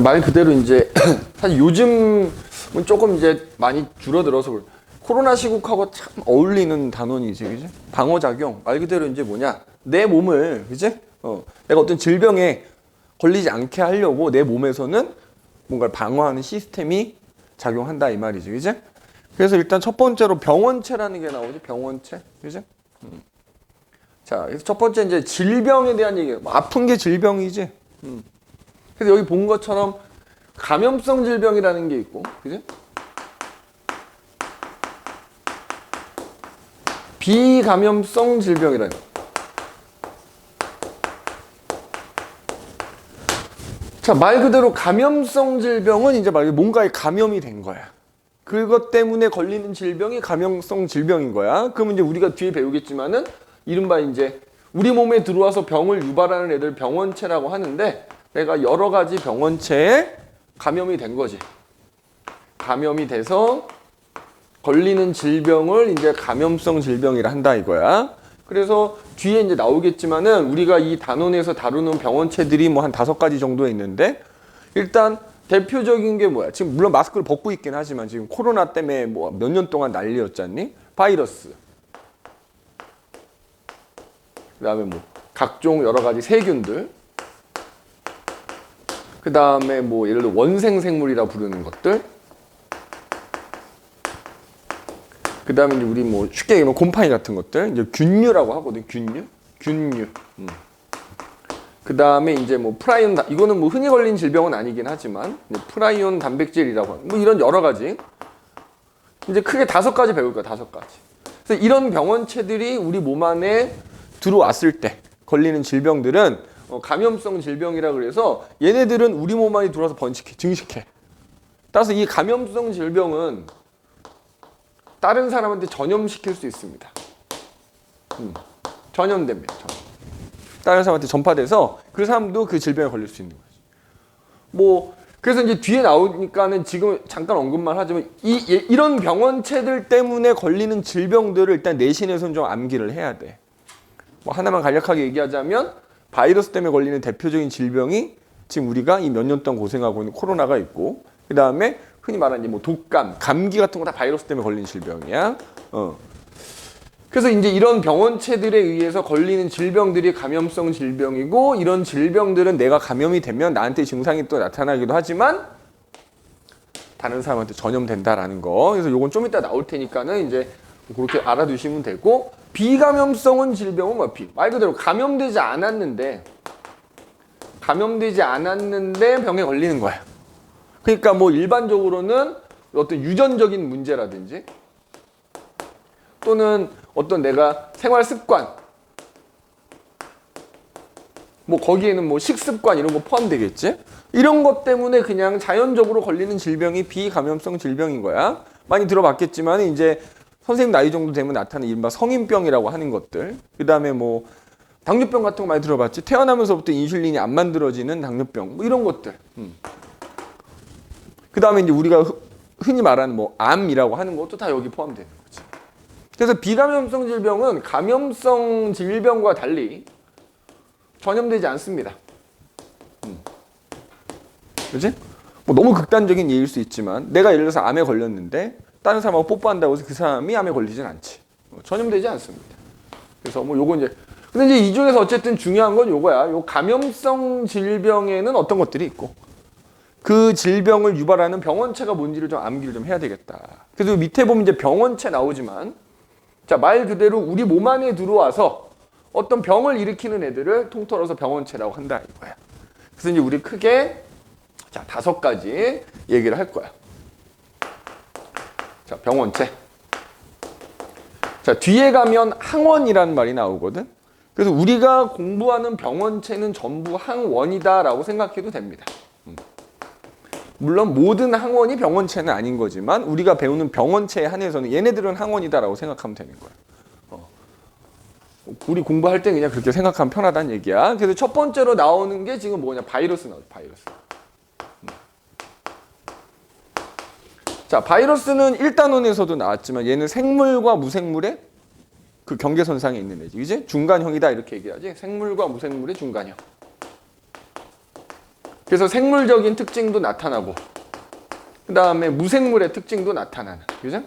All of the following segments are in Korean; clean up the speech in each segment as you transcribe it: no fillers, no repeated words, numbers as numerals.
말 그대로 이제 사실 요즘은 조금 이제 많이 줄어들어서 그래. 코로나 시국하고 참 어울리는 단원이지, 그지? 방어작용. 말 그대로 이제 뭐냐? 내 몸을, 그지? 내가 어떤 질병에 걸리지 않게 하려고 내 몸에서는 뭔가를 방어하는 시스템이 작용한다 이 말이지, 그지? 그래서 일단 첫 번째로 병원체라는 게 나오지, 병원체, 그지? 자, 그래서 첫 번째 이제 질병에 대한 얘기예요. 뭐 아픈 게 질병이지. 그래서 여기 본 것처럼 감염성 질병이라는 게 있고, 그지? 비감염성 질병이라는 거. 자, 말 그대로 감염성 질병은 이제 말 그대로 뭔가에 감염이 된 거야. 그것 때문에 걸리는 질병이 감염성 질병인 거야. 그러면 이제 우리가 뒤에 배우겠지만은 이른바 이제 우리 몸에 들어와서 병을 유발하는 애들 병원체라고 하는데 내가 여러 가지 병원체에 감염이 된 거지. 감염이 돼서 걸리는 질병을 이제 감염성 질병이라 한다 이거야. 그래서 뒤에 이제 나오겠지만은 우리가 이 단원에서 다루는 병원체들이 뭐 한 5가지 정도 있는데 일단 대표적인 게 뭐야? 지금 물론 마스크를 벗고 있긴 하지만 지금 코로나 때문에 뭐 몇 년 동안 난리였잖니? 바이러스. 그다음에 뭐 각종 여러 가지 세균들. 그다음에 뭐 예를 들어 원생 생물이라 부르는 것들. 그 다음에 이제 우리 뭐 쉽게 얘기하면 곰팡이 같은 것들, 이제 균류라고 하거든, 균류. 그 다음에 이제 뭐 프라이온, 이거는 뭐 흔히 걸린 질병은 아니긴 하지만, 프라이온 단백질이라고 하는, 뭐 이런 여러 가지. 이제 크게 5가지 배울 거야, 5가지. 그래서 이런 병원체들이 우리 몸 안에 들어왔을 때 걸리는 질병들은 감염성 질병이라 그래서 얘네들은 우리 몸 안에 들어와서 증식해. 따라서 이 감염성 질병은 다른 사람한테 전염시킬 수 있습니다. 전염됩니다. 다른 사람한테 전파돼서 그 사람도 그 질병에 걸릴 수 있는 거지. 뭐 그래서 이제 뒤에 나오니까는 지금 잠깐 언급만 하지만 이런 병원체들 때문에 걸리는 질병들을 일단 내신에서는 좀 암기를 해야 돼. 뭐 하나만 간략하게 얘기하자면 바이러스 때문에 걸리는 대표적인 질병이 지금 우리가 이 몇 년 동안 고생하고 있는 코로나가 있고 그 다음에 흔히 말하는 뭐 독감, 감기 같은 거 다 바이러스 때문에 걸리는 질병이야. 그래서 이제 이런 병원체들에 의해서 걸리는 질병들이 감염성 질병이고 이런 질병들은 내가 감염이 되면 나한테 증상이 또 나타나기도 하지만 다른 사람한테 전염된다라는 거. 그래서 요건 좀 이따 나올 테니까는 이제 그렇게 알아두시면 되고 비감염성은 질병은 뭐 말 그대로 감염되지 않았는데 병에 걸리는 거야. 그러니까 뭐 일반적으로는 어떤 유전적인 문제라든지 또는 어떤 내가 생활 습관 뭐 거기에는 뭐 식습관 이런 거 포함되겠지? 이런 것 때문에 그냥 자연적으로 걸리는 질병이 비감염성 질병인 거야. 많이 들어봤겠지만 이제 선생님 나이 정도 되면 나타나는 이른바 성인병이라고 하는 것들. 그다음에 뭐 당뇨병 같은 거 많이 들어봤지? 태어나면서부터 인슐린이 안 만들어지는 당뇨병 뭐 이런 것들. 그 다음에 이제 우리가 흔히 말하는 뭐 암이라고 하는 것도 다 여기 포함되는 거지. 그래서 비감염성 질병은 감염성 질병과 달리 전염되지 않습니다. 그렇지? 뭐 너무 극단적인 예일 수 있지만 내가 예를 들어서 암에 걸렸는데 다른 사람하고 뽀뽀한다고 해서 그 사람이 암에 걸리진 않지. 전염되지 않습니다. 그래서 뭐 요거 이제 근데 이제 이 중에서 어쨌든 중요한 건 요거야. 요 감염성 질병에는 어떤 것들이 있고 그 질병을 유발하는 병원체가 뭔지를 좀 암기를 좀 해야 되겠다. 그래서 밑에 보면 이제 병원체 나오지만 자, 말 그대로 우리 몸 안에 들어와서 어떤 병을 일으키는 애들을 통틀어서 병원체라고 한다 이거야. 그래서 이제 우리 크게 자, 5가지 얘기를 할 거야. 자, 병원체. 자, 뒤에 가면 항원이라는 말이 나오거든. 그래서 우리가 공부하는 병원체는 전부 항원이다라고 생각해도 됩니다. 물론 모든 항원이 병원체는 아닌 거지만 우리가 배우는 병원체에 한해서는 얘네들은 항원이다라고 생각하면 되는 거야. 우리 공부할 때 그냥 그렇게 생각하면 편하다는 얘기야. 그래서 첫 번째로 나오는 게 지금 뭐냐? 바이러스 나오죠. 바이러스. 자, 바이러스는 1단원에서도 나왔지만 얘는 생물과 무생물의 그 경계선상에 있는 애지. 그지? 중간형이다 이렇게 얘기하지. 생물과 무생물의 중간형. 그래서 생물적인 특징도 나타나고 그 다음에 무생물의 특징도 나타나는. 그죠?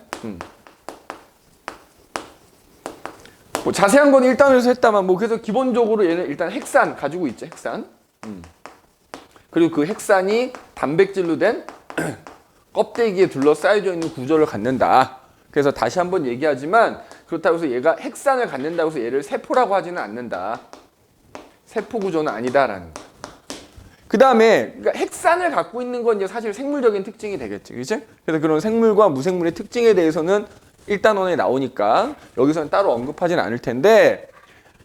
뭐 자세한 건 1단에서 했다만 뭐 그래서 기본적으로 얘는 일단 핵산 가지고 있죠. 핵산. 그리고 그 핵산이 단백질로 된 껍데기에 둘러싸여져 있는 구조를 갖는다. 그래서 다시 한번 얘기하지만 그렇다고 해서 얘가 핵산을 갖는다고 해서 얘를 세포라고 하지는 않는다. 세포 구조는 아니다라는 거. 그 다음에 그러니까 핵산을 갖고 있는 건 이제 사실 생물적인 특징이 되겠지. 그치? 그래서 그런 생물과 무생물의 특징에 대해서는 1단원에 나오니까 여기서는 따로 언급하지는 않을 텐데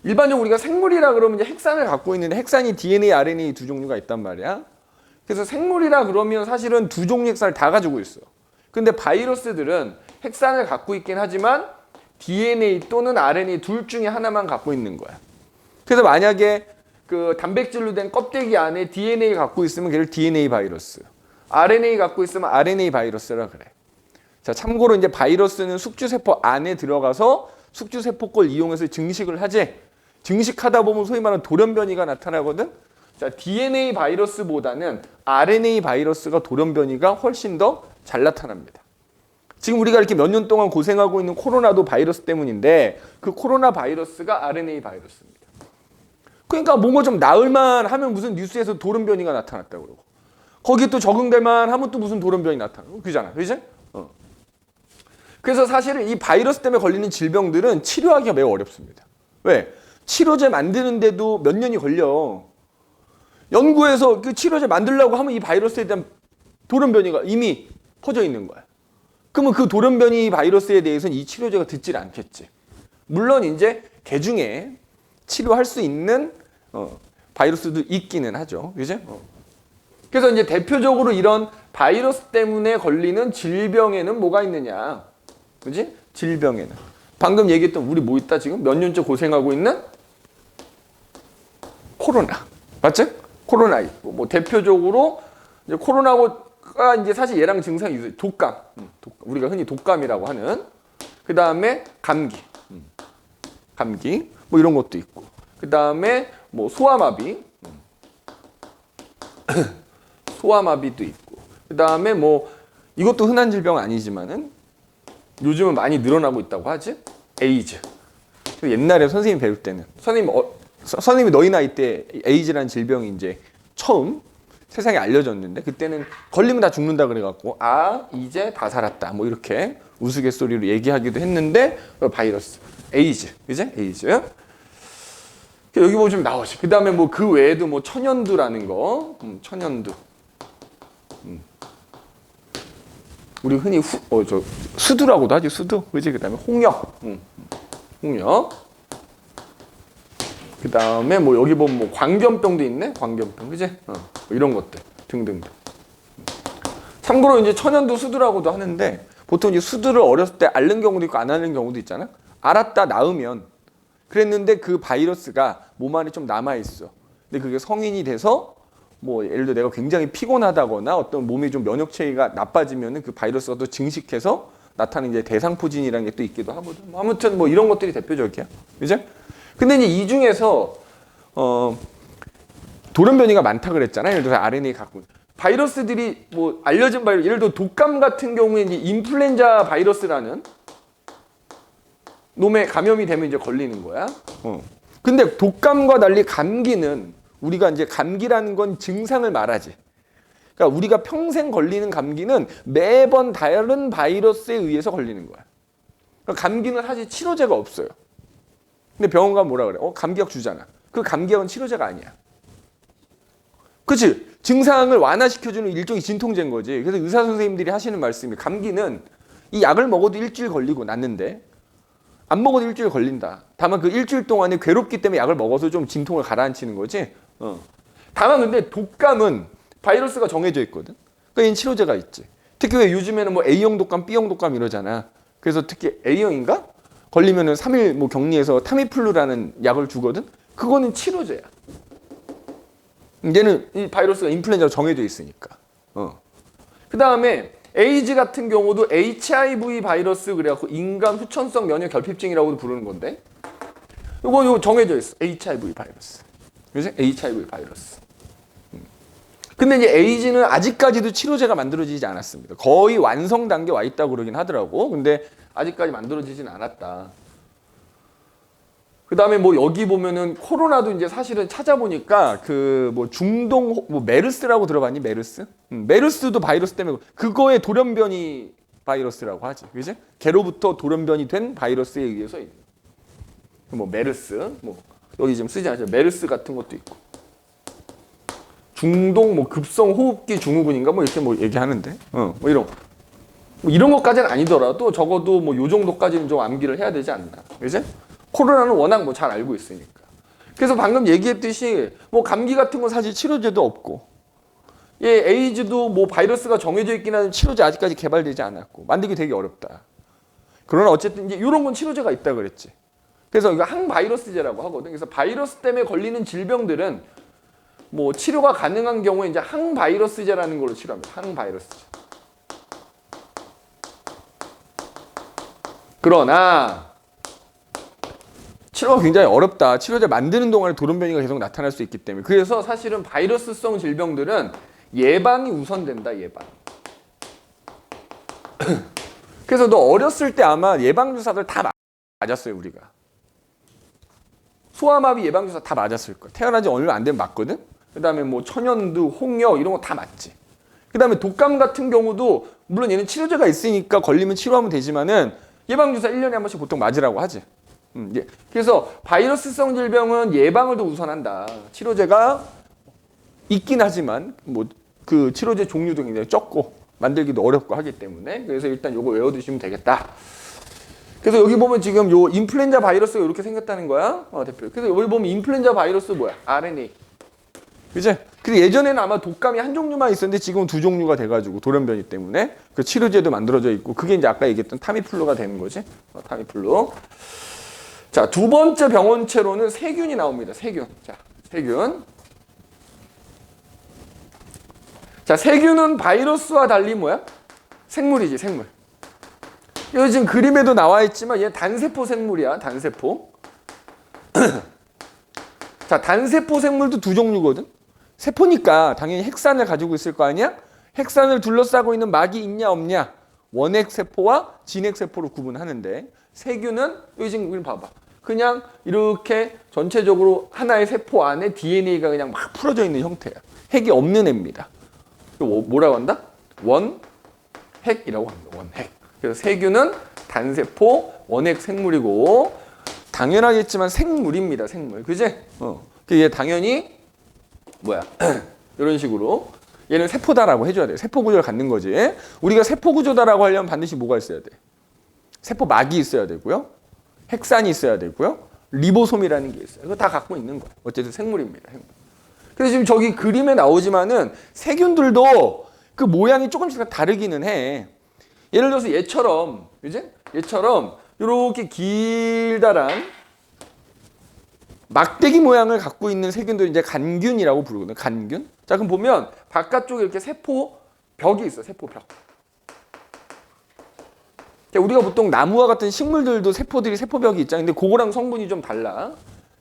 일반적으로 우리가 생물이라 그러면 이제 핵산을 갖고 있는데 핵산이 DNA, RNA 두 종류가 있단 말이야. 그래서 생물이라 그러면 사실은 두 종류 핵산을 다 가지고 있어. 근데 바이러스들은 핵산을 갖고 있긴 하지만 DNA 또는 RNA 둘 중에 하나만 갖고 있는 거야. 그래서 만약에 그 단백질로 된 껍데기 안에 DNA 갖고 있으면 걔를 DNA 바이러스, RNA 갖고 있으면 RNA 바이러스라 그래. 자, 참고로 이제 바이러스는 숙주세포 안에 들어가서 숙주세포 걸 이용해서 증식을 하지. 증식하다 보면 소위 말하는 돌연변이가 나타나거든. 자, DNA 바이러스보다는 RNA 바이러스가 돌연변이가 훨씬 더 잘 나타납니다. 지금 우리가 이렇게 몇 년 동안 고생하고 있는 코로나도 바이러스 때문인데 그 코로나 바이러스가 RNA 바이러스입니다. 그러니까 뭔가 좀 나을만 하면 무슨 뉴스에서 돌연변이가 나타났다고 그러고 거기에 또 적응될만 하면 또 무슨 돌연변이 나타나고 그잖아. 그지? 그래서 사실은 이 바이러스 때문에 걸리는 질병들은 치료하기가 매우 어렵습니다. 왜? 치료제 만드는데도 몇 년이 걸려. 연구에서 그 치료제 만들려고 하면 이 바이러스에 대한 돌연변이가 이미 퍼져 있는 거야. 그러면 그 돌연변이 바이러스에 대해서는 이 치료제가 듣질 않겠지. 물론 이제 개중에 치료할 수 있는 바이러스도 있기는 하죠. 그죠? 그래서 이제 대표적으로 이런 바이러스 때문에 걸리는 질병에는 뭐가 있느냐. 그지? 질병에는. 방금 얘기했던 우리 뭐 있다 지금? 몇 년째 고생하고 있는? 코로나. 맞지? 코로나 있고. 뭐 대표적으로 이제 코로나가 이제 사실 얘랑 증상이 있어요. 독감. 우리가 흔히 독감이라고 하는. 그 다음에 감기. 감기. 뭐 이런 것도 있고. 그 다음에 뭐 소아마비. 소아마비도 있고. 그 다음에 뭐 이것도 흔한 질병은 아니지만은 요즘은 많이 늘어나고 있다고 하지? 에이즈. 옛날에 선생님 배울 때는 선생님이 너희 나이 때 에이즈라는 질병이 이제 처음 세상에 알려졌는데 그때는 걸리면 다 죽는다 그래갖고 아 이제 다 살았다 뭐 이렇게 우스갯소리로 얘기하기도 했는데 바이러스 에이즈, 그지? 에이즈. 여기 보면 좀 나오지. 그 다음에 뭐 그 외에도 뭐 천연두라는 거, 천연두. 우리 흔히 수두라고도 하지, 수두. 그지? 그 다음에 홍역. 홍역. 그 다음에 뭐 여기 보면 뭐 광견병도 있네? 광견병. 그지? 뭐 이런 것들. 등등등. 참고로 이제 천연두 수두라고도 하는데 보통 이제 수두를 어렸을 때 앓는 경우도 있고 안 앓는 경우도 있잖아? 앓았다 나으면 그랬는데 그 바이러스가 몸 안에 좀 남아있어. 근데 그게 성인이 돼서 뭐 예를 들어 내가 굉장히 피곤하다거나 어떤 몸이 좀 면역 체계가 나빠지면은 그 바이러스가 또 증식해서 나타나는 이제 대상포진이라는 게 또 있기도 하거든. 아무튼 뭐 이런 것들이 대표적이야. 그죠? 근데 이제 이 중에서 돌연변이가 많다 그랬잖아요. 예를 들어 RNA 갖고 바이러스들이 뭐 알려진 바이러스 예를 들어 독감 같은 경우에 이제 인플루엔자 바이러스라는 놈에 감염이 되면 이제 걸리는 거야. 근데 독감과 달리 감기는 우리가 이제 감기라는 건 증상을 말하지. 그러니까 우리가 평생 걸리는 감기는 매번 다른 바이러스에 의해서 걸리는 거야. 그러니까 감기는 사실 치료제가 없어요. 근데 병원 가면 뭐라 그래? 감기약 주잖아. 그 감기약은 치료제가 아니야. 그치? 증상을 완화시켜주는 일종의 진통제인 거지. 그래서 의사 선생님들이 하시는 말씀이 감기는 이 약을 먹어도 일주일 걸리고 낫는데 안 먹어도 일주일 걸린다. 다만 그 일주일 동안에 괴롭기 때문에 약을 먹어서 좀 진통을 가라앉히는 거지. 다만 근데 독감은 바이러스가 정해져 있거든. 그러니까 얘는 치료제가 있지. 특히 왜 요즘에는 뭐 A형 독감, B형 독감 이러잖아. 그래서 특히 A형인가? 걸리면은 3일 뭐 격리해서 타미플루라는 약을 주거든. 그거는 치료제야. 얘는 이 바이러스가 인플루엔자로 정해져 있으니까. 그 다음에 에이즈 같은 경우도 HIV 바이러스 그래갖고 인간 후천성 면역 결핍증이라고도 부르는 건데 이거 정해져 있어. HIV 바이러스. 그지? HIV 바이러스. 근데 이제 에이즈는 아직까지도 치료제가 만들어지지 않았습니다. 거의 완성 단계에 와 있다고 그러긴 하더라고. 근데 아직까지 만들어지진 않았다. 그 다음에 뭐 여기 보면은 코로나도 이제 사실은 찾아보니까 그 뭐 중동 뭐 메르스라고 들어봤니? 메르스? 메르스도 바이러스 때문에 그거의 돌연변이 바이러스라고 하지. 그지? 개로부터 돌연변이 된 바이러스에 의해서 뭐 메르스 뭐 여기 지금 쓰지 않죠. 메르스 같은 것도 있고. 중동 뭐 급성 호흡기 증후군인가 뭐 이렇게 뭐 얘기하는데. 뭐 이런 뭐 이런 것까지는 아니더라도 적어도 뭐 요 정도까지는 좀 암기를 해야 되지 않나. 그지? 코로나는 워낙 뭐 잘 알고 있으니까. 그래서 방금 얘기했듯이 뭐 감기 같은 건 사실 치료제도 없고, 예, 에이즈도 뭐 바이러스가 정해져 있긴 한데 치료제 아직까지 개발되지 않았고 만들기 되게 어렵다. 그러나 어쨌든 이제 이런 건 치료제가 있다 그랬지. 그래서 이거 항바이러스제라고 하거든. 그래서 바이러스 때문에 걸리는 질병들은 뭐 치료가 가능한 경우에 이제 항바이러스제라는 걸로 치료합니다. 항바이러스제. 그러나 치료가 굉장히 어렵다. 치료제 만드는 동안에 돌연변이가 계속 나타날 수 있기 때문에. 그래서 사실은 바이러스성 질병들은 예방이 우선된다. 예방. 그래서 너 어렸을 때 아마 예방주사들 다 맞았어요. 우리가. 소아마비 예방주사 다 맞았을 거야. 태어난 지 얼마 안 되면 맞거든. 그 다음에 뭐 천연두, 홍역 이런 거 다 맞지. 그 다음에 독감 같은 경우도 물론 얘는 치료제가 있으니까 걸리면 치료하면 되지만은 예방주사 1년에 한 번씩 보통 맞으라고 하지. 예. 그래서 바이러스성 질병은 예방을 더 우선한다. 치료제가 있긴 하지만 뭐 그 치료제 종류도 굉장히 적고 만들기도 어렵고 하기 때문에 그래서 일단 요거 외워두시면 되겠다. 그래서 여기 보면 지금 요 인플루엔자 바이러스가 이렇게 생겼다는 거야. 대표. 그래서 여기 보면 인플루엔자 바이러스 뭐야? RNA. 그치? 근데 예전에는 아마 독감이 한 종류만 있었는데 지금은 두 종류가 돼가지고 돌연변이 때문에 그 치료제도 만들어져 있고 그게 이제 아까 얘기했던 타미플루가 되는 거지. 타미플루. 자, 두 번째 병원체로는 세균이 나옵니다. 세균. 자, 세균. 자, 세균은 바이러스와 달리 뭐야? 생물이지, 생물. 여기 지금 그림에도 나와 있지만 얘 단세포 생물이야, 단세포. 자, 단세포 생물도 두 종류거든. 세포니까 당연히 핵산을 가지고 있을 거 아니야? 핵산을 둘러싸고 있는 막이 있냐 없냐? 원핵세포와 진핵세포로 구분하는데 세균은 여기 지금 이걸 봐봐. 그냥 이렇게 전체적으로 하나의 세포 안에 DNA가 그냥 막 풀어져 있는 형태야. 핵이 없는 애입니다. 뭐라고 한다? 원핵이라고 합니다. 원핵. 그래서 세균은 단세포 원핵 생물이고 당연하겠지만 생물입니다. 생물. 그지? 얘 당연히 뭐야? 이런 식으로 얘는 세포다라고 해줘야 돼. 세포 구조를 갖는 거지. 우리가 세포 구조다라고 하려면 반드시 뭐가 있어야 돼? 세포막이 있어야 되고요. 핵산이 있어야 되고요. 리보솜이라는 게 있어요. 이거 다 갖고 있는 거예요. 어쨌든 생물입니다. 생물. 그래서 지금 저기 그림에 나오지만은 세균들도 그 모양이 조금씩 다르기는 해. 예를 들어서 얘처럼, 그지? 얘처럼 이렇게 길다란 막대기 모양을 갖고 있는 세균들 이제 간균이라고 부르거든요. 간균. 자, 그럼 보면 바깥쪽에 이렇게 세포 벽이 있어. 세포 벽. 우리가 보통 나무와 같은 식물들도 세포들이 세포벽이 있잖아요. 근데 그거랑 성분이 좀 달라.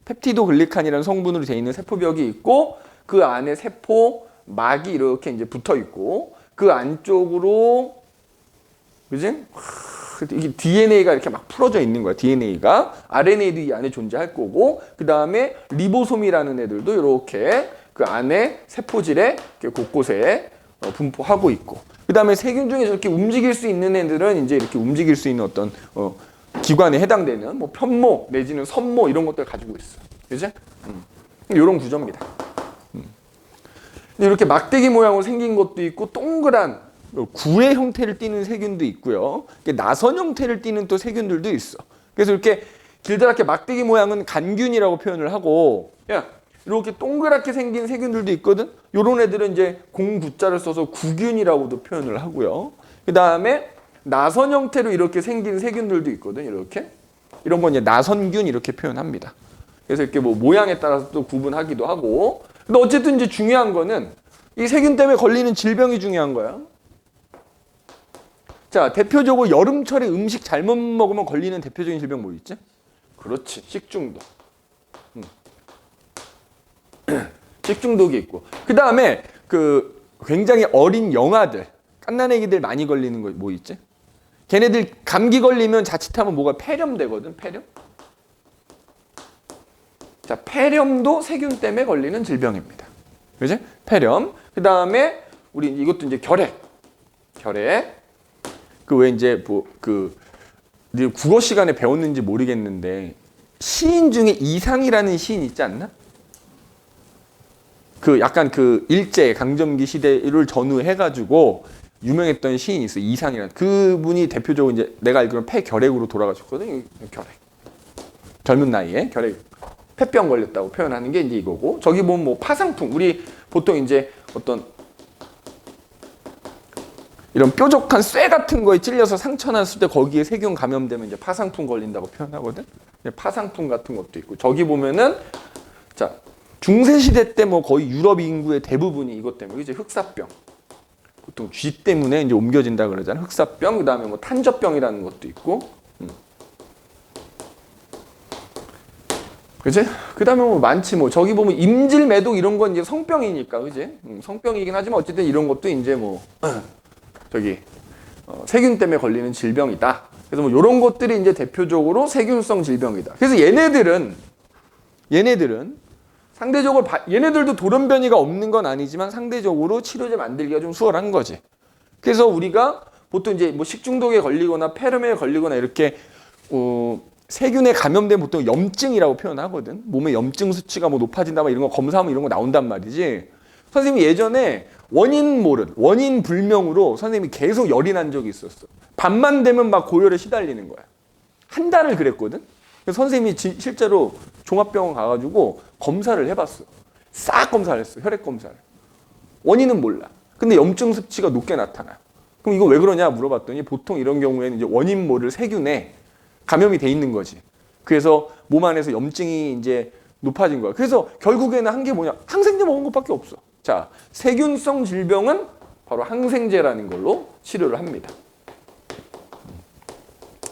펩티도 글리칸이라는 성분으로 되어 있는 세포벽이 있고 그 안에 세포막이 이렇게 이제 붙어 있고 그 안쪽으로 그지? 이게 DNA가 이렇게 막 풀어져 있는 거야. DNA가 RNA도 이 안에 존재할 거고 그 다음에 리보솜이라는 애들도 이렇게 그 안에 세포질에 이렇게 곳곳에 분포하고 있고 그 다음에 세균 중에 저렇게 움직일 수 있는 애들은 이제 이렇게 움직일 수 있는 어떤 기관에 해당되는 뭐 편모 내지는 선모 이런 것들 가지고 있어. 그지? 이런 구조입니다. 이렇게 막대기 모양으로 생긴 것도 있고 동그란 구의 형태를 띠는 세균도 있고요. 나선 형태를 띠는 또 세균들도 있어. 그래서 이렇게 길다랗게 막대기 모양은 간균이라고 표현을 하고, 야, 이렇게 동그랗게 생긴 세균들도 있거든. 요런 애들은 이제 공구자를 써서 구균이라고도 표현을 하고요. 그 다음에 나선 형태로 이렇게 생긴 세균들도 있거든. 이렇게 이런 건 이제 나선균 이렇게 표현합니다. 그래서 이렇게 뭐 모양에 따라서 또 구분하기도 하고. 근데 어쨌든 이제 중요한 거는 이 세균 때문에 걸리는 질병이 중요한 거야. 자, 대표적으로 여름철에 음식 잘못 먹으면 걸리는 대표적인 질병 뭐 있지? 그렇지, 식중독. 식중독이 있고 그 다음에 그 굉장히 어린 영아들, 갓난아기들 많이 걸리는 거 뭐 있지? 걔네들 감기 걸리면 자칫하면 뭐가 폐렴되거든, 폐렴. 자, 폐렴도 세균 때문에 걸리는 질병입니다. 그지? 폐렴. 그 다음에 우리 이것도 이제 결핵. 그 왜 이제 국어 시간에 배웠는지 모르겠는데 시인 중에 이상이라는 시인 있지 않나? 그 약간 그 일제 강점기 시대를 전후해가지고 유명했던 시인이 있어. 이상이라는. 그분이 대표적으로 이제 내가 알기로는 폐결핵으로 돌아가셨거든. 결핵. 젊은 나이에 결핵. 폐병 걸렸다고 표현하는 게 이제 이거고. 저기 보면 뭐 파상풍. 우리 보통 이제 어떤 이런 뾰족한 쇠 같은 거에 찔려서 상처 났을 때 거기에 세균 감염되면 이제 파상풍 걸린다고 표현하거든. 파상풍 같은 것도 있고. 저기 보면은 자, 중세 시대 때 뭐 거의 유럽 인구의 대부분이 이것 때문에 이제 흑사병. 보통 쥐 때문에 이제 옮겨진다 그러잖아. 흑사병, 그다음에 뭐 탄저병이라는 것도 있고. 그지? 그다음에 뭐 많지 뭐. 저기 보면 임질 매독 이런 건 이제 성병이니까, 그지? 성병이긴 하지만 어쨌든 이런 것도 이제 뭐 저기 세균 때문에 걸리는 질병이다. 그래서 뭐 이런 것들이 이제 대표적으로 세균성 질병이다. 그래서 얘네들은 상대적으로 얘네들도 돌연변이가 없는 건 아니지만 상대적으로 치료제 만들기가 좀 수월한 거지. 그래서 우리가 보통 이제 뭐 식중독에 걸리거나 폐렴에 걸리거나 이렇게 세균에 감염된 보통 염증이라고 표현하거든. 몸에 염증 수치가 뭐 높아진다 막 이런 거 검사하면 이런 거 나온단 말이지. 선생님이 예전에 원인 불명으로 선생님이 계속 열이 난 적이 있었어. 밤만 되면 막 고열에 시달리는 거야. 한 달을 그랬거든. 그래서 선생님이 실제로 종합병원 가가지고 검사를 해봤어. 싹 검사를 했어. 혈액 검사를. 원인은 몰라. 근데 염증 수치가 높게 나타나. 그럼 이거 왜 그러냐 물어봤더니 보통 이런 경우에는 이제 원인 모를 세균에 감염이 돼 있는 거지. 그래서 몸 안에서 염증이 이제 높아진 거야. 그래서 결국에는 한 게 뭐냐? 항생제 먹은 것밖에 없어. 자, 세균성 질병은 바로 항생제라는 걸로 치료를 합니다.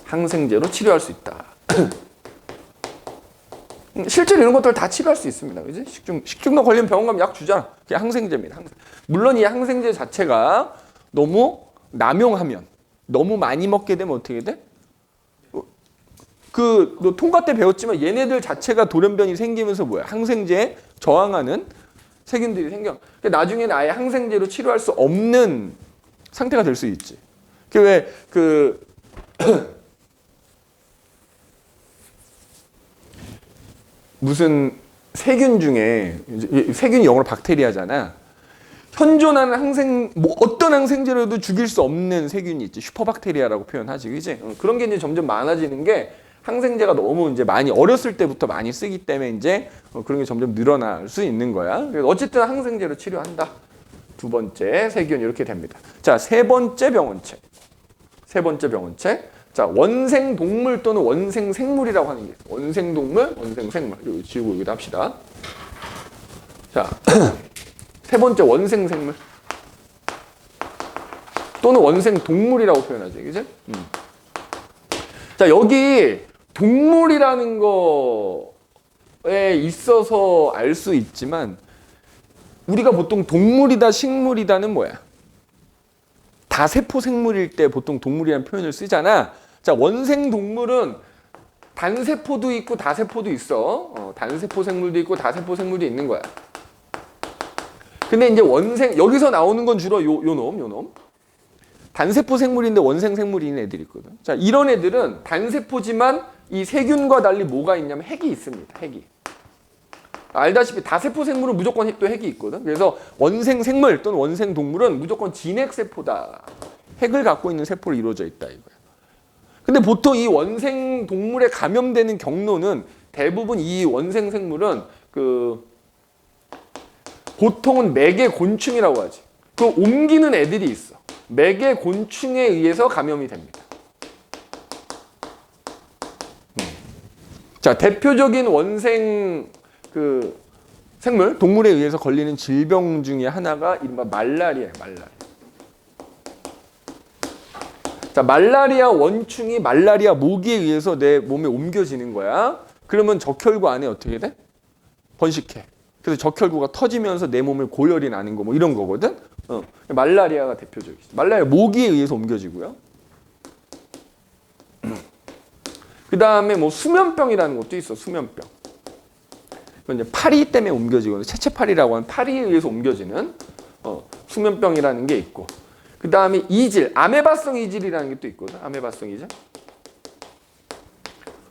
항생제로 치료할 수 있다. 실제로 이런 것들 다 치료할 수 있습니다. 그지? 식중독 걸리면 병원 가면 약 주잖아. 그게 항생제입니다. 물론 이 항생제 자체가 너무 남용하면, 너무 많이 먹게 되면 어떻게 돼? 너 통과 때 배웠지만 얘네들 자체가 돌연변이 생기면서 뭐야? 항생제에 저항하는 세균들이 생겨. 나중에는 아예 항생제로 치료할 수 없는 상태가 될 수 있지. 무슨 세균 중에 세균이 영어로 박테리아잖아. 현존하는 어떤 항생제로도 죽일 수 없는 세균이 있지. 슈퍼박테리아라고 표현하지, 그지? 그런 게 이제 점점 많아지는 게 항생제가 너무 이제 많이 어렸을 때부터 많이 쓰기 때문에 이제 그런 게 점점 늘어날 수 있는 거야. 그래서 어쨌든 항생제로 치료한다. 두 번째 세균 이렇게 됩니다. 자, 세 번째 병원책. 자, 원생 동물 또는 원생 생물이라고 하는 게 있어요. 원생 동물, 원생 생물. 이거 지우고 여기다 합시다. 자, 세 번째 원생 생물 또는 원생 동물이라고 표현하죠, 그죠? 자, 여기 동물이라는 거에 있어서 알 수 있지만 우리가 보통 동물이다, 식물이다는 뭐야? 다세포 생물일 때 보통 동물이라는 표현을 쓰잖아. 자, 원생 동물은 단세포도 있고 다세포도 있어. 단세포 생물도 있고 다세포 생물도 있는 거야. 근데 이제 여기서 나오는 건 주로 요 놈. 단세포 생물인데 원생 생물인 애들이 있거든. 자, 이런 애들은 단세포지만 이 세균과 달리 뭐가 있냐면 핵이 있습니다. 핵이. 알다시피 다세포 생물은 무조건 또 핵이 있거든. 그래서 원생 생물 또는 원생 동물은 무조건 진핵세포다. 핵을 갖고 있는 세포로 이루어져 있다 이거야. 근데 보통 이 원생 동물에 감염되는 경로는 대부분 이 원생 생물은 보통은 매개 곤충이라고 하지. 그 옮기는 애들이 있어. 매개 곤충에 의해서 감염이 됩니다. 자, 대표적인 원생 생물, 동물에 의해서 걸리는 질병 중에 하나가 이른바 말라리아예요. 자, 말라리아 원충이 말라리아 모기에 의해서 내 몸에 옮겨지는 거야. 그러면 적혈구 안에 어떻게 돼? 번식해. 그래서 적혈구가 터지면서 내 몸에 고열이 나는 거 뭐 이런 거거든. 말라리아가 대표적이지. 말라리아 모기에 의해서 옮겨지고요. 그 다음에 뭐 수면병이라는 것도 있어. 수면병. 이건 이제 파리 때문에 옮겨지거든. 채채파리라고 하는 파리에 의해서 옮겨지는 수면병이라는 게 있고. 그 다음에 이질, 아메바성 이질이라는 게 또 있거든. 아메바성 이질.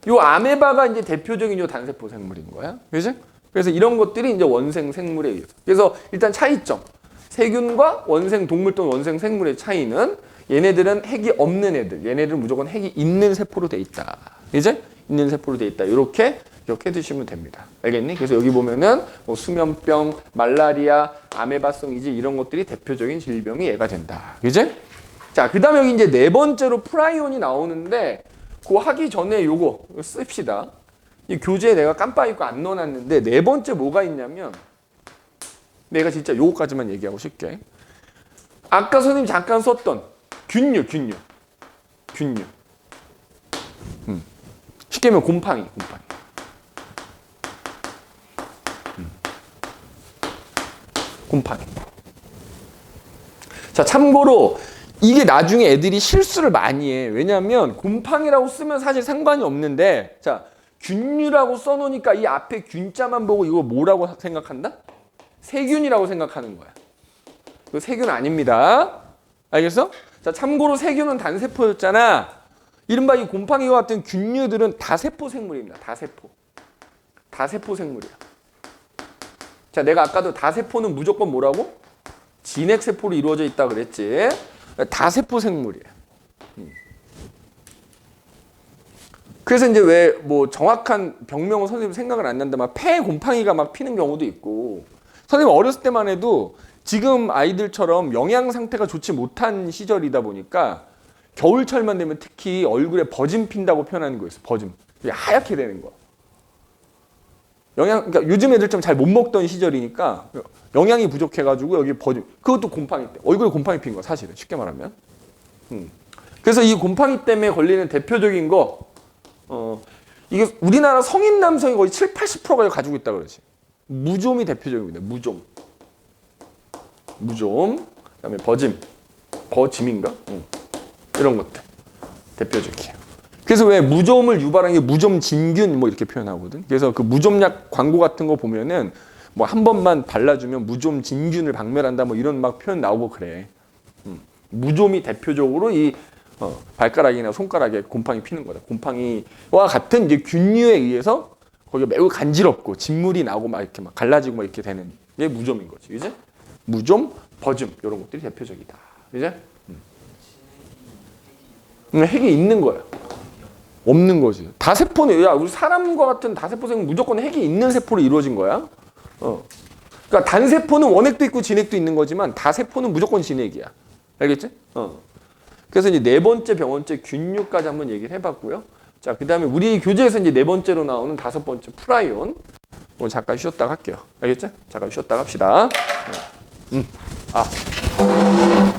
요 아메바가 이제 대표적인 요 단세포 생물인 거야. 그지? 그래서 이런 것들이 이제 원생 생물에 의해서. 그래서 일단 차이점. 세균과 원생 동물 또는 원생 생물의 차이는 얘네들은 핵이 없는 애들. 얘네들은 무조건 핵이 있는 세포로 돼 있다. 이제 있는 세포로 돼 있다. 이렇게 기억해 두시면 됩니다. 알겠니? 그래서 여기 보면은 뭐 수면병, 말라리아, 아메바성 이질 이런 것들이 대표적인 질병이 얘가 된다. 그지? 자, 그다음에 여기 이제 네 번째로 프라이온이 나오는데 그거 하기 전에 요거 씁시다. 이 교재에 내가 깜빡 잊고 안 넣어놨는데 네 번째 뭐가 있냐면 내가 진짜 요거까지만 얘기하고 싶게. 아까 선생님 잠깐 썼던 균류. 쉽게 말하면 곰팡이. 곰팡이. 자, 참고로 이게 나중에 애들이 실수를 많이 해. 왜냐면 곰팡이라고 쓰면 사실 상관이 없는데 자, 균류라고 써놓으니까 이 앞에 균자만 보고 이거 뭐라고 생각한다? 세균이라고 생각하는 거야. 이거 세균 아닙니다. 알겠어? 자, 참고로 세균은 단세포였잖아. 이른바 이 곰팡이와 같은 균류들은 다세포 생물입니다. 다세포 생물이야. 자, 내가 아까도 다세포는 무조건 뭐라고? 진핵세포로 이루어져 있다 그랬지. 다세포 생물이야. 그래서 이제 왜 뭐 정확한 병명은 선생님 생각을 안 난다. 막 폐 곰팡이가 막 피는 경우도 있고. 선생님 어렸을 때만 해도 지금 아이들처럼 영양 상태가 좋지 못한 시절이다 보니까 겨울철만 되면 특히 얼굴에 버짐 핀다고 표현하는 거였어. 버짐. 하얗게 되는 거. 그러니까 요즘 애들 좀 잘 못 먹던 시절이니까 영양이 부족해가지고 여기 버짐. 그것도 곰팡이 때. 얼굴에 곰팡이 핀 거 사실은 쉽게 말하면. 그래서 이 곰팡이 때문에 걸리는 대표적인 거 이게 우리나라 성인 남성이 거의 7, 80%가 가지고 있다 그러지. 무좀이 대표적입니다. 무좀. 그다음에 버짐인가? 이런 것들 대표적이에요. 그래서 왜 무좀을 유발하는 게 무좀 진균 뭐 이렇게 표현하거든. 그래서 그 무좀약 광고 같은 거 보면은 뭐 한 번만 발라주면 무좀 진균을 박멸한다 뭐 이런 막 표현 나오고 그래. 무좀이 대표적으로 이 발가락이나 손가락에 곰팡이 피는 거다. 곰팡이와 같은 이제 균류에 의해서 거기가 매우 간지럽고 진물이 나고 막 이렇게 막 갈라지고 막 이렇게 되는 게 무좀인 거지. 이제 무좀, 버짐 이런 것들이 대표적이다. 이제 핵이 있는 거야. 없는 거지. 다세포는 야 우리 사람과 같은 다세포생은 무조건 핵이 있는 세포로 이루어진 거야. 그러니까 단세포는 원핵도 있고 진핵도 있는 거지만 다세포는 무조건 진핵이야. 알겠지? 그래서 이제 네 번째 병원체 균류까지 한번 얘기를 해봤고요. 자, 그 다음에 우리 교재에서 이제 네 번째로 나오는 다섯 번째 프라이온. 오늘 잠깐 쉬었다가 할게요. 알겠죠? 잠깐 쉬었다가 합시다.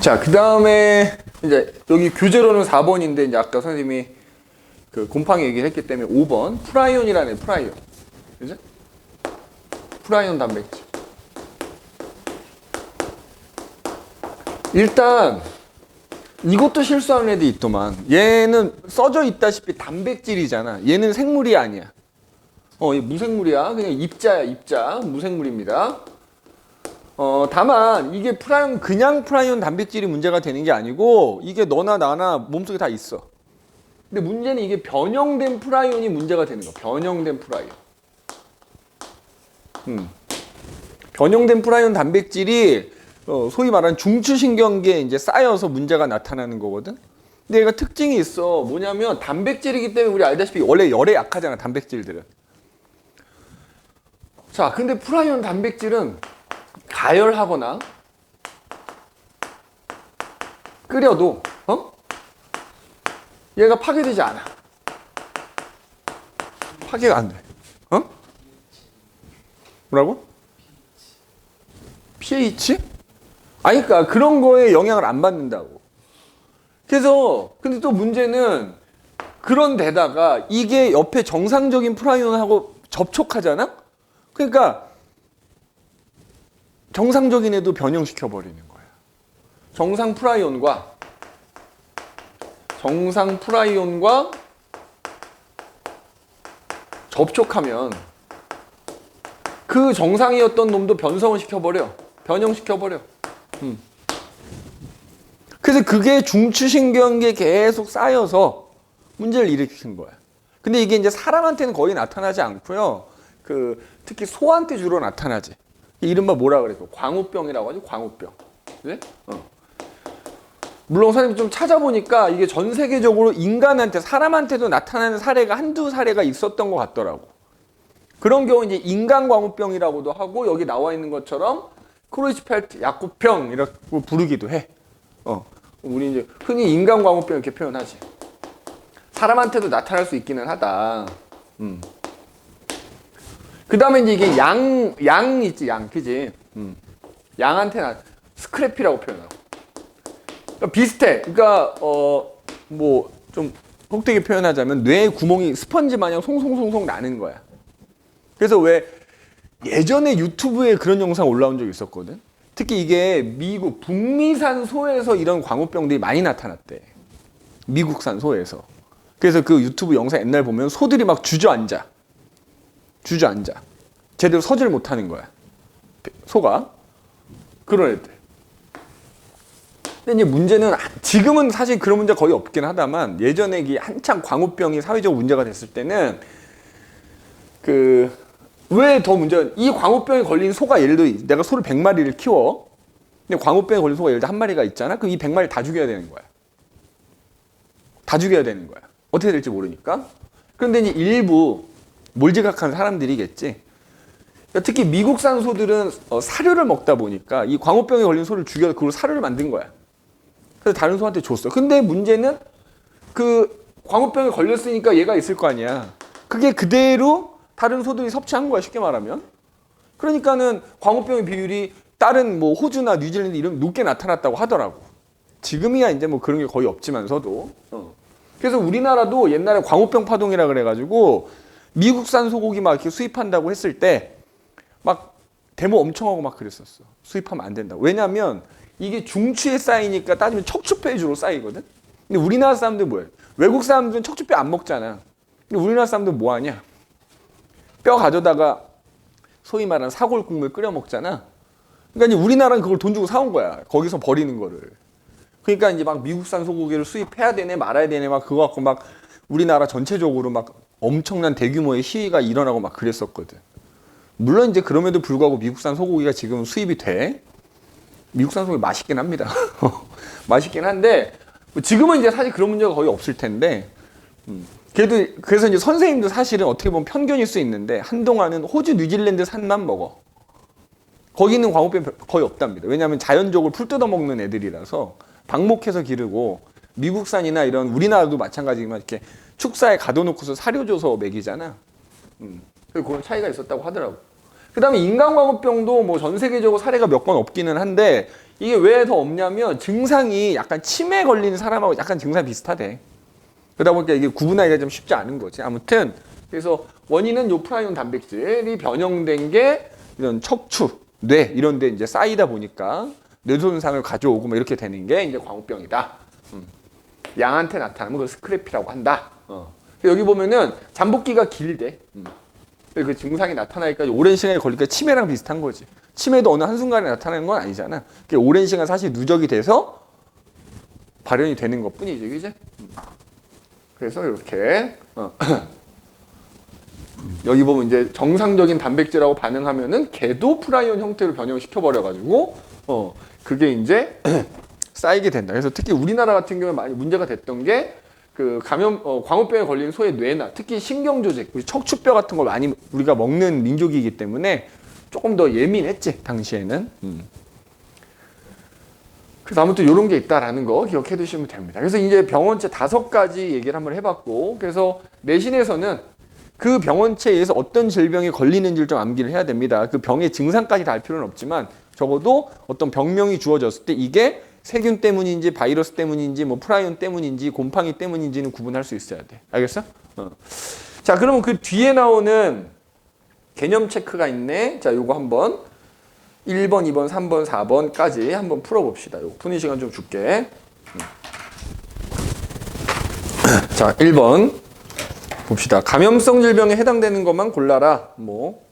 자, 그 다음에 이제 여기 교재로는 4번인데 이제 아까 선생님이 그 곰팡이 얘기를 했기 때문에 5번 프라이온이라는 프라이온. 그죠? 프라이온 단백질. 일단 이것도 실수하는 애들이 있더만. 얘는 써져 있다시피 단백질이잖아. 얘는 생물이 아니야. 얘 무생물이야. 그냥 입자야, 입자. 무생물입니다. 다만 이게 그냥 프라이온 단백질이 문제가 되는 게 아니고 이게 너나 나나 몸속에 다 있어. 근데 문제는 이게 변형된 프라이온이 문제가 되는 거야. 변형된 프라이온. 변형된 프라이온 단백질이 소위 말하는 중추신경계에 이제 쌓여서 문제가 나타나는 거거든. 근데 얘가 특징이 있어. 뭐냐면 단백질이기 때문에 우리 알다시피 원래 열에 약하잖아, 단백질들은. 자, 근데 프라이온 단백질은 가열하거나 끓여도 얘가 파괴되지 않아. 파괴가 안 돼. 뭐라고? pH? 아니, 그러니까 그런 거에 영향을 안 받는다고. 그래서 근데 또 문제는 그런 데다가 이게 옆에 정상적인 프라이온하고 접촉하잖아? 그러니까 정상적인 애도 변형시켜 버리는 거야. 정상 프라이온과 접촉하면 그 정상이었던 놈도 변성을 시켜버려. 변형시켜버려. 그래서 그게 중추신경계에 계속 쌓여서 문제를 일으킨 거야. 근데 이게 이제 사람한테는 거의 나타나지 않고요. 특히 소한테 주로 나타나지. 이른바 뭐라 그래? 광우병이라고 하지, 광우병. 네? 물론 선생님 좀 찾아보니까 이게 전 세계적으로 인간한테, 사람한테도 나타나는 사례가 한두 사례가 있었던 것 같더라고. 그런 경우 이제 인간광우병이라고도 하고, 여기 나와 있는 것처럼 크로이츠펠트 야쿠병이라고 부르기도 해. 우리 이제 흔히 인간광우병 이렇게 표현하지. 사람한테도 나타날 수 있기는 하다. 그 다음에 이제 이게 양 있지, 양, 그지? 양한테 스크래피라고 표현하고. 그러니까 비슷해. 그러니까, 뭐, 좀, 혹되게 표현하자면, 뇌의 구멍이 스펀지 마냥 송송송송 나는 거야. 그래서 왜, 예전에 유튜브에 그런 영상 올라온 적 있었거든? 특히 이게 미국, 북미산 소에서 이런 광우병들이 많이 나타났대. 미국산 소에서. 그래서 그 유튜브 영상 옛날 보면 소들이 막 주저앉아. 제대로 서질 못하는 거야. 소가. 그런 애들. 근데 이제 문제는, 지금은 사실 그런 문제 거의 없긴 하다만, 예전에 이 한창 광우병이 사회적으로 문제가 됐을 때는, 왜 더 문제가, 이 광우병에 걸린 소가 예를 들어 내가 소를 100마리를 키워. 근데 광우병에 걸린 소가 예를 들어 한 마리가 있잖아. 그럼 이 100마리 다 죽여야 되는 거야. 어떻게 될지 모르니까. 그런데 이제 일부 몰지각한 사람들이겠지. 그러니까 특히 미국산 소들은 사료를 먹다 보니까 이 광우병에 걸린 소를 죽여서 그걸 사료를 만든 거야. 그래서 다른 소한테 줬어. 근데 문제는 그 광우병에 걸렸으니까 얘가 있을 거 아니야. 그게 그대로 다른 소들이 섭취한 거야, 쉽게 말하면. 그러니까는 광우병의 비율이 다른 뭐 호주나 뉴질랜드 이런 높게 나타났다고 하더라고. 지금이야 이제 뭐 그런 게 거의 없지만서도. 그래서 우리나라도 옛날에 광우병 파동이라 그래가지고 미국산 소고기 막 이렇게 수입한다고 했을 때 막 데모 엄청 하고 막 그랬었어. 수입하면 안 된다고. 왜냐면 이게 중추에 쌓이니까 따지면 척추뼈에 주로 쌓이거든. 근데 우리나라 사람들 뭐예요? 외국 사람들은 척추뼈 안 먹잖아. 근데 우리나라 사람들 뭐 하냐? 뼈 가져다가 소위 말하는 사골 국물 끓여 먹잖아. 그러니까 이제 우리나라는 그걸 돈 주고 사온 거야. 거기서 버리는 거를. 그러니까 이제 막 미국산 소고기를 수입해야 되네 말아야 되네 막 그거 갖고 막 우리나라 전체적으로 막 엄청난 대규모의 시위가 일어나고 막 그랬었거든. 물론 이제 그럼에도 불구하고 미국산 소고기가 지금 수입이 돼. 미국산 소고기 맛있긴 합니다. 맛있긴 한데 지금은 이제 사실 그런 문제가 거의 없을 텐데. 그래서 이제 선생님도 사실은 어떻게 보면 편견일 수 있는데 한동안은 호주, 뉴질랜드 산만 먹어. 거기는 광우병 거의 없답니다. 왜냐하면 자연적으로 풀 뜯어 먹는 애들이라서 방목해서 기르고 미국산이나 이런 우리나라도 마찬가지지만 이렇게 축사에 가둬놓고서 사료 줘서 먹이잖아. 그래서 그런 차이가 있었다고 하더라고. 그 다음에 인간광우병도 뭐 전 세계적으로 사례가 몇 건 없기는 한데 이게 왜 더 없냐면 증상이 약간 치매 걸리는 사람하고 약간 증상이 비슷하대. 그러다 보니까 이게 구분하기가 좀 쉽지 않은 거지. 아무튼 그래서 원인은 요 프라이온 단백질이 변형된 게 이런 척추, 뇌 이런 데 이제 쌓이다 보니까 뇌손상을 가져오고 뭐 이렇게 되는 게 이제 광우병이다. 양한테 나타나면 그걸 스크래피라고 한다. 여기 보면은 잠복기가 길대. 그 증상이 나타나니까 오랜 시간이 걸리니까 치매랑 비슷한 거지. 치매도 어느 한순간에 나타나는 건 아니잖아. 오랜 시간 사실 누적이 돼서 발현이 되는 것 뿐이지, 그지? 그래서 이렇게 여기 보면 이제 정상적인 단백질하고 반응하면은 걔도 프라이온 형태로 변형시켜 버려가지고 그게 이제 쌓이게 된다. 그래서 특히 우리나라 같은 경우에 많이 문제가 됐던 게 그 광우병에 걸린 소의 뇌나 특히 신경조직, 우리 척추뼈 같은 걸 많이 우리가 먹는 민족이기 때문에 조금 더 예민했지 당시에는. 그래서 아무튼 이런 게 있다라는 거 기억해 두시면 됩니다. 그래서 이제 병원체 5가지 얘기를 한번 해봤고, 그래서 내신에서는 그 병원체에 의해서 어떤 질병이 걸리는지를 좀 암기를 해야 됩니다. 그 병의 증상까지 다 알 필요는 없지만 적어도 어떤 병명이 주어졌을 때 이게 세균 때문인지 바이러스 때문인지 뭐 프라이온 때문인지 곰팡이 때문인지는 구분할 수 있어야 돼. 알겠어? 자, 그러면 그 뒤에 나오는 개념 체크가 있네. 자, 요거 한번 1번, 2번, 3번, 4번까지 한번 풀어봅시다. 이거 푸는 시간 좀 줄게. 자, 1번 봅시다. 감염성 질병에 해당되는 것만 골라라. 뭐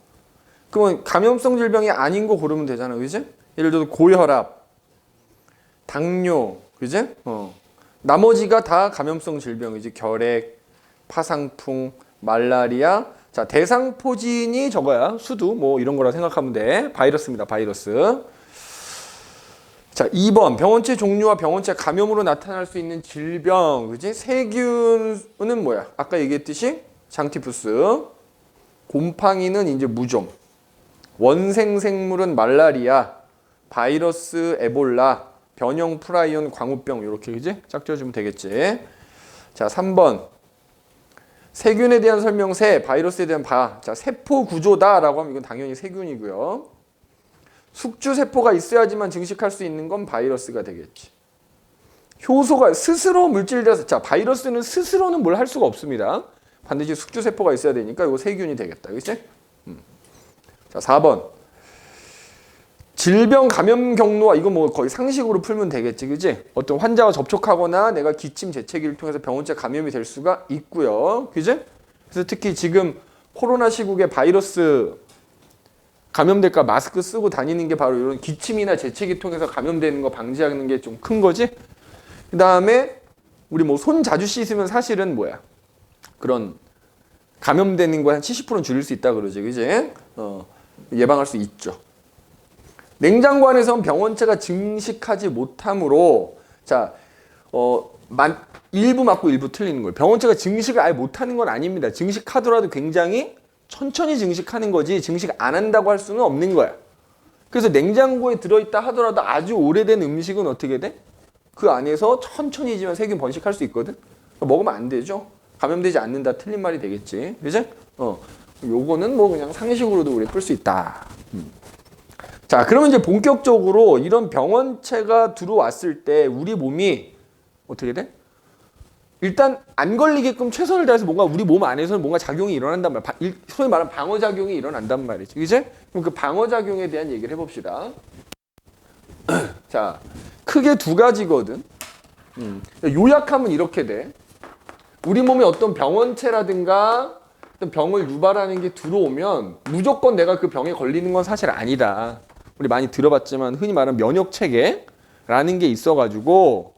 그러면 감염성 질병이 아닌 거 고르면 되잖아, 그지? 예를 들어서 고혈압, 당뇨, 그지? 나머지가 다 감염성 질병이지. 결핵, 파상풍, 말라리아. 자, 대상포진이 저거야. 수두 뭐 이런 거라 생각하면 돼. 바이러스입니다. 바이러스. 자, 2번 병원체 종류와 병원체 감염으로 나타날 수 있는 질병. 그지? 세균은 뭐야? 아까 얘기했듯이 장티푸스. 곰팡이는 이제 무좀. 원생 생물은 말라리아, 바이러스, 에볼라, 변형 프라이온, 광우병 이렇게 그지? 짝지어주면 되겠지. 자, 3번 세균에 대한 설명세, 바이러스에 대한 바. 자, 세포 구조다라고 하면 이건 당연히 세균이고요. 숙주 세포가 있어야지만 증식할 수 있는 건 바이러스가 되겠지. 효소가 스스로 물질돼서 자, 바이러스는 스스로는 뭘 할 수가 없습니다. 반드시 숙주 세포가 있어야 되니까 이거 세균이 되겠다. 그렇지? 자, 4번. 질병 감염 경로와 이거 뭐 거의 상식으로 풀면 되겠지. 그지? 어떤 환자와 접촉하거나 내가 기침 재채기를 통해서 병원체 감염이 될 수가 있고요. 그지? 그래서 특히 지금 코로나 시국에 바이러스 감염될까 마스크 쓰고 다니는 게 바로 이런 기침이나 재채기 통해서 감염되는 거 방지하는 게 좀 큰 거지. 그 다음에 우리 뭐 손 자주 씻으면 사실은 뭐야? 그런 감염되는 거 한 70%는 줄일 수 있다 그러지. 그지? 예방할 수 있죠. 냉장고 안에선 병원체가 증식하지 못하므로 자, 일부 맞고 일부 틀리는 거예요. 병원체가 증식을 아예 못하는 건 아닙니다. 증식하더라도 굉장히 천천히 증식하는 거지 증식 안 한다고 할 수는 없는 거야. 그래서 냉장고에 들어있다 하더라도 아주 오래된 음식은 어떻게 돼? 그 안에서 천천히지만 세균 번식할 수 있거든. 그러니까 먹으면 안 되죠. 감염되지 않는다 틀린 말이 되겠지. 그지? 요거는 뭐 그냥 상식으로도 우리 풀 수 있다. 자, 그러면 이제 본격적으로 이런 병원체가 들어왔을 때 우리 몸이 어떻게 돼? 일단 안 걸리게끔 최선을 다해서 뭔가 우리 몸 안에서는 뭔가 작용이 일어난단 말이야. 소위 말하는 방어작용이 일어난단 말이지. 그치? 그럼 그 방어작용에 대한 얘기를 해봅시다. 자, 크게 두 가지거든. 요약하면 이렇게 돼. 우리 몸에 어떤 병원체라든가 어떤 병을 유발하는 게 들어오면 무조건 내가 그 병에 걸리는 건 사실 아니다. 우리 많이 들어봤지만 흔히 말하는 면역체계라는 게 있어가지고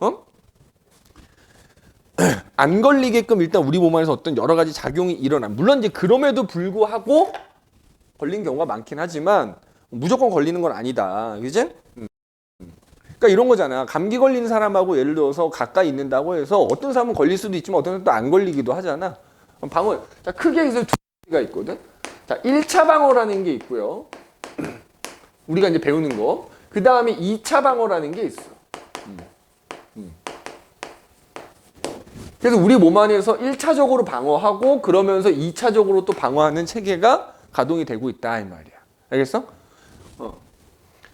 안 걸리게끔 일단 우리 몸 안에서 어떤 여러 가지 작용이 일어나. 물론 이제 그럼에도 불구하고 걸린 경우가 많긴 하지만 무조건 걸리는 건 아니다. 그지? 그러니까 이런 거잖아. 감기 걸리는 사람하고 예를 들어서 가까이 있는다고 해서 어떤 사람은 걸릴 수도 있지만 어떤 사람은 또 안 걸리기도 하잖아. 방어. 자, 크게 해서 두 가지가 있거든. 자, 1차 방어라는 게 있고요. 우리가 이제 배우는 거. 그 다음에 2차 방어라는 게 있어. 그래서 우리 몸 안에서 1차적으로 방어하고 그러면서 2차적으로 또 방어하는 체계가 가동이 되고 있다 이 말이야. 알겠어?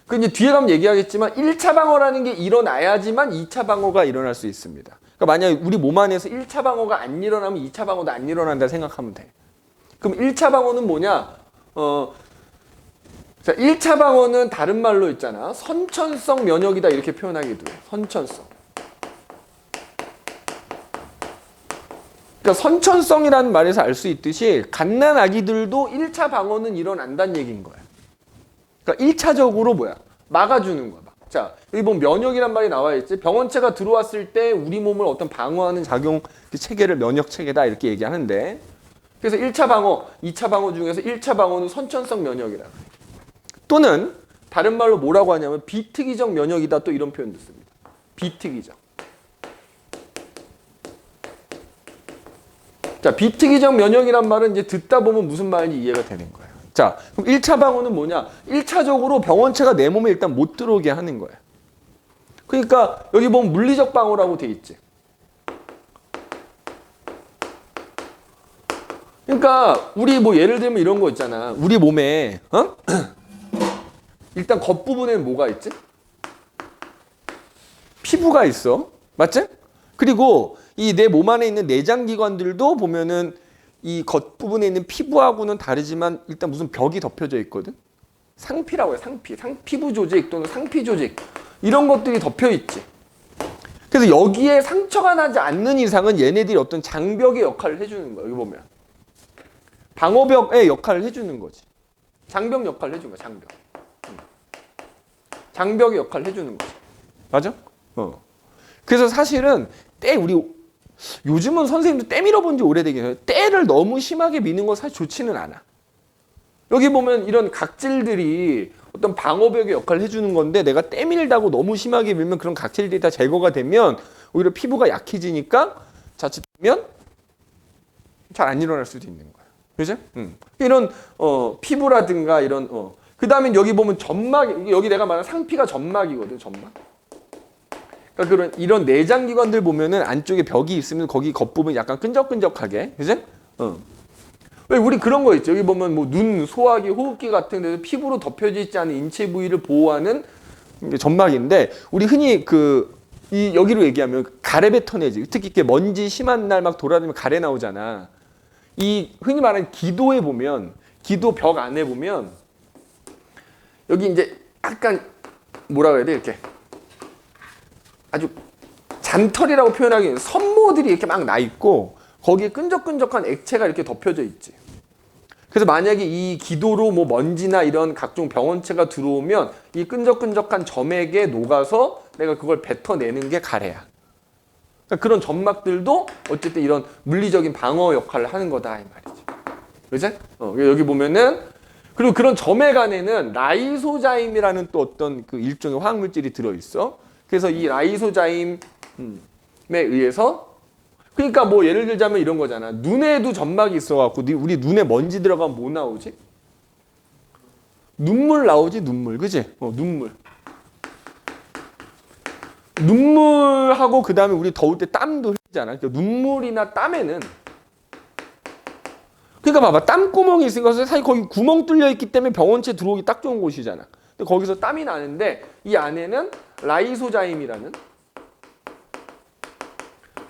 그 이제 뒤에 가면 얘기하겠지만 1차 방어라는 게 일어나야지만 2차 방어가 일어날 수 있습니다. 그러니까 만약에 우리 몸 안에서 1차 방어가 안 일어나면 2차 방어도 안 일어난다 생각하면 돼. 그럼 1차 방어는 뭐냐? 자, 1차 방어는 다른 말로 있잖아. 선천성 면역이다 이렇게 표현하기도 해. 선천성. 그러니까 선천성이라는 말에서 알 수 있듯이 갓난 아기들도 1차 방어는 일어난다는 얘기인 거야. 그러니까 1차적으로 뭐야? 막아주는 거야. 자, 여기 보면 면역이란 말이 나와 있지. 병원체가 들어왔을 때 우리 몸을 어떤 방어하는 작용 체계를 면역 체계다 이렇게 얘기하는데 그래서 1차 방어, 2차 방어 중에서 1차 방어는 선천성 면역이라. 또는 다른 말로 뭐라고 하냐면 비특이적 면역이다 또 이런 표현도 씁니다. 비특이적. 자, 비특이적 면역이란 말은 이제 듣다 보면 무슨 말인지 이해가 되는 거예요. 자, 그럼 1차 방어는 뭐냐? 1차적으로 병원체가 내 몸에 일단 못 들어오게 하는 거예요. 그러니까 여기 보면 물리적 방어라고 돼 있지. 그러니까 우리 뭐 예를 들면 이런 거 있잖아. 우리 몸에 일단 겉부분에는 뭐가 있지? 피부가 있어. 맞지? 그리고 이 내 몸 안에 있는 내장기관들도 보면은 이 겉부분에 있는 피부하고는 다르지만 일단 무슨 벽이 덮여져 있거든. 상피라고 해요. 상피. 피부 조직 또는 상피 조직. 이런 것들이 덮여 있지. 그래서 여기에 상처가 나지 않는 이상은 얘네들이 어떤 장벽의 역할을 해주는 거야. 여기 보면. 방어벽의 역할을 해주는 거지. 장벽 역할을 해주는 거야. 장벽. 장벽의 역할을 해주는 거지. 맞아? 그래서 사실은 우리 요즘은 선생님도 때 밀어본 지 오래되긴 해요. 때를 너무 심하게 미는 건 사실 좋지는 않아. 여기 보면 이런 각질들이 어떤 방어벽의 역할을 해주는 건데 내가 때 밀다고 너무 심하게 밀면 그런 각질들이 다 제거가 되면 오히려 피부가 약해지니까 자칫하면 잘 안 일어날 수도 있는 거야. 그죠? 이런 피부라든가 이런 그 다음에 여기 보면 점막, 여기 내가 말한 상피가 점막이거든. 점막. 그러니까 이런 내장기관들 보면은 안쪽에 벽이 있으면 거기 겉부분이 약간 끈적끈적하게, 그죠? 왜 우리 그런 거 있죠. 여기 보면 뭐 눈, 소화기, 호흡기 같은 데서 피부로 덮여져 있지 않은 인체 부위를 보호하는 게 점막인데 우리 흔히 여기로 얘기하면 가래 뱉어내지. 특히 이렇게 먼지 심한 날 막 돌아다니면 가래 나오잖아. 이 흔히 말하는 기도에 보면 기도 벽 안에 보면 여기 이제 약간 뭐라고 해야 돼? 이렇게 아주 잔털이라고 표현하기에는 선모들이 이렇게 막 나 있고 거기에 끈적끈적한 액체가 이렇게 덮여져 있지. 그래서 만약에 이 기도로 뭐 먼지나 이런 각종 병원체가 들어오면 이 끈적끈적한 점액에 녹아서 내가 그걸 뱉어내는 게 가래야. 그러니까 그런 점막들도 어쨌든 이런 물리적인 방어 역할을 하는 거다 이 말이지. 그렇지? 여기 보면은 그리고 그런 점액 안에는 라이소자임이라는 또 어떤 그 일종의 화학물질이 들어있어. 그래서 이 라이소자임에 의해서 그러니까 뭐 예를 들자면 이런 거잖아. 눈에도 점막이 있어갖고 우리 눈에 먼지 들어가면 뭐 나오지? 눈물 나오지 눈물. 그지? 눈물. 눈물하고 그 다음에 우리 더울 때 땀도 흘리잖아. 그러니까 눈물이나 땀에는 그러니까 봐봐. 땀구멍이 있으니까 사실 거기 구멍 뚫려 있기 때문에 병원체 들어오기 딱 좋은 곳이잖아. 근데 거기서 땀이 나는데 이 안에는 라이소자임이라는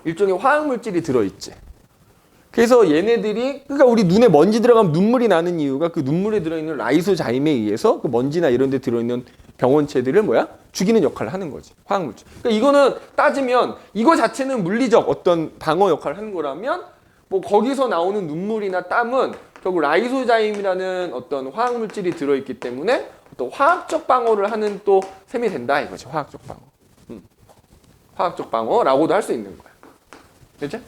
일종의 화학물질이 들어있지. 그래서 얘네들이 그러니까 우리 눈에 먼지 들어가면 눈물이 나는 이유가 그 눈물에 들어있는 라이소자임에 의해서 그 먼지나 이런 데 들어있는 병원체들을 죽이는 역할을 하는 거지. 화학물질. 그러니까 이거는 따지면 이거 자체는 물리적 어떤 방어 역할을 하는 거라면 뭐 거기서 나오는 눈물이나 땀은 결국 라이소자임이라는 어떤 화학물질이 들어있기 때문에 또 화학적 방어를 하는 또 셈이 된다 이거지. 화학적 방어. 화학적 방어라고도 할 수 있는 거야. 그렇죠?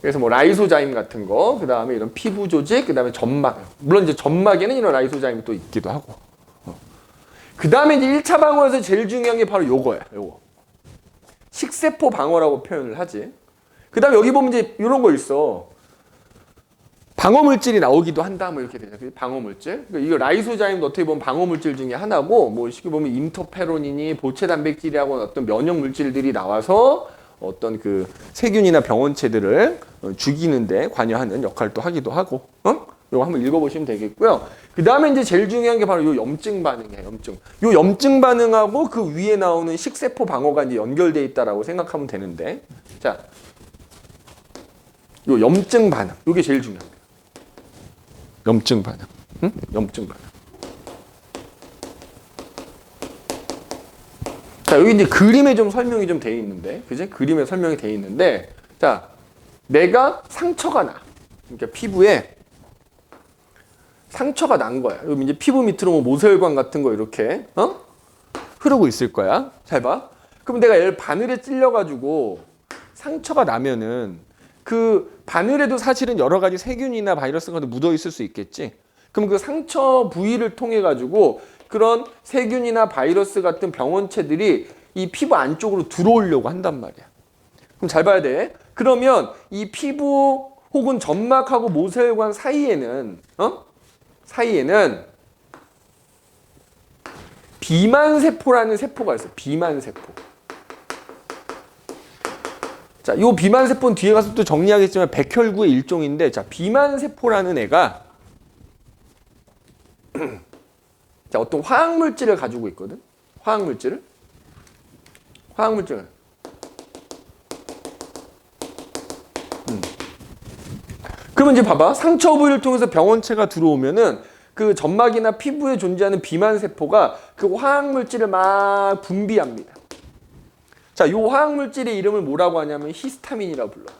그래서 뭐 라이소자임 같은 거, 그 다음에 이런 피부 조직, 그 다음에 점막. 물론 이제 점막에는 이런 라이소자임이 또 있기도 하고. 그 다음에 이제 1차 방어에서 제일 중요한 게 바로 요거야. 요거. 식세포 방어라고 표현을 하지. 그 다음에 여기 보면 이제 이런 거 있어. 방어물질이 나오기도 한다. 뭐 이렇게 되죠. 방어물질. 그러니까 이거 라이소자임도 어떻게 보면 방어물질 중에 하나고, 뭐 쉽게 보면 인터페론이니 보채 단백질이라고 어떤 면역 물질들이 나와서 어떤 그 세균이나 병원체들을 죽이는데 관여하는 역할도 하기도 하고, 이거 한번 읽어보시면 되겠고요. 그 다음에 이제 제일 중요한 게 바로 요 염증 반응이에요. 염증. 요 염증 반응하고 그 위에 나오는 식세포 방어가 이제 연결돼 있다라고 생각하면 되는데, 자, 요 염증 반응. 요게 제일 중요합니다. 염증 반응. 염증 반응. 자, 여기 이제 그림에 좀 설명이 좀 돼 있는데, 그지? 그림에 설명이 돼 있는데, 자, 내가 상처가 나. 그러니까 피부에 상처가 난 거야. 여기 이제 피부 밑으로 뭐 모세혈관 같은 거 이렇게, 흐르고 있을 거야. 잘 봐. 그럼 내가 얘를 바늘에 찔려가지고 상처가 나면은 그 바늘에도 사실은 여러 가지 세균이나 바이러스 같은 거 묻어 있을 수 있겠지. 그럼 그 상처 부위를 통해 가지고 그런 세균이나 바이러스 같은 병원체들이 이 피부 안쪽으로 들어오려고 한단 말이야. 그럼 잘 봐야 돼. 그러면 이 피부 혹은 점막하고 모세혈관 사이에는 비만세포라는 세포가 있어. 비만세포. 자, 요 비만세포는 뒤에 가서 또 정리하겠지만 백혈구의 일종인데, 자, 비만세포라는 애가 자, 어떤 화학물질을 가지고 있거든. 화학물질을. 그러면 이제 봐봐. 상처 부위를 통해서 병원체가 들어오면은 그 그 점막이나 피부에 존재하는 비만 세포가 그 화학물질을 막 분비합니다. 자, 이 화학물질의 이름을 뭐라고 하냐면 히스타민이라고 불러요.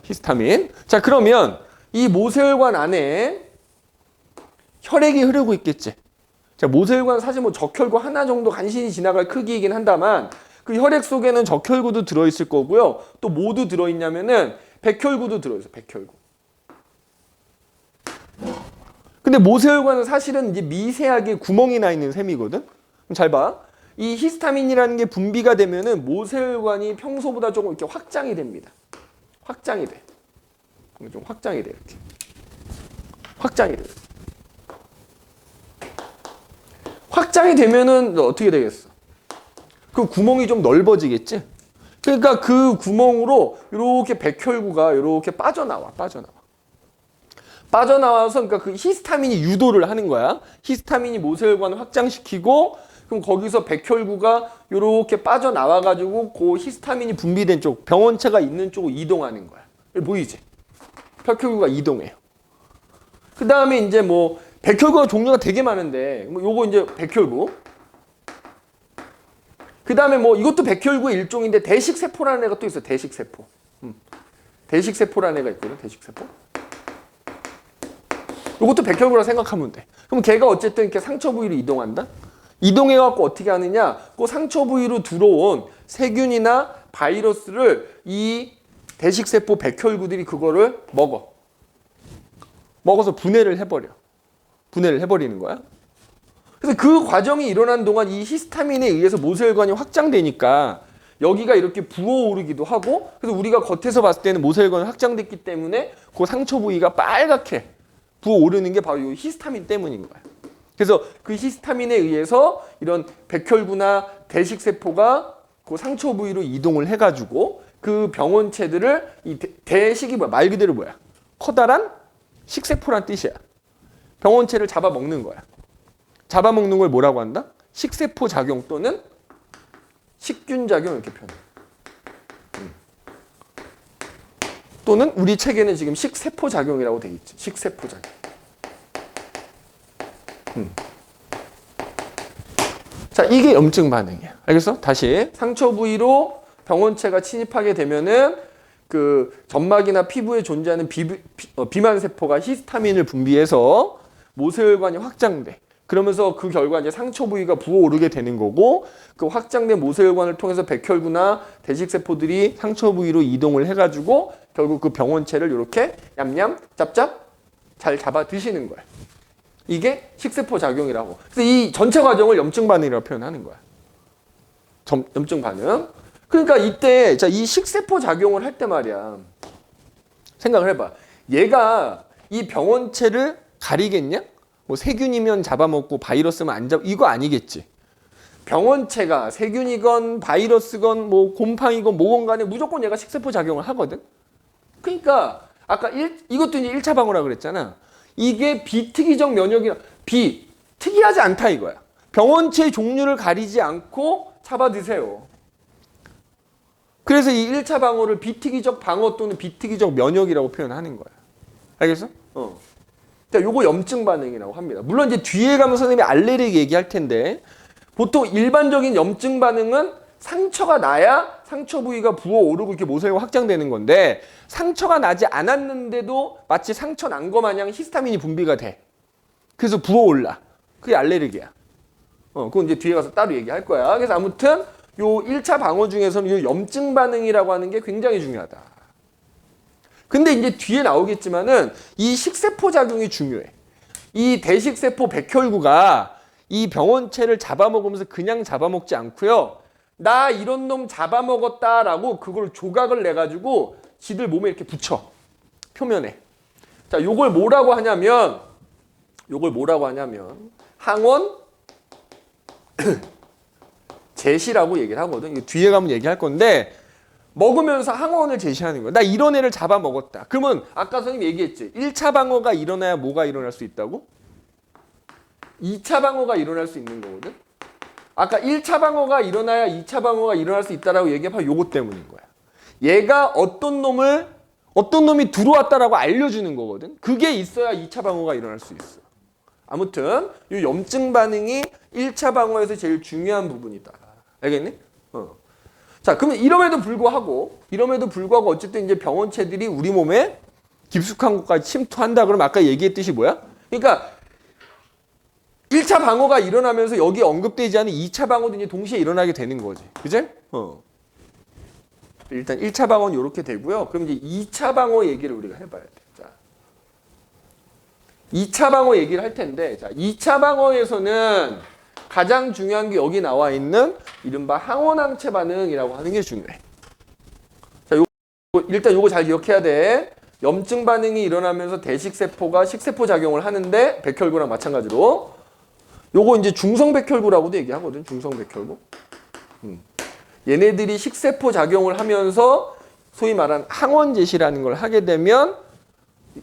히스타민. 자, 그러면 이 모세혈관 안에 혈액이 흐르고 있겠지. 자, 모세혈관 사실 뭐 적혈구 하나 정도 간신히 지나갈 크기이긴 한다만 그 혈액 속에는 적혈구도 들어있을 거고요. 또 뭐도 들어있냐면은 백혈구도 들어있어요. 백혈구. 근데 모세혈관은 사실은 이제 미세하게 구멍이 나 있는 셈이거든. 그럼 잘 봐. 이 히스타민이라는 게 분비가 되면은 모세혈관이 평소보다 조금 이렇게 확장이 됩니다. 확장이 돼. 좀 확장이 돼 이렇게. 확장이 돼. 확장이 되면은 어떻게 되겠어? 그 구멍이 좀 넓어지겠지? 그러니까 그 구멍으로 이렇게 백혈구가 이렇게 빠져나와. 빠져나와서 그러니까 그 히스타민이 유도를 하는 거야. 히스타민이 모세혈관을 확장시키고 그럼 거기서 백혈구가 이렇게 빠져나와가지고 그 히스타민이 분비된 쪽, 병원체가 있는 쪽으로 이동하는 거야. 보이지? 백혈구가 이동해요. 그 다음에 이제 뭐 백혈구가 종류가 되게 많은데 뭐 요거 이제 백혈구. 그 다음에 뭐 이것도 백혈구의 일종인데 대식세포라는 애가 또 있어. 대식세포. 대식세포라는 애가 있거든. 대식세포. 이것도 백혈구라 생각하면 돼. 그럼 걔가 어쨌든 이렇게 상처 부위로 이동한다. 이동해갖고 어떻게 하느냐? 그 상처 부위로 들어온 세균이나 바이러스를 이 대식세포 백혈구들이 그거를 먹어. 먹어서 분해를 해버려. 분해를 해버리는 거야. 그래서 그 과정이 일어난 동안 이 히스타민에 의해서 모세혈관이 확장되니까 여기가 이렇게 부어오르기도 하고 그래서 우리가 겉에서 봤을 때는 모세혈관이 확장됐기 때문에 그 상처 부위가 빨갛게 부어오르는 게 바로 이 히스타민 때문인 거야. 그래서 그 히스타민에 의해서 이런 백혈구나 대식세포가 그 상처 부위로 이동을 해가지고 그 병원체들을 이 대식이 뭐야? 말 그대로 뭐야? 커다란 식세포란 뜻이야. 병원체를 잡아먹는 거야. 잡아먹는 걸 뭐라고 한다? 식세포 작용 또는 식균 작용 이렇게 표현해. 또는 우리 책에는 지금 식세포 작용이라고 돼 있지. 식세포 작용. 자, 이게 염증 반응이야. 알겠어? 다시 상처 부위로 병원체가 침입하게 되면은 그 점막이나 피부에 존재하는 비만 세포가 히스타민을 분비해서 모세혈관이 확장돼. 그러면서 그 결과 이제 상처 부위가 부어오르게 되는 거고 그 확장된 모세혈관을 통해서 백혈구나 대식세포들이 상처 부위로 이동을 해가지고 결국 그 병원체를 이렇게 냠냠 짭짭 잘 잡아 드시는 거야. 이게 식세포 작용이라고. 그래서 이 전체 과정을 염증 반응이라고 표현하는 거야. 염증 반응. 그러니까 이때 자, 이 식세포 작용을 할 때 말이야. 생각을 해봐. 얘가 이 병원체를 가리겠냐? 뭐 세균이면 잡아먹고 바이러스면 안 이거 아니겠지. 병원체가 세균이건 바이러스건 뭐 곰팡이건 뭐건 간에 무조건 얘가 식세포 작용을 하거든. 그러니까 아까 이것도 이제 1차 방어라 그랬잖아. 이게 비특이적 면역이라 특이하지 않다 이거야. 병원체 종류를 가리지 않고 잡아 드세요. 그래서 이 1차 방어를 비특이적 방어 또는 비특이적 면역이라고 표현하는 거야. 알겠어? 그러니까 요거 염증 반응이라고 합니다. 물론 이제 뒤에 가면 선생님이 알레르기 얘기할 텐데 보통 일반적인 염증 반응은 상처가 나야 상처 부위가 부어오르고 이렇게 모세혈관 확장되는 건데 상처가 나지 않았는데도 마치 상처 난 거 마냥 히스타민이 분비가 돼. 그래서 부어올라. 그게 알레르기야. 그건 이제 뒤에 가서 따로 얘기할 거야. 그래서 아무튼 요 1차 방어 중에서는 요 염증 반응이라고 하는 게 굉장히 중요하다. 근데 이제 뒤에 나오겠지만은 이 식세포 작용이 중요해. 이 대식세포 백혈구가 이 병원체를 잡아먹으면서 그냥 잡아먹지 않고요. 나 이런 놈 잡아먹었다라고 그걸 조각을 내가지고 지들 몸에 이렇게 붙여. 표면에. 자, 요걸 뭐라고 하냐면 항원 제시라고 얘기를 하거든. 이거 뒤에 가면 얘기할 건데 먹으면서 항원을 제시하는 거야. 나 이런 애를 잡아먹었다. 그러면 아까 선생님이 얘기했지. 1차 방어가 일어나야 뭐가 일어날 수 있다고? 2차 방어가 일어날 수 있는 거거든. 아까 1차 방어가 일어나야 2차 방어가 일어날 수 있다라고 얘기해봐. 요거 때문인 거야. 얘가 어떤 놈을 어떤 놈이 들어왔다라고 알려주는 거거든. 그게 있어야 2차 방어가 일어날 수 있어. 아무튼 이 염증 반응이 1차 방어에서 제일 중요한 부분이다. 알겠니? 자, 그러면 이럼에도 불구하고 어쨌든 이제 병원체들이 우리 몸에 깊숙한 곳까지 침투한다. 그러면 아까 얘기했듯이 뭐야? 그러니까 1차 방어가 일어나면서 여기 언급되지 않은 2차 방어도 이제 동시에 일어나게 되는 거지. 그지? 일단 1차 방어는 이렇게 되고요. 그럼 이제 2차 방어 얘기를 우리가 해봐야 돼. 자, 2차 방어 얘기를 할 텐데, 자, 2차 방어에서는 가장 중요한 게 여기 나와 있는 이른바 항원항체 반응이라고 하는 게 중요해. 자, 일단 요거 잘 기억해야 돼. 염증 반응이 일어나면서 대식세포가 식세포 작용을 하는데 백혈구랑 마찬가지로 요거 이제 중성백혈구라고도 얘기하거든. 중성백혈구. 얘네들이 식세포 작용을 하면서 소위 말하는 항원제시라는 걸 하게 되면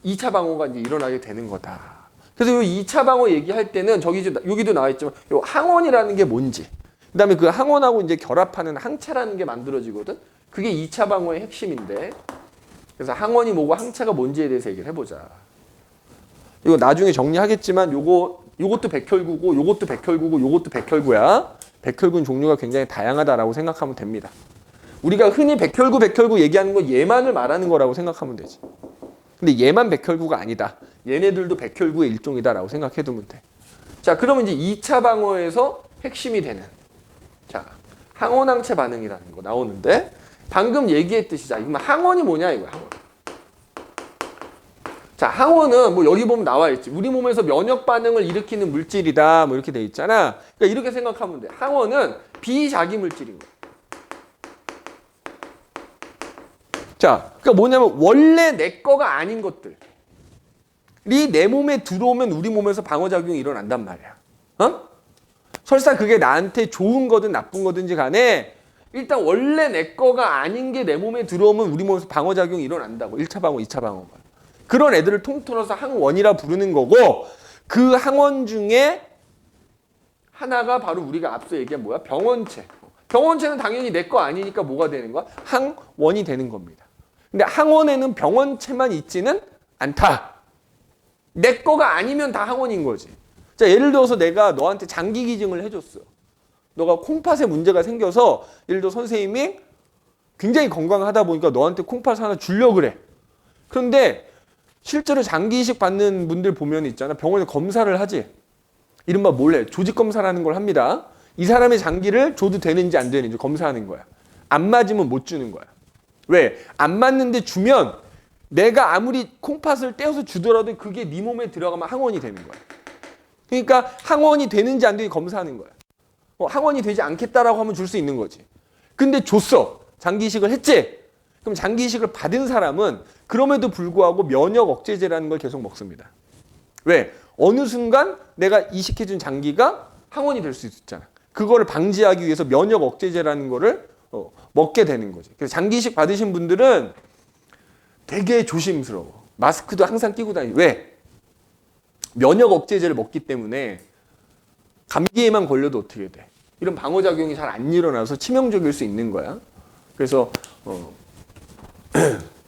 2차 방어가 이제 일어나게 되는 거다. 그래서 이 2차 방어 얘기할 때는 여기도 나와 있지만 요 항원이라는 게 뭔지, 그다음에 그 항원하고 이제 결합하는 항체라는 게 만들어지거든. 그게 2차 방어의 핵심인데. 그래서 항원이 뭐고 항체가 뭔지에 대해서 얘기를 해보자. 이거 나중에 정리하겠지만 요것도 백혈구고 요것도 백혈구고 요것도 백혈구야. 백혈군 종류가 굉장히 다양하다라고 생각하면 됩니다. 우리가 흔히 백혈구 얘기하는 건 얘만을 말하는 거라고 생각하면 되지. 근데 얘만 백혈구가 아니다. 얘네들도 백혈구의 일종이다라고 생각해두면 돼. 자, 그러면 이제 2차 방어에서 핵심이 되는, 자, 항원항체 반응이라는 거 나오는데, 방금 얘기했듯이, 자, 이거 항원이 뭐냐 이거야. 항원. 자, 항원은 뭐 여기 보면 나와 있지. 우리 몸에서 면역 반응을 일으키는 물질이다. 뭐 이렇게 돼 있잖아. 그러니까 이렇게 생각하면 돼. 항원은 비자기 물질인 거야. 자, 그러니까 뭐냐면 원래 내 거가 아닌 것들이 내 몸에 들어오면 우리 몸에서 방어작용이 일어난단 말이야. 설사 그게 나한테 좋은 거든 나쁜 거든지 간에 일단 원래 내 거가 아닌 게 내 몸에 들어오면 우리 몸에서 방어작용이 일어난다고. 1차 방어, 2차 방어가. 그런 애들을 통틀어서 항원이라 부르는 거고, 그 항원 중에 하나가 바로 우리가 앞서 얘기한 뭐야? 병원체. 병원체는 당연히 내 거 아니니까 뭐가 되는 거야? 항원이 되는 겁니다. 근데 항원에는 병원체만 있지는 않다. 내 거가 아니면 다 항원인 거지. 자, 예를 들어서 내가 너한테 장기 기증을 해줬어. 너가 콩팥에 문제가 생겨서 예를 들어 선생님이 굉장히 건강하다 보니까 너한테 콩팥을 하나 주려고 그래. 그런데 실제로 장기 이식 받는 분들 보면 있잖아. 병원에 검사를 하지. 이른바 몰래 조직 검사라는 걸 합니다. 이 사람의 장기를 줘도 되는지 안 되는지 검사하는 거야. 안 맞으면 못 주는 거야. 왜? 안 맞는데 주면 내가 아무리 콩팥을 떼어서 주더라도 그게 네 몸에 들어가면 항원이 되는 거야. 그러니까 항원이 되는지 안 되는지 검사하는 거야. 항원이 되지 않겠다라고 하면 줄 수 있는 거지. 근데 줬어. 장기 이식을 했지? 그럼 장기 이식을 받은 사람은 그럼에도 불구하고 면역 억제제라는 걸 계속 먹습니다. 왜? 어느 순간 내가 이식해준 장기가 항원이 될 수 있었잖아. 그거를 방지하기 위해서 면역 억제제라는 거를 먹게 되는 거지. 그래서 장기 이식 받으신 분들은 되게 조심스러워. 마스크도 항상 끼고 다니고. 왜? 면역 억제제를 먹기 때문에 감기에만 걸려도 어떻게 돼? 이런 방어작용이 잘 안 일어나서 치명적일 수 있는 거야. 그래서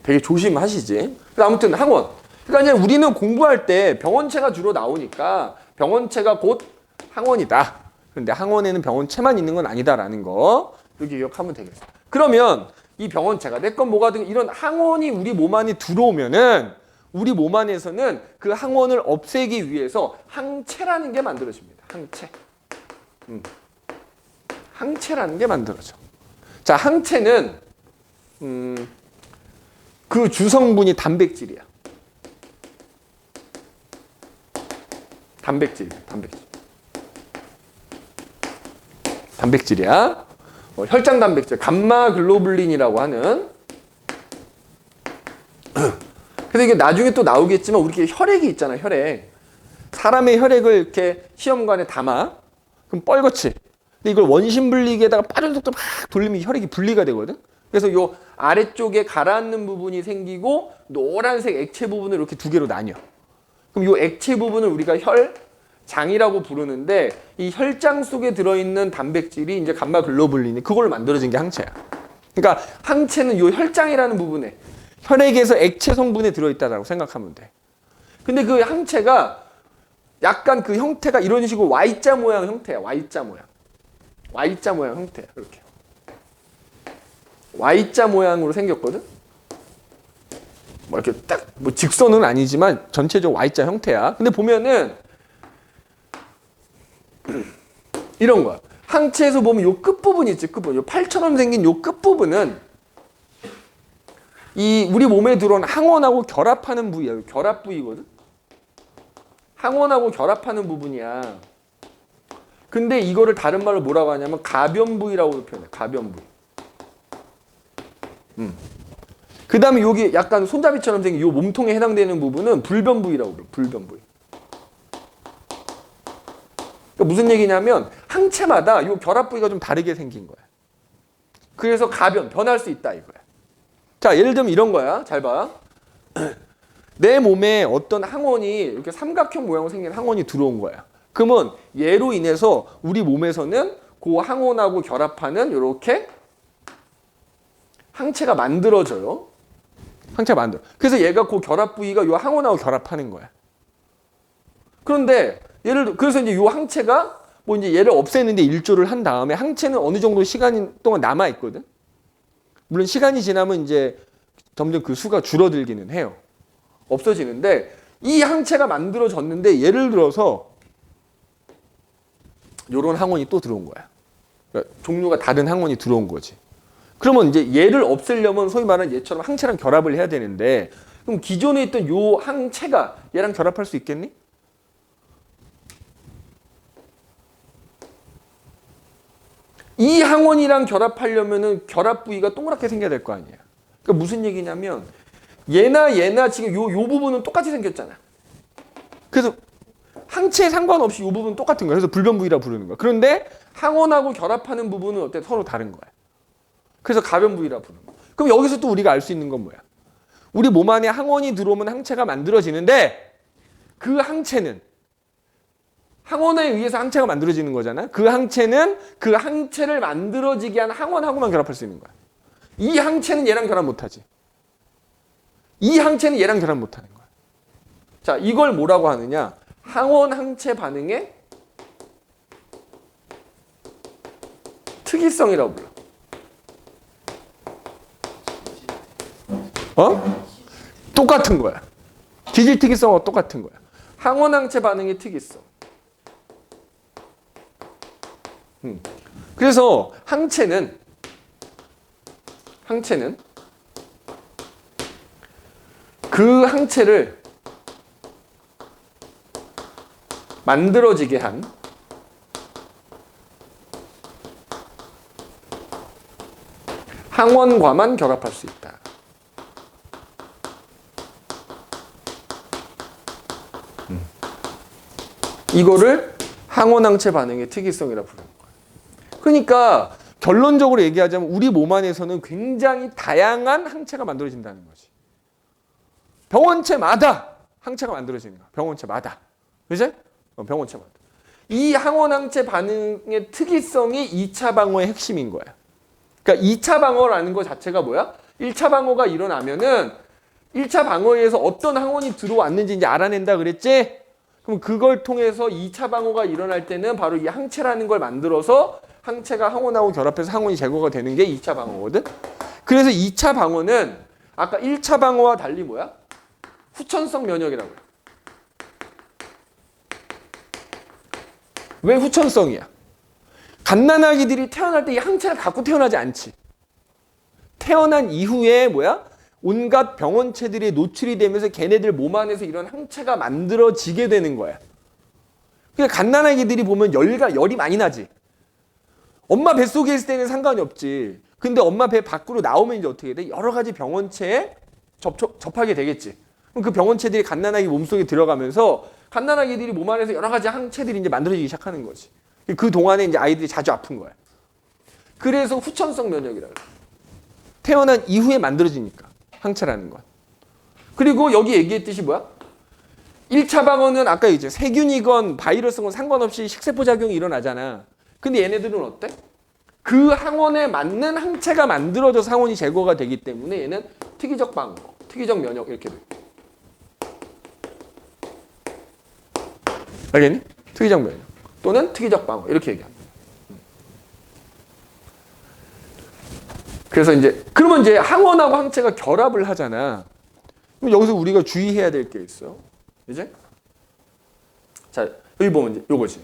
되게 조심하시지. 아무튼 항원. 그러니까 우리는 공부할 때 병원체가 주로 나오니까 병원체가 곧 항원이다. 그런데 항원에는 병원체만 있는 건 아니다라는 거 이렇게 기억하면 되겠어. 그러면 이 병원체가 내 건 뭐가든 이런 항원이 우리 몸 안에 들어오면은 우리 몸 안에서는 그 항원을 없애기 위해서 항체라는 게 만들어집니다. 항체. 항체라는 게 만들어져. 자, 항체는 그 주성분이 단백질이야. 단백질이야. 혈장 단백질, 감마 글로불린이라고 하는. 그래서 이게 나중에 또 나오겠지만 우리 혈액이 있잖아, 혈액. 사람의 혈액을 이렇게 시험관에 담아. 그럼 뻘겋지. 근데 이걸 원심 분리기에다가 빠른 속도로 막 돌리면 혈액이 분리가 되거든. 그래서 요 아래쪽에 가라앉는 부분이 생기고 노란색 액체 부분을 이렇게 두 개로 나뉘어. 그럼 요 액체 부분을 우리가 혈장이라고 부르는데 이 혈장 속에 들어있는 단백질이 이제 감마 글로불린이 그걸 만들어진 게 항체야. 그러니까 항체는 요 혈장이라는 부분에 혈액에서 액체 성분에 들어있다라고 생각하면 돼. 근데 그 항체가 약간 그 형태가 이런 식으로 Y자 모양 형태야. Y자 모양. Y자 모양 형태야. 이렇게. Y자 모양으로 생겼거든. 뭐 이렇게 딱 뭐 직선은 아니지만 전체적으로 Y자 형태야. 근데 보면은 이런 거야. 항체에서 보면 요 끝부분 있지, 끝부분. 요 팔처럼 생긴 요 끝부분은 이 우리 몸에 들어온 항원하고 결합하는 부위야. 결합 부위거든. 항원하고 결합하는 부분이야. 근데 이거를 다른 말로 뭐라고 하냐면 가변 부위라고 표현해. 가변 부위. 그 다음에 여기 약간 손잡이처럼 생긴 요 몸통에 해당되는 부분은 불변 부위라고 그래. 불변 부위. 그러니까 무슨 얘기냐면 항체마다 요 결합 부위가 좀 다르게 생긴 거야. 그래서 가변, 변할 수 있다 이거야. 자, 예를 들면 이런 거야. 잘 봐. 내 몸에 어떤 항원이 이렇게 삼각형 모양으로 생긴 항원이 들어온 거야. 그러면 얘로 인해서 우리 몸에서는 그 항원하고 결합하는 이렇게 항체가 만들어져요. 항체가 만들어. 그래서 얘가 그 결합 부위가 이 항원하고 결합하는 거야. 그런데 그래서 이제 이 항체가 뭐 이제 얘를 없애는데 일조를 한 다음에 항체는 어느 정도 시간 동안 남아 있거든. 물론 시간이 지나면 이제 점점 그 수가 줄어들기는 해요. 없어지는데 이 항체가 만들어졌는데 예를 들어서 요런 항원이 또 들어온 거야. 그러니까 종류가 다른 항원이 들어온 거지. 그러면 이제 얘를 없애려면 소위 말하는 얘처럼 항체랑 결합을 해야 되는데 그럼 기존에 있던 요 항체가 얘랑 결합할 수 있겠니? 이 항원이랑 결합하려면은 결합 부위가 동그랗게 생겨야 될 거 아니야. 그러니까 무슨 얘기냐면 얘나 지금 요 부분은 똑같이 생겼잖아. 그래서 항체에 상관없이 요 부분은 똑같은 거야. 그래서 불변 부위라 부르는 거야. 그런데 항원하고 결합하는 부분은 어때? 서로 다른 거야. 그래서 가변 부위라 부르는 거야. 그럼 여기서 또 우리가 알 수 있는 건 뭐야? 우리 몸 안에 항원이 들어오면 항체가 만들어지는데 그 항체는 항원에 의해서 항체가 만들어지는 거잖아. 그 항체는 그 항체를 만들어지게 한 항원하고만 결합할 수 있는 거야. 이 항체는 얘랑 결합 못하지. 이 항체는 얘랑 결합 못하는 거야. 자, 이걸 뭐라고 하느냐? 항원 항체 반응의 특이성이라고 불러. 똑같은 거야. 기질 특이성하고 똑같은 거야. 항원 항체 반응의 특이성. 그래서 항체는 그 항체를 만들어지게 한 항원과만 결합할 수 있다. 이거를 항원항체 반응의 특이성이라 부르는 거예요. 그러니까 결론적으로 얘기하자면 우리 몸 안에서는 굉장히 다양한 항체가 만들어진다는 거지. 병원체마다 항체가 만들어지는 거야. 병원체마다. 그지? 병원체마다. 이 항원항체 반응의 특이성이 2차 방어의 핵심인 거야. 그러니까 2차 방어라는 것 자체가 뭐야? 1차 방어가 일어나면은 1차 방어에 의해서 어떤 항원이 들어왔는지 이제 알아낸다 그랬지? 그럼 그걸 통해서 2차 방어가 일어날 때는 바로 이 항체라는 걸 만들어서 항체가 항원하고 결합해서 항원이 제거가 되는 게 2차 방어거든? 그래서 2차 방어는 아까 1차 방어와 달리 뭐야? 후천성 면역이라고 해요. 왜 후천성이야? 갓난아기들이 태어날 때 이 항체를 갖고 태어나지 않지. 태어난 이후에 뭐야? 온갖 병원체들이 노출이 되면서 걔네들 몸 안에서 이런 항체가 만들어지게 되는 거야. 그러니까 갓난아기들이 보면 열이 많이 나지. 엄마 뱃속에 있을 때는 상관이 없지. 근데 엄마 배 밖으로 나오면 이제 어떻게 돼? 여러 가지 병원체에 접하게 되겠지. 그럼 그 병원체들이 갓난아기 몸속에 들어가면서 갓난아기들이 몸 안에서 여러 가지 항체들이 이제 만들어지기 시작하는 거지. 그 동안에 이제 아이들이 자주 아픈 거야. 그래서 후천성 면역이라고 그래. 태어난 이후에 만들어지니까 항체라는 건. 그리고 여기 얘기했듯이 뭐야? 1차 방어는 아까 이제 세균이건 바이러스건 상관없이 식세포 작용이 일어나잖아. 근데 얘네들은 어때? 그 항원에 맞는 항체가 만들어져서 항원이 제거가 되기 때문에 얘는 특이적 방어, 특이적 면역 이렇게 돼요. 알겠니? 특이적 면역 또는 특이적 방어 이렇게 얘기합니다. 그래서 이제 그러면 이제 항원하고 항체가 결합을 하잖아. 그럼 여기서 우리가 주의해야 될 게 있어. 이제 자 여기 보면 이제 요거지.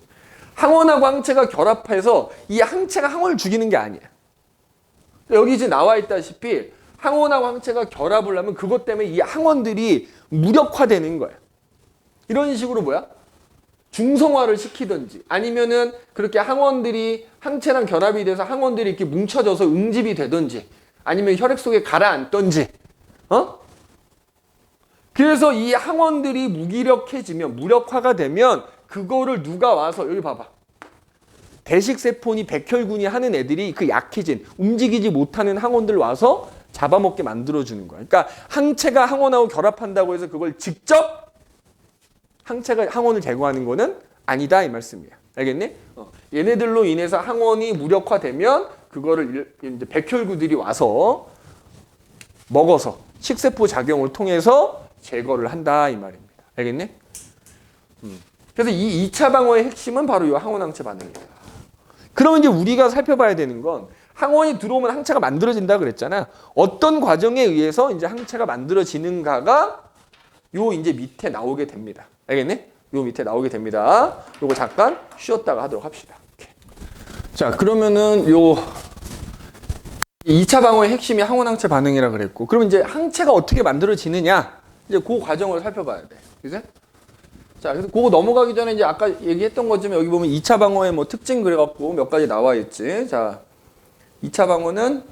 항원하고 항체가 결합해서 이 항체가 항원을 죽이는 게 아니야. 여기 이제 나와 있다시피 항원하고 항체가 결합을 하면 그것 때문에 이 항원들이 무력화되는 거야. 이런 식으로 뭐야? 중성화를 시키든지 아니면은 그렇게 항원들이 항체랑 결합이 돼서 항원들이 이렇게 뭉쳐져서 응집이 되든지 아니면 혈액 속에 가라앉든지 그래서 이 항원들이 무기력해지면 무력화가 되면 그거를 누가 와서 여기 봐봐. 대식세포니 백혈군이 하는 애들이 그 약해진 움직이지 못하는 항원들 와서 잡아먹게 만들어주는 거야. 그러니까 항체가 항원하고 결합한다고 해서 그걸 직접 항체가 항원을 제거하는 거는 아니다 이 말씀이야. 알겠니? 얘네들로 인해서 항원이 무력화되면 그거를 이제 백혈구들이 와서 먹어서 식세포 작용을 통해서 제거를 한다 이 말입니다. 알겠니? 그래서 이 2차 방어의 핵심은 바로 이 항원항체 반응이다. 그러면 이제 우리가 살펴봐야 되는 건 항원이 들어오면 항체가 만들어진다 그랬잖아. 어떤 과정에 의해서 이제 항체가 만들어지는가가 요 이제 밑에 나오게 됩니다. 알겠니? 요 밑에 나오게 됩니다. 요거 잠깐 쉬었다가 하도록 합시다. 이렇게. 자, 그러면은 요 2차 방어의 핵심이 항원항체 반응이라 그랬고, 그러면 이제 항체가 어떻게 만들어지느냐? 이제 그 과정을 살펴봐야 돼. 그죠? 자, 그래서 그거 넘어가기 전에 이제 아까 얘기했던 것처럼 여기 보면 2차 방어의 뭐 특징 그래갖고 몇 가지 나와 있지. 자, 2차 방어는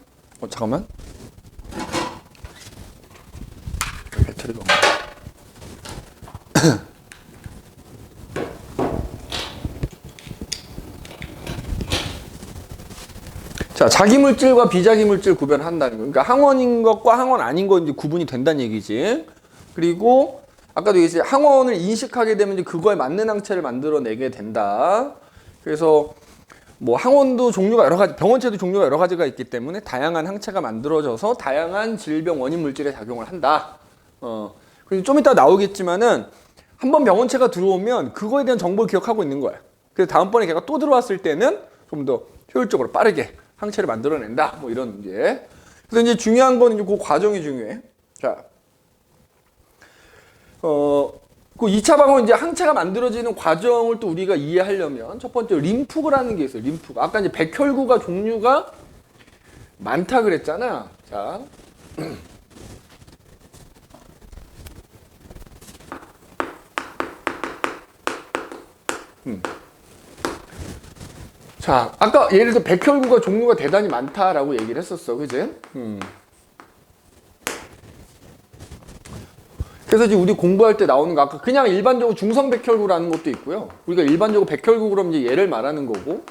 잠깐만. 배터리가 없네. 자, 자기물질과 비자기물질 구별한다는 거. 그러니까 항원인 것과 항원 아닌 거 이제 구분이 된다는 얘기지. 그리고 아까도 얘기했지. 항원을 인식하게 되면 이제 그거에 맞는 항체를 만들어내게 된다. 그래서 뭐 항원도 종류가 여러 가지, 병원체도 종류가 여러 가지가 있기 때문에 다양한 항체가 만들어져서 다양한 질병 원인 물질에 작용을 한다. 그리고 좀 이따 나오겠지만은 한번 병원체가 들어오면 그거에 대한 정보를 기억하고 있는 거야. 그래서 다음번에 걔가 또 들어왔을 때는 좀 더 효율적으로 빠르게 항체를 만들어낸다. 뭐 이런 문제. 그래서 이제 중요한 건 이제 그 과정이 중요해. 자, 그 2차 방어 이제 항체가 만들어지는 과정을 또 우리가 이해하려면 첫 번째 림프구라는 게 있어요. 림프구. 아까 이제 백혈구가 종류가 많다 그랬잖아. 자. 자, 아까 예를 들어 백혈구가 종류가 대단히 많다라고 얘기를 했었어. 그지? 그래서 지금 우리 공부할 때 나오는 거 아까 그냥 일반적으로 중성백혈구라는 것도 있고요. 우리가 일반적으로 백혈구 그럼 이제 얘를 말하는 거고,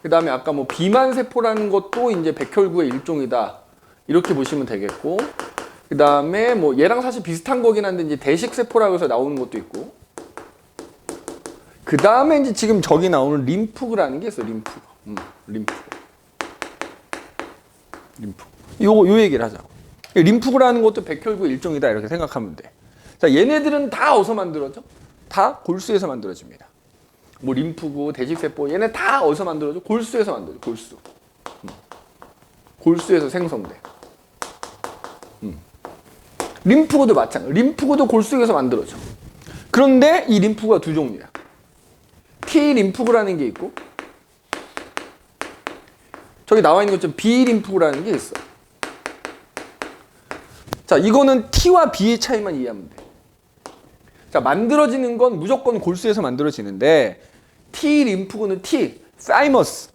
그 다음에 아까 뭐 비만세포라는 것도 이제 백혈구의 일종이다. 이렇게 보시면 되겠고, 그 다음에 뭐 얘랑 사실 비슷한 거긴 한데 이제 대식세포라고 해서 나오는 것도 있고, 그 다음에 이제 지금 저기 나오는 림프구라는 게 있어. 림프구. 요 얘기를 하자고. 림프구라는 것도 백혈구의 일종이다. 이렇게 생각하면 돼. 자, 얘네들은 다 어디서 만들어져? 다 골수에서 만들어집니다. 뭐 림프구, 대식세포 얘네 다 어디서 만들어져? 골수에서 만들어져. 골수. 골수에서 생성돼. 림프구도 마찬가지. 림프구도 골수에서 만들어져. 그런데 이 림프구가 두 종류야. T 림프구라는 게 있고, 저기 나와 있는 것처럼 B 림프구라는 게 있어. 자, 이거는 T와 B의 차이만 이해하면 돼. 자, 만들어지는 건 무조건 골수에서 만들어지는데 T 림프구는 T, 사이머스,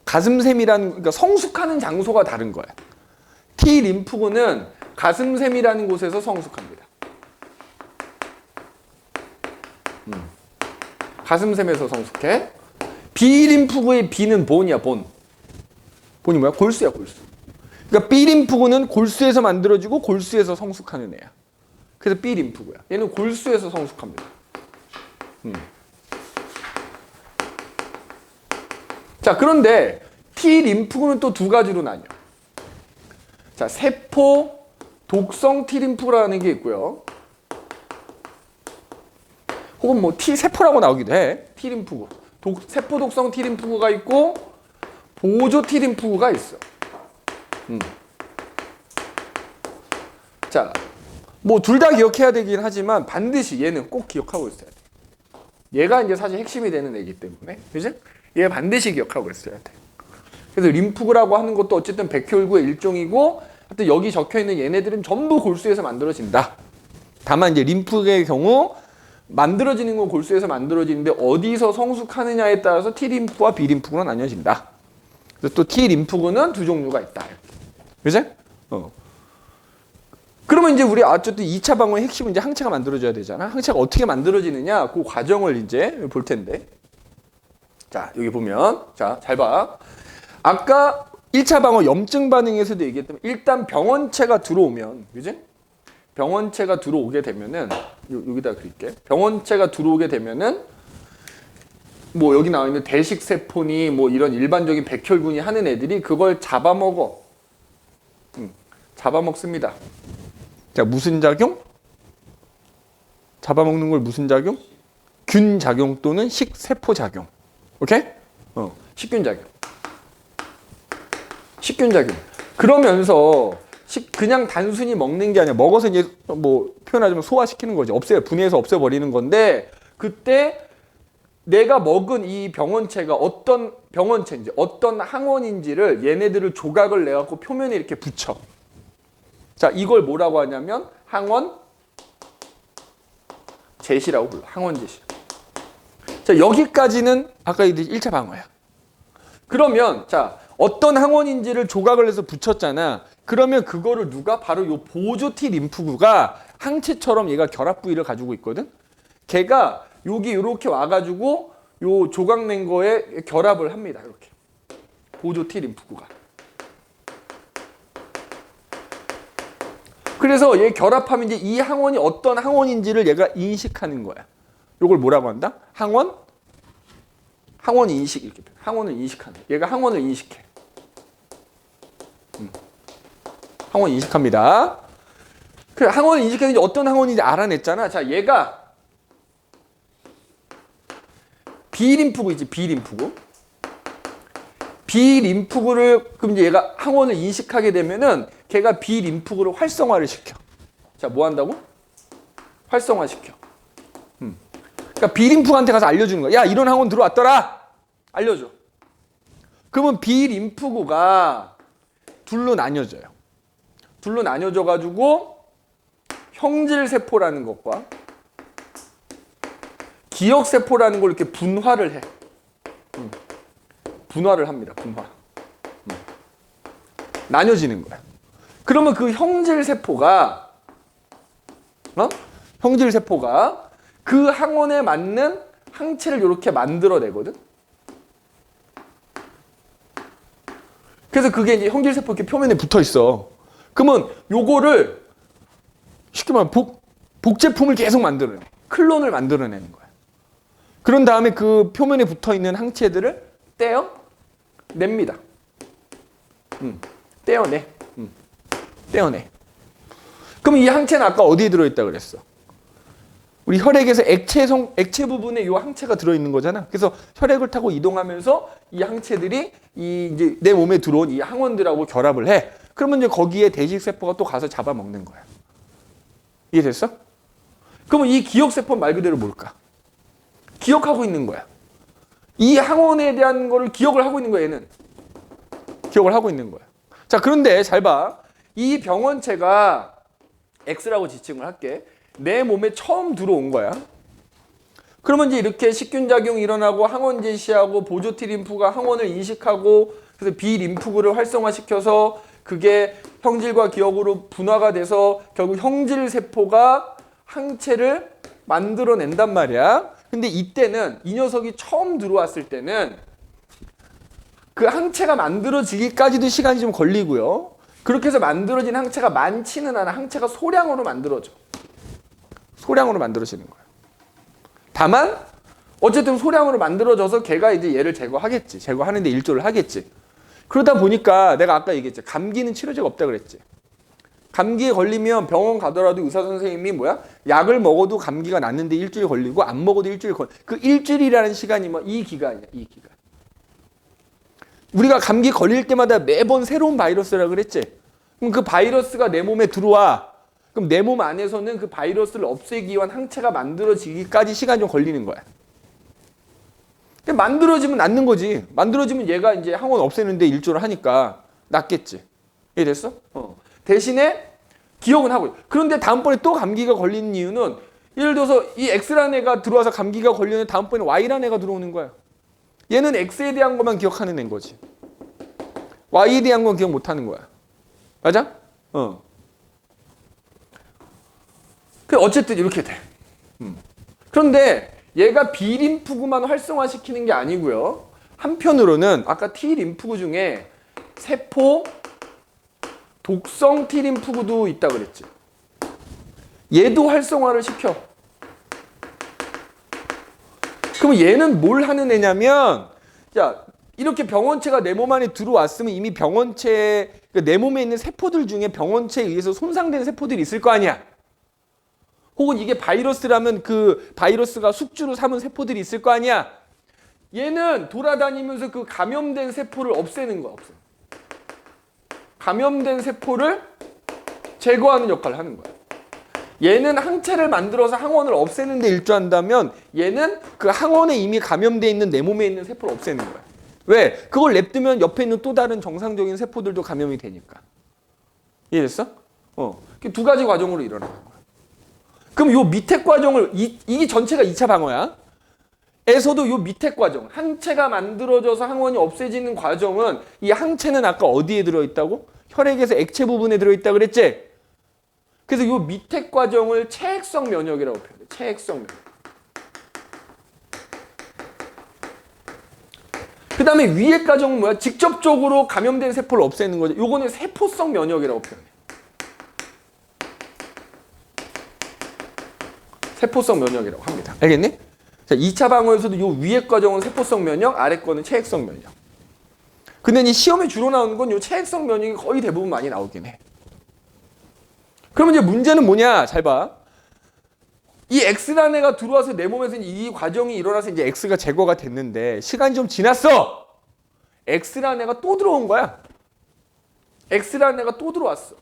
가슴샘이라는, 그러니까 성숙하는 장소가 다른 거야. T 림프구는 가슴샘이라는 곳에서 성숙합니다. 가슴샘에서 성숙해. B 림프구의 B는 본이야, 본. 본이 뭐야? 골수야, 골수. 그러니까 B 림프구는 골수에서 만들어지고 골수에서 성숙하는 애야. 그래서 B 림프구야. 얘는 골수에서 성숙합니다. 자, 그런데 T 림프구는 또 두 가지로 나뉘어. 자, 세포 독성 T 림프구라는 게 있고요. 혹은 뭐 T 세포라고 나오기도 해. T 림프구. 세포 독성 T 림프구가 있고 보조 T 림프구가 있어. 자, 뭐 둘 다 기억해야 되긴 하지만 반드시 얘는 꼭 기억하고 있어야 돼. 얘가 이제 사실 핵심이 되는 애기 때문에, 그지? 얘 반드시 기억하고 있어야 돼. 그래서 림프구라고 하는 것도 어쨌든 백혈구의 일종이고, 하여튼 여기 적혀 있는 얘네들은 전부 골수에서 만들어진다. 다만 이제 림프의 경우 만들어지는 건 골수에서 만들어지는데 어디서 성숙하느냐에 따라서 T 림프와 B 림프구는 나뉘어진다. 그래서 또 T 림프구는 두 종류가 있다. 그지? 그러면 이제 우리 어쨌든 2차 방어의 핵심은 이제 항체가 만들어져야 되잖아. 항체가 어떻게 만들어지느냐, 그 과정을 이제 볼 텐데. 자, 여기 보면, 자, 잘 봐. 아까 1차 방어 염증 반응에서도 얘기했다면 일단 병원체가 들어오면, 그지? 병원체가 들어오게 되면은, 여기다 그릴게. 병원체가 들어오게 되면은, 뭐 여기 나와 있는 대식세포니 뭐 이런 일반적인 백혈군이 하는 애들이 그걸 잡아먹어. 잡아먹습니다. 자, 무슨 작용? 잡아먹는 걸 무슨 작용? 균 작용 또는 식세포 작용. 오케이? 식균 작용. 식균 작용. 그러면서 그냥 단순히 먹는 게 아니라 먹어서 이제 뭐 표현하자면 소화시키는 거지. 분해해서 없애버리는 건데, 그때 내가 먹은 이 병원체가 어떤 병원체인지 어떤 항원인지를 얘네들을 조각을 내갖고 표면에 이렇게 붙여. 자, 이걸 뭐라고 하냐면 항원 제시라고 불러. 항원 제시. 자, 여기까지는 아까 이제 1차 방어야. 그러면 자, 어떤 항원인지를 조각을 해서 붙였잖아. 그러면 그거를 누가? 바로 요 보조 T 림프구가 항체처럼 얘가 결합 부위를 가지고 있거든. 걔가 여기 이렇게 와가지고 요 조각 낸 거에 결합을 합니다. 이렇게 보조 T 림프구가. 그래서 얘 결합하면 이제 이 항원이 어떤 항원인지를 얘가 인식하는 거야. 요걸 뭐라고 한다? 항원 인식. 이렇게 항원을 인식하는. 얘가 항원을 인식해. 항원 인식합니다. 그래, 항원을 인식해서 이제 어떤 항원인지 알아냈잖아. 자, 얘가 B림프구 있지, B림프구. B림프구를, 그럼 이제 얘가 항원을 인식하게 되면은 걔가 B림프구를 활성화를 시켜. 자, 뭐 한다고? 활성화시켜. 그러니까 B림프구한테 가서 알려주는 거야. 야, 이런 항원 들어왔더라. 알려줘. 그러면 B림프구가 둘로 나뉘어져요. 둘로 나뉘어져가지고 형질세포라는 것과 기억세포라는 걸 이렇게 분화를 해. 분화를 합니다. 분화. 나뉘어지는 거야. 그러면 그 형질세포가 형질세포가 그 항원에 맞는 항체를 이렇게 만들어내거든. 그래서 그게 이제 형질세포 이렇게 표면에 붙어 있어. 그러면 요거를 쉽게 말하면 복제품을 계속 만들어내. 클론을 만들어내는 거야. 그런 다음에 그 표면에 붙어 있는 항체들을 떼어냅니다. 떼어내. 떼어내. 그럼 이 항체는 아까 어디에 들어있다 그랬어? 우리 혈액에서 액체 부분에 이 항체가 들어있는 거잖아. 그래서 혈액을 타고 이동하면서 이 항체들이 이제 내 몸에 들어온 이 항원들하고 결합을 해. 그러면 이제 거기에 대식세포가 또 가서 잡아먹는 거야. 이해됐어? 그러면 이 기억세포는 말 그대로 뭘까? 기억하고 있는 거야. 이 항원에 대한 거를 기억을 하고 있는 거야, 얘는. 기억을 하고 있는 거야. 자, 그런데 잘 봐. 이 병원체가 X라고 지칭을 할게. 내 몸에 처음 들어온 거야. 그러면 이제 이렇게 식균작용이 일어나고 항원 제시하고 보조 T 림프가 항원을 인식하고 그래서 B 림프구를 활성화시켜서 그게 형질과 기억으로 분화가 돼서 결국 형질 세포가 항체를 만들어낸단 말이야. 근데 이때는 이 녀석이 처음 들어왔을 때는 그 항체가 만들어지기까지도 시간이 좀 걸리고요. 그렇게 해서 만들어진 항체가 많지는 않아. 항체가 소량으로 만들어져. 소량으로 만들어지는 거야. 다만 어쨌든 소량으로 만들어져서 걔가 이제 얘를 제거하겠지. 제거하는데 일조를 하겠지. 그러다 보니까 내가 아까 얘기했지. 감기는 치료제가 없다 그랬지. 감기에 걸리면 병원 가더라도 의사 선생님이 뭐야? 약을 먹어도 감기가 낫는데 일주일 걸리고 안 먹어도 일주일 걸리고 그 일주일이라는 시간이 뭐 이 기간이야. 이 기간. 우리가 감기 걸릴 때마다 매번 새로운 바이러스라 그랬지. 그럼 그 바이러스가 내 몸에 들어와. 그럼 내 몸 안에서는 그 바이러스를 없애기 위한 항체가 만들어지기까지 시간이 좀 걸리는 거야. 만들어지면 낫는 거지. 만들어지면 얘가 이제 항원 없애는데 일조를 하니까 낫겠지. 이해됐어? 대신에 기억은 하고. 그런데 다음번에 또 감기가 걸리는 이유는 예를 들어서 이 X라는 애가 들어와서 감기가 걸리는 다음번에 Y라는 애가 들어오는 거야. 얘는 X에 대한 것만 기억하는 애인 거지. Y에 대한 건 기억 못 하는 거야. 맞아? 어쨌든 이렇게 돼. 그런데 얘가 B림프구만 활성화시키는 게 아니고요. 한편으로는 아까 T림프구 중에 세포 독성 T림프구도 있다 그랬지. 얘도 활성화를 시켜. 그럼 얘는 뭘 하는 애냐면, 자, 이렇게 병원체가 내 몸 안에 들어왔으면 이미 병원체, 내 몸에 있는 세포들 중에 병원체에 의해서 손상된 세포들이 있을 거 아니야. 혹은 이게 바이러스라면 그 바이러스가 숙주로 삼은 세포들이 있을 거 아니야. 얘는 돌아다니면서 그 감염된 세포를 없애는 거야. 감염된 세포를 제거하는 역할을 하는 거야. 얘는 항체를 만들어서 항원을 없애는 데 일조한다면 얘는 그 항원에 이미 감염되어 있는 내 몸에 있는 세포를 없애는 거야. 왜? 그걸 냅두면 옆에 있는 또 다른 정상적인 세포들도 감염이 되니까. 이해됐어? 두 가지 과정으로 일어나는 거야. 그럼 요 밑에 과정을 이게 전체가 2차 방어야. 에서도 요 밑에 과정, 항체가 만들어져서 항원이 없애지는 과정은 이 항체는 아까 어디에 들어있다고? 혈액에서 액체 부분에 들어있다 그랬지? 그래서 요 밑에 과정을 체액성 면역이라고 표현해. 체액성 면역. 그 다음에 위에 과정은 뭐야? 직접적으로 감염된 세포를 없애는 거죠. 요거는 세포성 면역이라고 표현해. 세포성 면역이라고 합니다. 알겠니? 자, 2차 방어에서도 요 위에 과정은 세포성 면역, 아래 거는 체액성 면역. 근데 이 시험에 주로 나오는 건 요 체액성 면역이 거의 대부분 많이 나오긴 해. 그러면 이제 문제는 뭐냐? 잘 봐. 이 X라는 애가 들어와서 내 몸에서 이 과정이 일어나서 이제 X가 제거가 됐는데 시간이 좀 지났어. X라는 애가 또 들어온 거야. X라는 애가 또 들어왔어.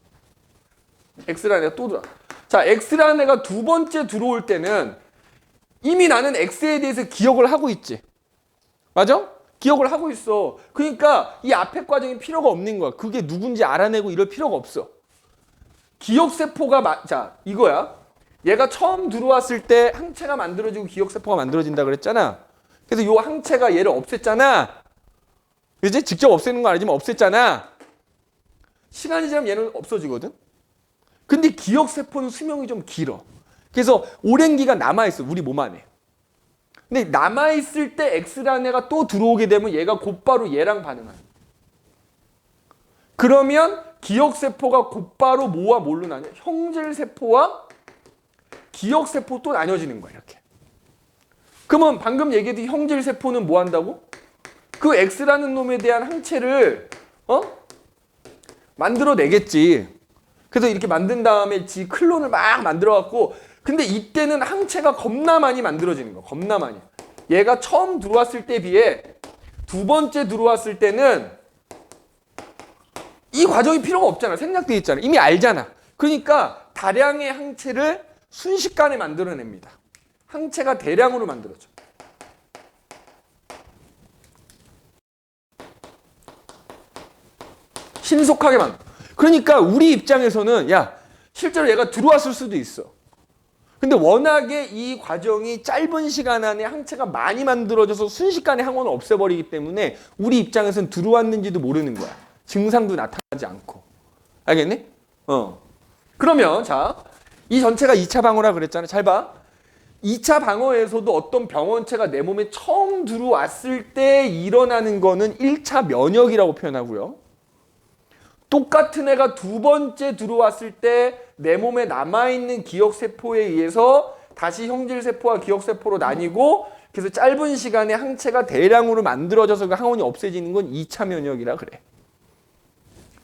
X라는 애가 또 들어와. 자, X라는 애가 두 번째 들어올 때는 이미 나는 X에 대해서 기억을 하고 있지. 맞아? 기억을 하고 있어. 그러니까 이 앞에 과정이 필요가 없는 거야. 그게 누군지 알아내고 이럴 필요가 없어. 기억세포가, 자, 이거야. 얘가 처음 들어왔을 때 항체가 만들어지고 기억세포가 만들어진다 그랬잖아. 그래서 이 항체가 얘를 없앴잖아. 그지? 직접 없애는 건 아니지만 없앴잖아. 시간이 지나면 얘는 없어지거든. 근데 기억세포는 수명이 좀 길어. 그래서 오랜 기간 남아있어. 우리 몸 안에. 근데 남아있을 때 X라는 애가 또 들어오게 되면 얘가 곧바로 얘랑 반응하는 거야. 그러면 기억세포가 곧바로 뭐와 뭘로 나뉘어? 형질세포와 기억세포 또 나뉘어지는 거야. 이렇게. 그러면 방금 얘기했던 형질세포는 뭐 한다고? 그 X라는 놈에 대한 항체를 만들어내겠지. 그래서 이렇게 만든 다음에 지 클론을 막 만들어갖고 근데 이때는 항체가 겁나 많이 만들어지는 거야. 겁나 많이. 얘가 처음 들어왔을 때에 비해 두 번째 들어왔을 때는 이 과정이 필요가 없잖아. 생략돼 있잖아. 이미 알잖아. 그러니까 다량의 항체를 순식간에 만들어냅니다. 항체가 대량으로 만들어져. 신속하게 만들어. 그러니까 우리 입장에서는 야, 실제로 얘가 들어왔을 수도 있어. 근데 워낙에 이 과정이 짧은 시간 안에 항체가 많이 만들어져서 순식간에 항원을 없애버리기 때문에 우리 입장에서는 들어왔는지도 모르는 거야. 증상도 나타나지 않고. 알겠니? 그러면 자, 이 전체가 2차 방어라 그랬잖아. 잘 봐. 2차 방어에서도 어떤 병원체가 내 몸에 처음 들어왔을 때 일어나는 거는 1차 면역이라고 표현하고요. 똑같은 애가 두 번째 들어왔을 때 내 몸에 남아있는 기억세포에 의해서 다시 형질세포와 기억세포로 나뉘고 그래서 짧은 시간에 항체가 대량으로 만들어져서 그 항원이 없애지는 건 2차 면역이라 그래.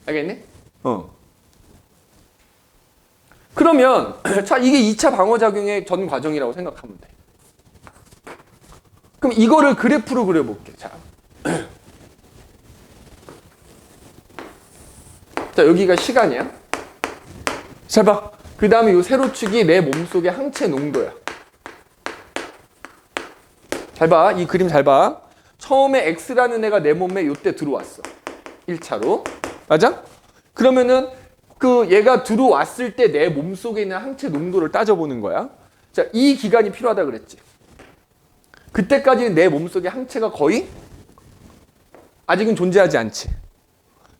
알겠니? 그러면 자 이게 2차 방어작용의 전 과정이라고 생각하면 돼. 그럼 이거를 그래프로 그려볼게. 자, 자 여기가 시간이야. 잘 봐. 그 다음에 이 세로축이 내 몸속의 항체 농도야. 잘 봐. 이 그림 잘 봐. 처음에 X라는 애가 내 몸에 이때 들어왔어. 1차로. 맞아? 그러면은 그 얘가 들어왔을 때 내 몸속에 있는 항체 농도를 따져보는 거야. 자, 이 기간이 필요하다 그랬지. 그때까지는 내 몸속에 항체가 거의 아직은 존재하지 않지.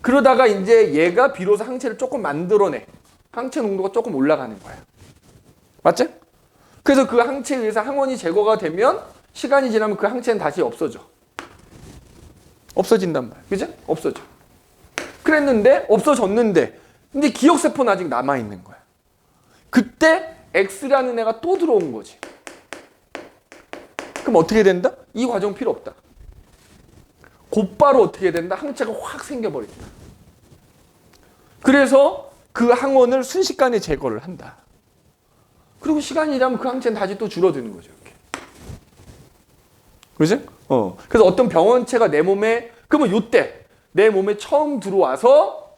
그러다가 이제 얘가 비로소 항체를 조금 만들어내. 항체 농도가 조금 올라가는 거야. 맞지? 그래서 그 항체에 의해서 항원이 제거가 되면 시간이 지나면 그 항체는 다시 없어져. 없어진단 말이야. 그죠? 없어져. 그랬는데 없어졌는데 근데 기억세포는 아직 남아있는 거야. 그때 X라는 애가 또 들어온 거지. 그럼 어떻게 된다? 이 과정 필요 없다. 곧바로 어떻게 된다? 항체가 확 생겨버린다. 그래서 그 항원을 순식간에 제거를 한다. 그리고 시간이 지나면 그 항체는 다시 또 줄어드는 거죠. 이렇게. 그지? 그래서 어떤 병원체가 내 몸에 그러면 요때 내 몸에 처음 들어와서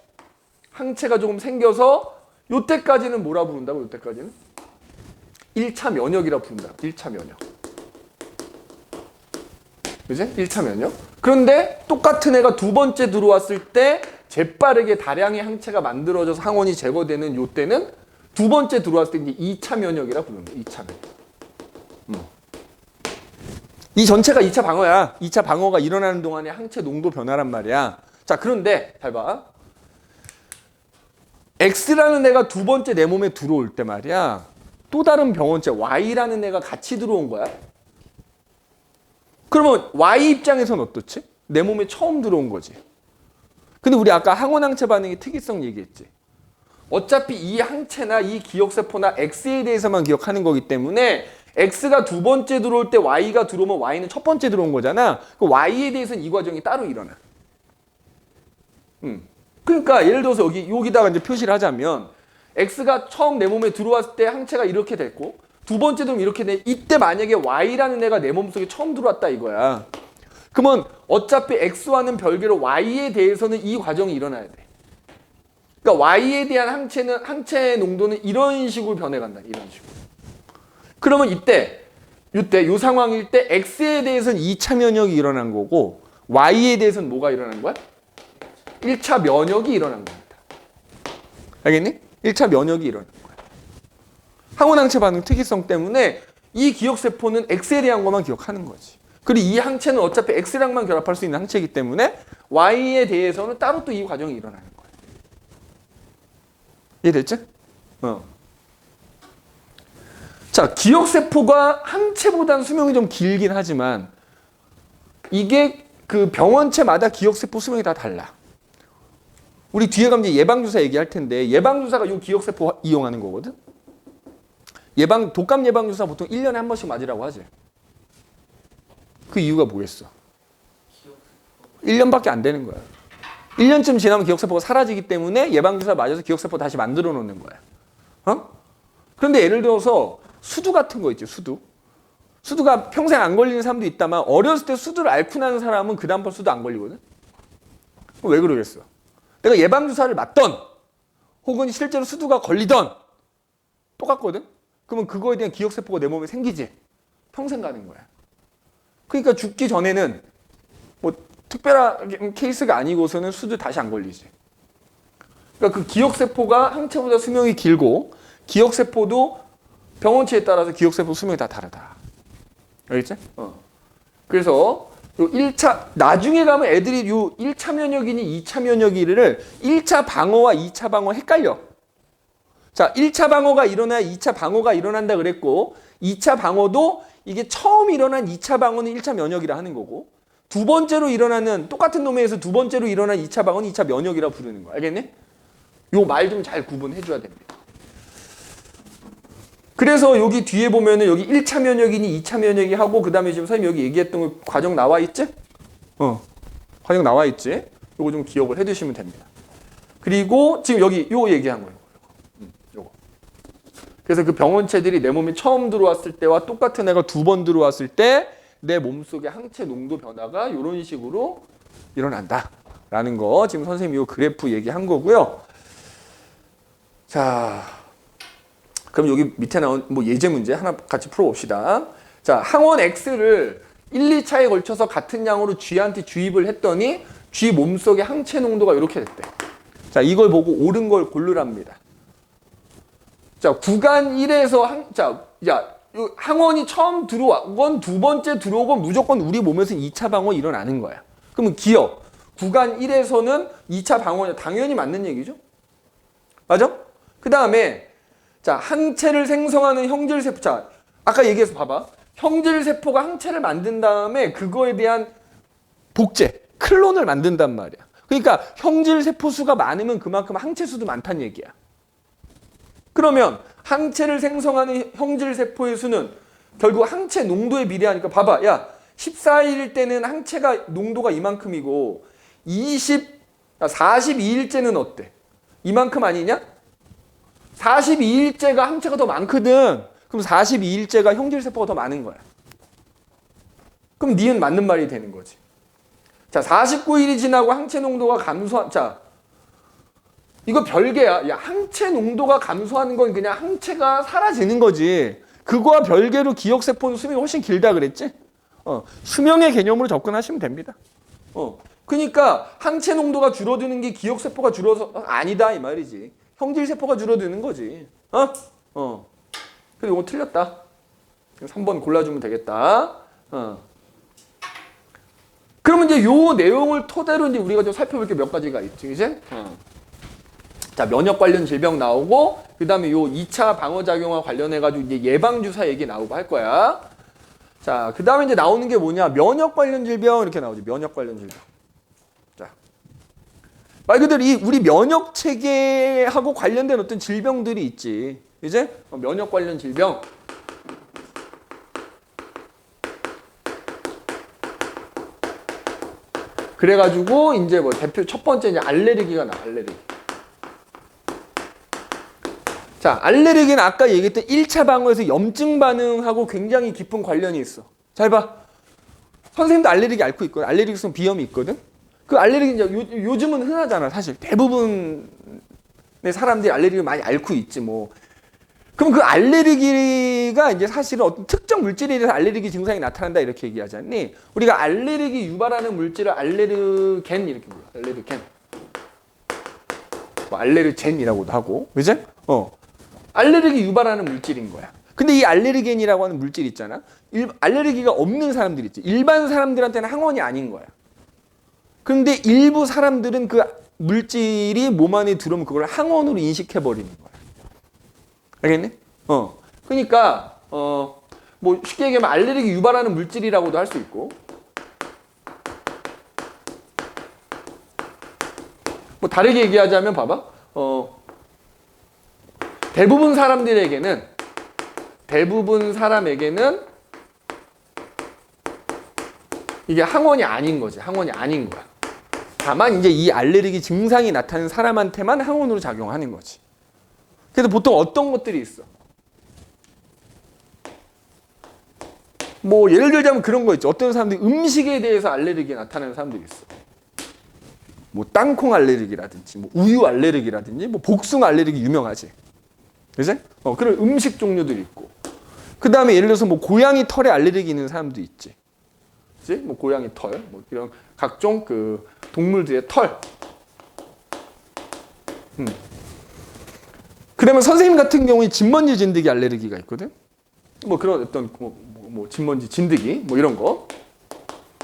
항체가 조금 생겨서 요때까지는 뭐라 부른다고? 요때까지는 1차 면역이라 부른다. 1차 면역. 그지? 1차 면역. 그런데 똑같은 애가 두 번째 들어왔을 때 재빠르게 다량의 항체가 만들어져서 항원이 제거되는 요때는 두 번째 들어왔을 때 이제 2차 면역이라 부르는 거야. 2차 면역. 이 전체가 2차 방어야. 2차 방어가 일어나는 동안에 항체 농도 변화란 말이야. 자, 그런데 잘 봐. X라는 애가 두 번째 내 몸에 들어올 때 말이야. 또 다른 병원체 Y라는 애가 같이 들어온 거야. 그러면 Y 입장에서는 어떻지? 내 몸에 처음 들어온 거지. 근데 우리 아까 항원항체 반응의 특이성 얘기했지. 어차피 이 항체나 이 기억세포나 X에 대해서만 기억하는 거기 때문에 X가 두 번째 들어올 때 Y가 들어오면 Y는 첫 번째 들어온 거잖아. 그 Y에 대해서는 이 과정이 따로 일어나. 그러니까 예를 들어서 여기다가 이제 표시를 하자면 X가 처음 내 몸에 들어왔을 때 항체가 이렇게 됐고 두 번째 들어오면 이렇게 돼. 이때 만약에 Y라는 애가 내 몸속에 처음 들어왔다 이거야. 그러면 어차피 X와는 별개로 Y에 대해서는 이 과정이 일어나야 돼. 그러니까 Y에 대한 항체의 농도는 이런 식으로 변해간다. 이런 식으로. 그러면 이때 이 상황일 때 X에 대해서는 2차 면역이 일어난 거고 Y에 대해서는 뭐가 일어난 거야? 1차 면역이 일어난 겁니다. 알겠니? 1차 면역이 일어난 거야. 항원항체 반응 특이성 때문에 이 기억세포는 X에 대한 것만 기억하는 거지. 그리고 이 항체는 어차피 X랑만 결합할 수 있는 항체이기 때문에 Y에 대해서는 따로 또 이 과정이 일어나는 거야. 이해됐지? 자, 기억세포가 항체보다는 수명이 좀 길긴 하지만 이게 그 병원체마다 기억세포 수명이 다 달라. 우리 뒤에 가면 이제 예방주사 얘기할 텐데 예방주사가 이 기억세포 이용하는 거거든. 독감 예방주사 보통 1년에 한 번씩 맞으라고 하지. 그 이유가 뭐겠어? 1년밖에 안 되는 거야. 1년쯤 지나면 기억세포가 사라지기 때문에 예방주사 맞아서 기억세포 다시 만들어 놓는 거야. 그런데 예를 들어서 수두 같은 거 있지, 수두. 수두가 평생 안 걸리는 사람도 있다만 어렸을 때 수두를 앓고 나는 사람은 그 다음번 수두 안 걸리거든. 왜 그러겠어? 내가 예방주사를 맞던 혹은 실제로 수두가 걸리던 똑같거든? 그러면 그거에 대한 기억세포가 내 몸에 생기지. 평생 가는 거야. 그러니까 죽기 전에는 뭐 특별한 케이스가 아니고서는 수두 다시 안 걸리지. 그러니까 그 기억세포가 항체보다 수명이 길고 기억세포도 병원체에 따라서 기억세포 수명이 다 다르다. 알겠지? 그래서 요 1차 나중에 가면 애들이 요 1차 면역이니 2차 면역이를 1차 방어와 2차 방어 헷갈려. 자, 1차 방어가 일어나야 2차 방어가 일어난다 그랬고 2차 방어도 이게 처음 일어난 2차 방어는 1차 면역이라 하는 거고 두 번째로 일어나는 똑같은 놈에서 두 번째로 일어난 2차 방어는 2차 면역이라 부르는 거야. 알겠니? 요 말 좀 잘 구분해 줘야 됩니다. 그래서 여기 뒤에 보면은 여기 1차 면역이니 2차 면역이 하고 그다음에 지금 선생님 여기 얘기했던 거 과정 나와 있지? 과정 나와 있지? 요거 좀 기억을 해 두시면 됩니다. 그리고 지금 여기 요 얘기한 거예요. 요거. 그래서 그 병원체들이 내 몸에 처음 들어왔을 때와 똑같은 애가 두 번 들어왔을 때 내 몸속의 항체 농도 변화가 이런 식으로 일어난다라는 거 지금 선생님이 이 그래프 얘기한 거고요. 자, 그럼 여기 밑에 나온 뭐 예제 문제 하나 같이 풀어봅시다. 자, 항원 X를 1, 2차에 걸쳐서 같은 양으로 G한테 주입을 했더니 G 몸속의 항체 농도가 이렇게 됐대. 자, 이걸 보고 옳은 걸 고르랍니다. 자, 구간 1에서 항원이 처음 들어오건 두 번째 들어오건 무조건 우리 몸에서 2차 방언이 일어나는 거야. 그러면 기억. 구간 1에서는 2차 방언이 당연히 맞는 얘기죠. 맞아? 그 다음에 자, 항체를 생성하는 형질세포. 자, 아까 얘기해서 봐봐. 형질세포가 항체를 만든 다음에 그거에 대한 복제, 클론을 만든단 말이야. 그러니까 형질세포 수가 많으면 그만큼 항체 수도 많다는 얘기야. 그러면 항체를 생성하는 형질세포의 수는 결국 항체 농도에 비례하니까 봐봐. 야, 14일일 때는 항체가 농도가 이만큼이고 42일째는 어때? 이만큼 아니냐? 42일째가 항체가 더 많거든. 그럼 42일째가 형질세포가 더 많은 거야. 그럼 니은 맞는 말이 되는 거지. 자, 49일이 지나고 항체 농도가 감소한, 자, 이거 별개야. 야, 항체 농도가 감소하는 건 그냥 항체가 사라지는 거지. 그거와 별개로 기억세포는 수명이 훨씬 길다 그랬지? 수명의 개념으로 접근하시면 됩니다. 그러니까 항체 농도가 줄어드는 게 기억세포가 줄어서 아니다 이 말이지. 형질세포가 줄어드는 거지. 그래도 이거 틀렸다. 3번 골라주면 되겠다. 그러면 이제 요 내용을 토대로 이제 우리가 좀 살펴볼 게 몇 가지가 있지, 이제? 자, 면역 관련 질병 나오고, 그 다음에 요 2차 방어작용과 관련해가지고 이제 예방주사 얘기 나오고 할 거야. 자, 그 다음에 이제 나오는 게 뭐냐? 면역 관련 질병 이렇게 나오지. 면역 관련 질병. 자, 말 그대로 이 우리 면역 체계하고 관련된 어떤 질병들이 있지. 이제 면역 관련 질병. 그래가지고 이제 뭐 대표 첫 번째 이제 알레르기가 나와. 알레르기. 자, 알레르기는 아까 얘기했던 1차 방어에서 염증 반응하고 굉장히 깊은 관련이 있어. 잘 봐. 선생님도 알레르기 앓고 있거든. 알레르기성 비염이 있거든. 그 알레르기 이제 요즘은 흔하잖아. 사실 대부분의 사람들이 알레르기를 많이 앓고 있지 뭐. 그럼 그 알레르기가 이제 사실은 어떤 특정 물질에 대해서 알레르기 증상이 나타난다 이렇게 얘기하지 않니? 우리가 알레르기 유발하는 물질을 알레르겐 이렇게 불러. 알레르겐. 뭐 알레르젠이라고도 하고. 그지? 알레르기 유발하는 물질인 거야. 근데 이 알레르겐이라고 하는 물질 있잖아. 알레르기가 없는 사람들 있지. 일반 사람들한테는 항원이 아닌 거야. 그런데 일부 사람들은 그 물질이 몸 안에 들어오면 그걸 항원으로 인식해 버리는 거야. 알겠니? 그러니까 뭐 쉽게 얘기하면 알레르기 유발하는 물질이라고도 할 수 있고. 뭐 다르게 얘기하자면 봐봐. 대부분 사람에게는 이게 항원이 아닌 거지. 항원이 아닌 거야. 다만 이제 이 알레르기 증상이 나타나는 사람한테만 항원으로 작용하는 거지. 그래서 보통 어떤 것들이 있어? 뭐 예를 들자면 그런 거 있죠. 어떤 사람들이 음식에 대해서 알레르기 나타나는 사람들이 있어. 뭐 땅콩 알레르기라든지, 뭐 우유 알레르기라든지, 뭐 복숭아 알레르기 유명하지. 그지? 그런 음식 종류들이 있고. 그 다음에 예를 들어서 뭐 고양이 털에 알레르기 있는 사람도 있지. 그지? 뭐 고양이 털, 뭐 이런 각종 그 동물들의 털. 그러면 선생님 같은 경우에 진먼지 진드기 알레르기가 있거든. 뭐 그런 어떤 뭐 진먼지 진드기 뭐 이런 거.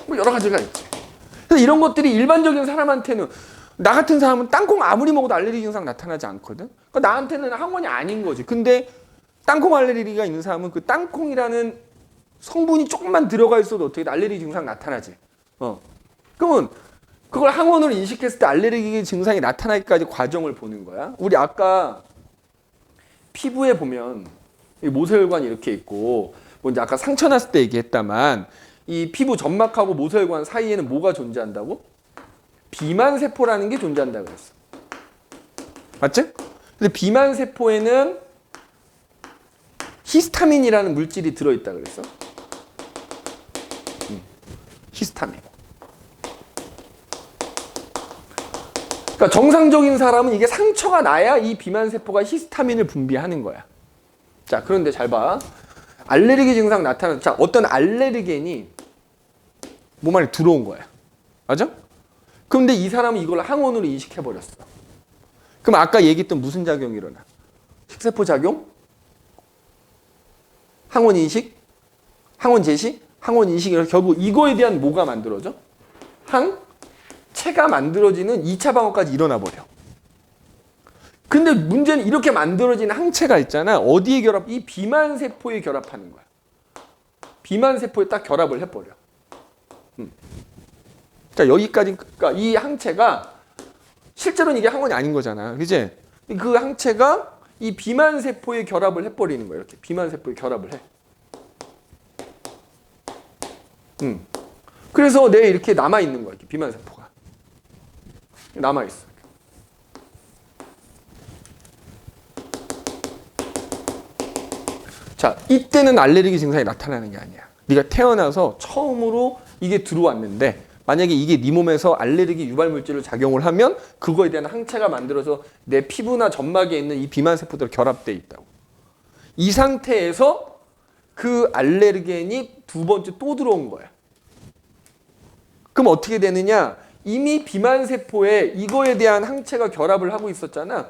뭐 여러 가지가 있지. 그래서 이런 것들이 일반적인 사람한테는 나 같은 사람은 땅콩 아무리 먹어도 알레르기 증상 나타나지 않거든. 그러니까 나한테는 항원이 아닌 거지. 근데 땅콩 알레르기가 있는 사람은 그 땅콩이라는 성분이 조금만 들어가 있어도 어떻게 알레르기 증상 나타나지. 그러면 그걸 항원으로 인식했을 때 알레르기 증상이 나타나기까지 과정을 보는 거야. 우리 아까 피부에 보면 모세혈관이 이렇게 있고 뭐 이제 아까 상처 났을 때 얘기했다만 이 피부 점막하고 모세혈관 사이에는 뭐가 존재한다고? 비만세포라는 게 존재한다고 그랬어. 맞지? 근데 비만 세포에는 히스타민이라는 물질이 들어있다 그랬어. 히스타민. 그러니까 정상적인 사람은 이게 상처가 나야 이 비만 세포가 히스타민을 분비하는 거야. 자, 그런데 잘 봐. 알레르기 증상 나타나는, 자, 어떤 알레르겐이 몸 안에 들어온 거야. 맞아? 그런데 이 사람은 이걸 항원으로 인식해버렸어. 그럼 아까 얘기했던 무슨 작용이 일어나? 식세포 작용? 항원 인식? 항원 제시? 항원 인식이라서 결국 이거에 대한 뭐가 만들어져? 항체가 만들어지는 2차 방어까지 일어나 버려. 근데 문제는 이렇게 만들어지는 항체가 있잖아. 어디에 결합? 이 비만 세포에 결합하는 거야. 비만 세포에 딱 결합을 해버려. 자, 여기까지, 그러니까 이 항체가 실제로는 이게 항원이 아닌 거잖아. 그지? 그 항체가 이 비만 세포에 결합을 해버리는 거야. 이렇게 비만 세포에 결합을 해. 그래서 내 이렇게 남아있는 거야. 이렇게 비만 세포가. 남아있어. 자, 이때는 알레르기 증상이 나타나는 게 아니야. 네가 태어나서 처음으로 이게 들어왔는데 만약에 이게 네 몸에서 알레르기 유발 물질을 작용을 하면 그거에 대한 항체가 만들어서 내 피부나 점막에 있는 이 비만 세포들 결합돼 있다고. 이 상태에서 그 알레르겐이 두 번째 또 들어온 거야. 그럼 어떻게 되느냐? 이미 비만 세포에 이거에 대한 항체가 결합을 하고 있었잖아.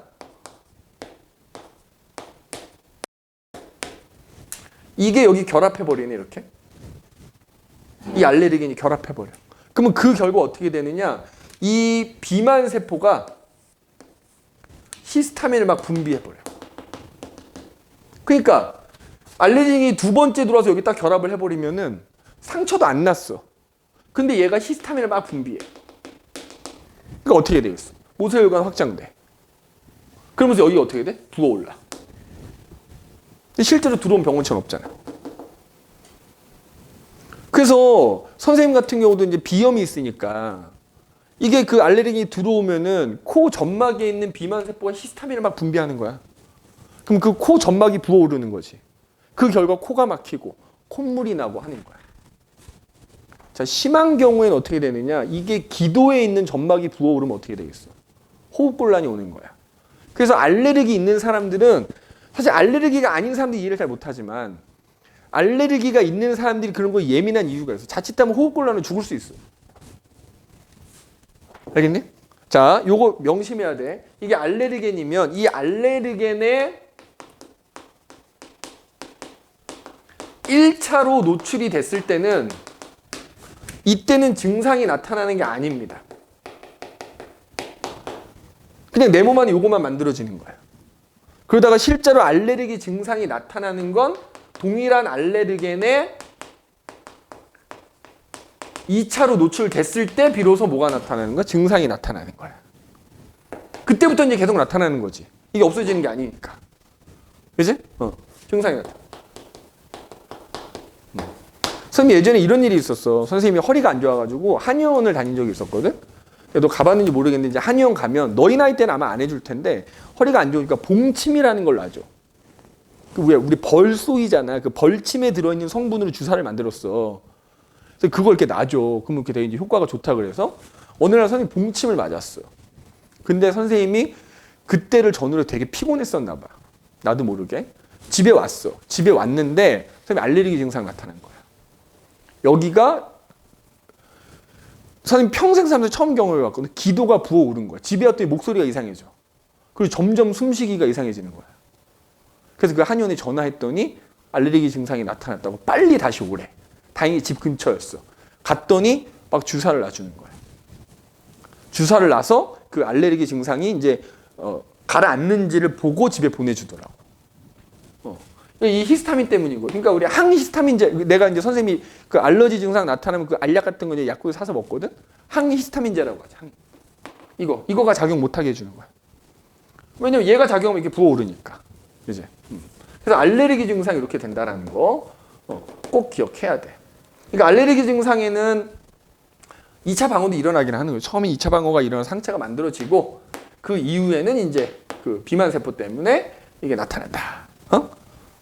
이게 여기 결합해버리네, 이렇게. 이 알레르겐이 결합해버려. 그러면 그 결과 어떻게 되느냐? 이 비만 세포가 히스타민을 막 분비해버려. 그러니까 알레르긴이 두 번째 들어와서 여기 딱 결합을 해버리면은 상처도 안 났어. 근데 얘가 히스타민을 막 분비해. 그러니까 어떻게 되겠어? 모세혈관 확장돼. 그러면서 여기가 어떻게 돼? 부어올라. 근데 실제로 들어온 병원체는 없잖아. 그래서 선생님 같은 경우도 이제 비염이 있으니까 이게 그 알레르긴이 들어오면은 코 점막에 있는 비만 세포가 히스타민을 막 분비하는 거야. 그럼 그 코 점막이 부어오르는 거지. 그 결과 코가 막히고 콧물이 나고 하는 거야. 자, 심한 경우에는 어떻게 되느냐? 이게 기도에 있는 점막이 부어오르면 어떻게 되겠어? 호흡곤란이 오는 거야. 그래서 알레르기 있는 사람들은 사실 알레르기가 아닌 사람들이 이해를 잘 못하지만 알레르기가 있는 사람들이 그런 거에 예민한 이유가 있어. 자칫하면 호흡곤란으로 죽을 수 있어. 알겠니? 자, 요거 명심해야 돼. 이게 알레르겐이면 이 알레르겐에 1차로 노출이 됐을 때는 이때는 증상이 나타나는 게 아닙니다. 그냥 내 몸 안에 요것만 만들어지는 거야. 그러다가 실제로 알레르기 증상이 나타나는 건 동일한 알레르겐에 2차로 노출됐을 때 비로소 뭐가 나타나는 거야? 증상이 나타나는 거야. 그때부터 이제 계속 나타나는 거지. 이게 없어지는 게 아니니까. 그지? 증상이 나타나. 선생님 예전에 이런 일이 있었어. 선생님이 허리가 안 좋아가지고 한의원을 다닌 적이 있었거든. 너 가봤는지 모르겠는데 이제 한의원 가면 너희 나이 때는 아마 안 해줄 텐데 허리가 안 좋으니까 봉침이라는 걸 놔줘. 우리 벌쏘이잖아. 그 벌침에 들어있는 성분으로 주사를 만들었어. 그래서 그걸 이렇게 놔줘. 그러면 이렇게 되게 이제 효과가 좋다 그래서 어느 날 선생님 봉침을 맞았어. 근데 선생님이 그때를 전후로 되게 피곤했었나 봐. 나도 모르게. 집에 왔어. 집에 왔는데 선생님 알레르기 증상 나타난 거야. 여기가 선생님 평생 살면서 처음 경험해봤거든. 기도가 부어오른 거야. 집에 왔더니 목소리가 이상해져. 그리고 점점 숨쉬기가 이상해지는 거야. 그래서 그 한의원에 전화했더니 알레르기 증상이 나타났다고 빨리 다시 오래. 다행히 집 근처였어. 갔더니 막 주사를 놔주는 거야. 주사를 놔서 그 알레르기 증상이 이제 가라앉는지를 보고 집에 보내주더라고. 이 히스타민 때문인 거예요. 그러니까 우리 항히스타민제, 내가 이제 선생님이 그 알러지 증상 나타나면 그 알약 같은 거 이제 약국에 사서 먹거든. 항히스타민제라고 하지. 이거가 작용 못하게 해주는 거야. 왜냐면 얘가 작용하면 이렇게 부어오르니까. 이제. 그래서 알레르기 증상이 이렇게 된다라는 거 꼭 기억해야 돼. 그러니까 알레르기 증상에는 2차 방어도 일어나긴 하는 거예요. 처음에 2차 방어가 일어나서 상체가 만들어지고 그 이후에는 이제 그 비만 세포 때문에 이게 나타난다.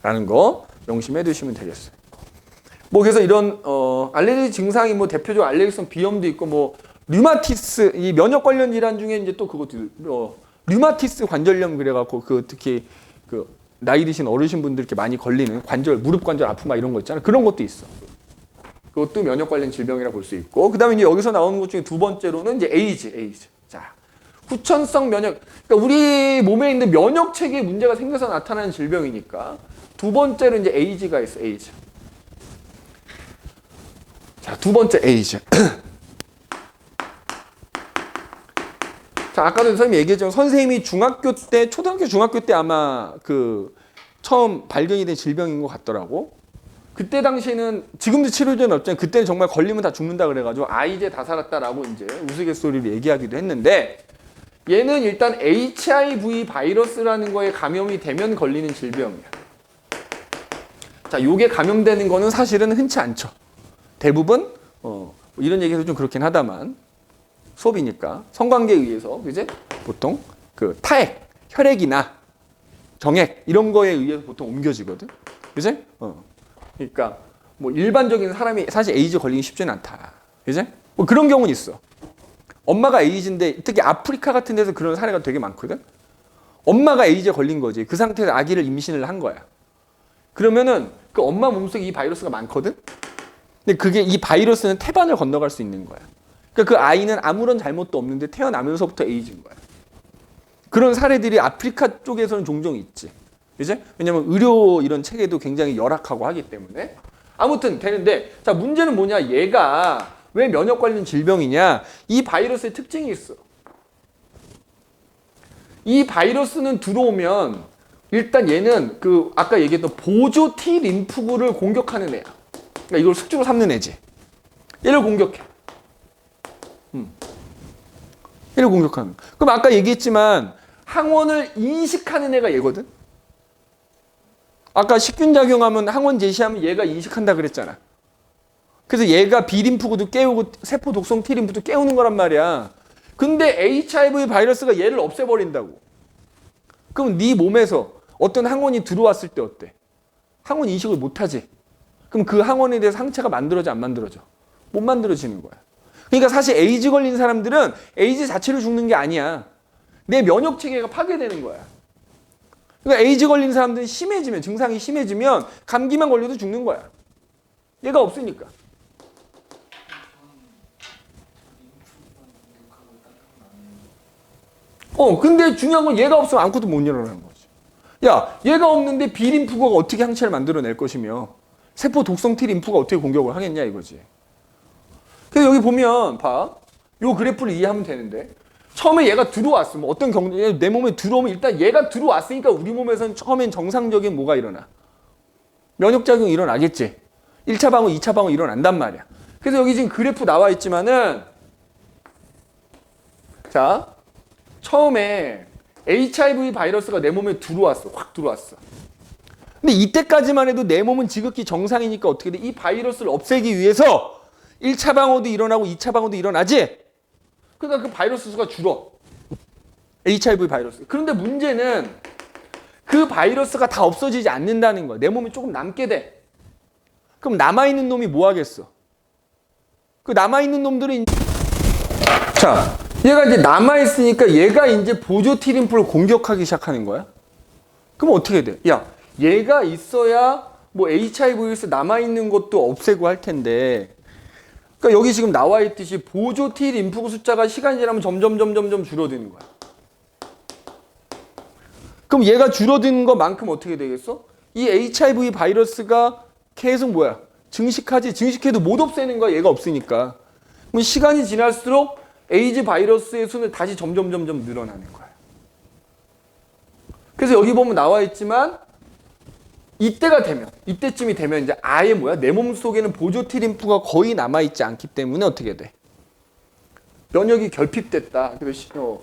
라는 거 명심해 두시면 되겠어요. 뭐 그래서 이런 알레르기 증상이 뭐 대표적으로 알레르기성 비염도 있고 뭐 류마티스 이 면역 관련 질환 중에 이제 또 그것도 류마티스 관절염 그래갖고 그 특히 그 나이 드신 어르신분들 이렇게 많이 걸리는 관절 무릎 관절 아픔 막 이런 거 있잖아요. 그런 것도 있어. 그것도 면역 관련 질병이라 볼 수 있고 그다음에 이제 여기서 나오는 것 중에 두 번째로는 이제 에이즈. 자 후천성 면역 그러니까 우리 몸에 있는 면역 체계에 문제가 생겨서 나타나는 질병이니까 두 번째로 이제 에이즈가 있어. 에이즈. 자, 두 번째 에이즈. 자, 아까도 선생님이 얘기했지만 선생님이 중학교 때, 초등학교, 중학교 때 아마 그 처음 발견이 된 질병인 것 같더라고. 그때 당시에는 지금도 치료제는 없잖아요. 그때는 정말 걸리면 다 죽는다 그래가지고 이제 다 살았다라고 이제 우스갯소리로 얘기하기도 했는데 얘는 일단 HIV 바이러스라는 거에 감염이 되면 걸리는 질병이야. 자, 요게 감염되는 거는 사실은 흔치 않죠. 대부분 이런 얘기해서 좀 그렇긴 하다만 수업이니까 성관계에 의해서 그지? 보통 그 타액, 혈액이나 정액 이런 거에 의해서 보통 옮겨지거든. 그지? 그러니까 뭐 일반적인 사람이 사실 에이즈 걸리기 쉽지는 않다. 그지? 뭐 그런 경우는 있어. 엄마가 에이즈인데 특히 아프리카 같은 데서 그런 사례가 되게 많거든. 엄마가 에이즈에 걸린 거지. 그 상태에서 아기를 임신을 한 거야. 그러면은 그 엄마 몸속에 이 바이러스가 많거든. 근데 그게 이 바이러스는 태반을 건너갈 수 있는 거야. 그러니까 그 아이는 아무런 잘못도 없는데 태어나면서부터 에이즈인 거야. 그런 사례들이 아프리카 쪽에서는 종종 있지. 그지? 왜냐면 의료 이런 체계도 굉장히 열악하고 하기 때문에. 아무튼 되는데 자 문제는 뭐냐? 얘가 왜 면역 관련 질병이냐? 이 바이러스의 특징이 있어. 이 바이러스는 들어오면 일단 얘는 그 아까 얘기했던 보조 T 림프구를 공격하는 애야. 그러니까 이걸 숙주로 삼는 애지. 얘를 공격해. 얘를 공격하는. 그럼 아까 얘기했지만 항원을 인식하는 애가 얘거든. 아까 식균 작용하면 항원 제시하면 얘가 인식한다 그랬잖아. 그래서 얘가 B림프구도 깨우고 세포 독성 T림프도 깨우는 거란 말이야. 근데 HIV 바이러스가 얘를 없애버린다고. 그럼 네 몸에서 어떤 항원이 들어왔을 때 어때? 항원 인식을 못하지. 그럼 그 항원에 대해서 항체가 만들어져 안 만들어져? 못 만들어지는 거야. 그러니까 사실 에이즈 걸린 사람들은 에이즈 자체로 죽는 게 아니야. 내 면역 체계가 파괴되는 거야. 그러니까 에이즈 걸린 사람들은 심해지면 증상이 심해지면 감기만 걸려도 죽는 거야. 얘가 없으니까. 근데 중요한 건 얘가 없으면 아무것도 못 일어나는 거지. 야, 얘가 없는데 B림프구가 어떻게 항체를 만들어낼 것이며 세포 독성 T림프가 어떻게 공격을 하겠냐 이거지. 그래서 여기 보면 봐. 요 그래프를 이해하면 되는데 처음에 얘가 들어왔어. 뭐 어떤 경제 내 몸에 들어오면 일단 얘가 들어왔으니까 우리 몸에서는 처음엔 정상적인 뭐가 일어나? 면역작용이 일어나겠지. 1차 방어, 2차 방어 일어난단 말이야. 그래서 여기 지금 그래프 나와 있지만은 자 처음에 HIV 바이러스가 내 몸에 들어왔어. 확 들어왔어. 근데 이때까지만 해도 내 몸은 지극히 정상이니까 어떻게 돼? 이 바이러스를 없애기 위해서 1차 방어도 일어나고 2차 방어도 일어나지? 그러니까 그 바이러스 수가 줄어. HIV 바이러스. 그런데 문제는 그 바이러스가 다 없어지지 않는다는 거야. 내 몸에 조금 남게 돼. 그럼 남아있는 놈이 뭐 하겠어? 그 남아있는 놈들이 자, 얘가 이제 남아있으니까 얘가 이제 보조 T림프를 공격하기 시작하는 거야. 그럼 어떻게 돼? 야, 얘가 있어야 뭐 HIV 바이러스 남아있는 것도 없애고 할 텐데 그러니까 여기 지금 나와 있듯이 보조 T 림프구 숫자가 시간이 지나면 점점 줄어드는 거야. 그럼 얘가 줄어드는 것만큼 어떻게 되겠어? 이 HIV 바이러스가 계속 뭐야? 증식하지. 증식해도 못 없애는 거야. 얘가 없으니까. 그럼 시간이 지날수록 에이즈 바이러스의 수는 다시 점점 늘어나는 거야. 그래서 여기 보면 나와 있지만 이때쯤이 되면 이제 아예 뭐야? 내 몸 속에는 보조 T림프가 거의 남아있지 않기 때문에 어떻게 돼? 면역이 결핍됐다. 그래서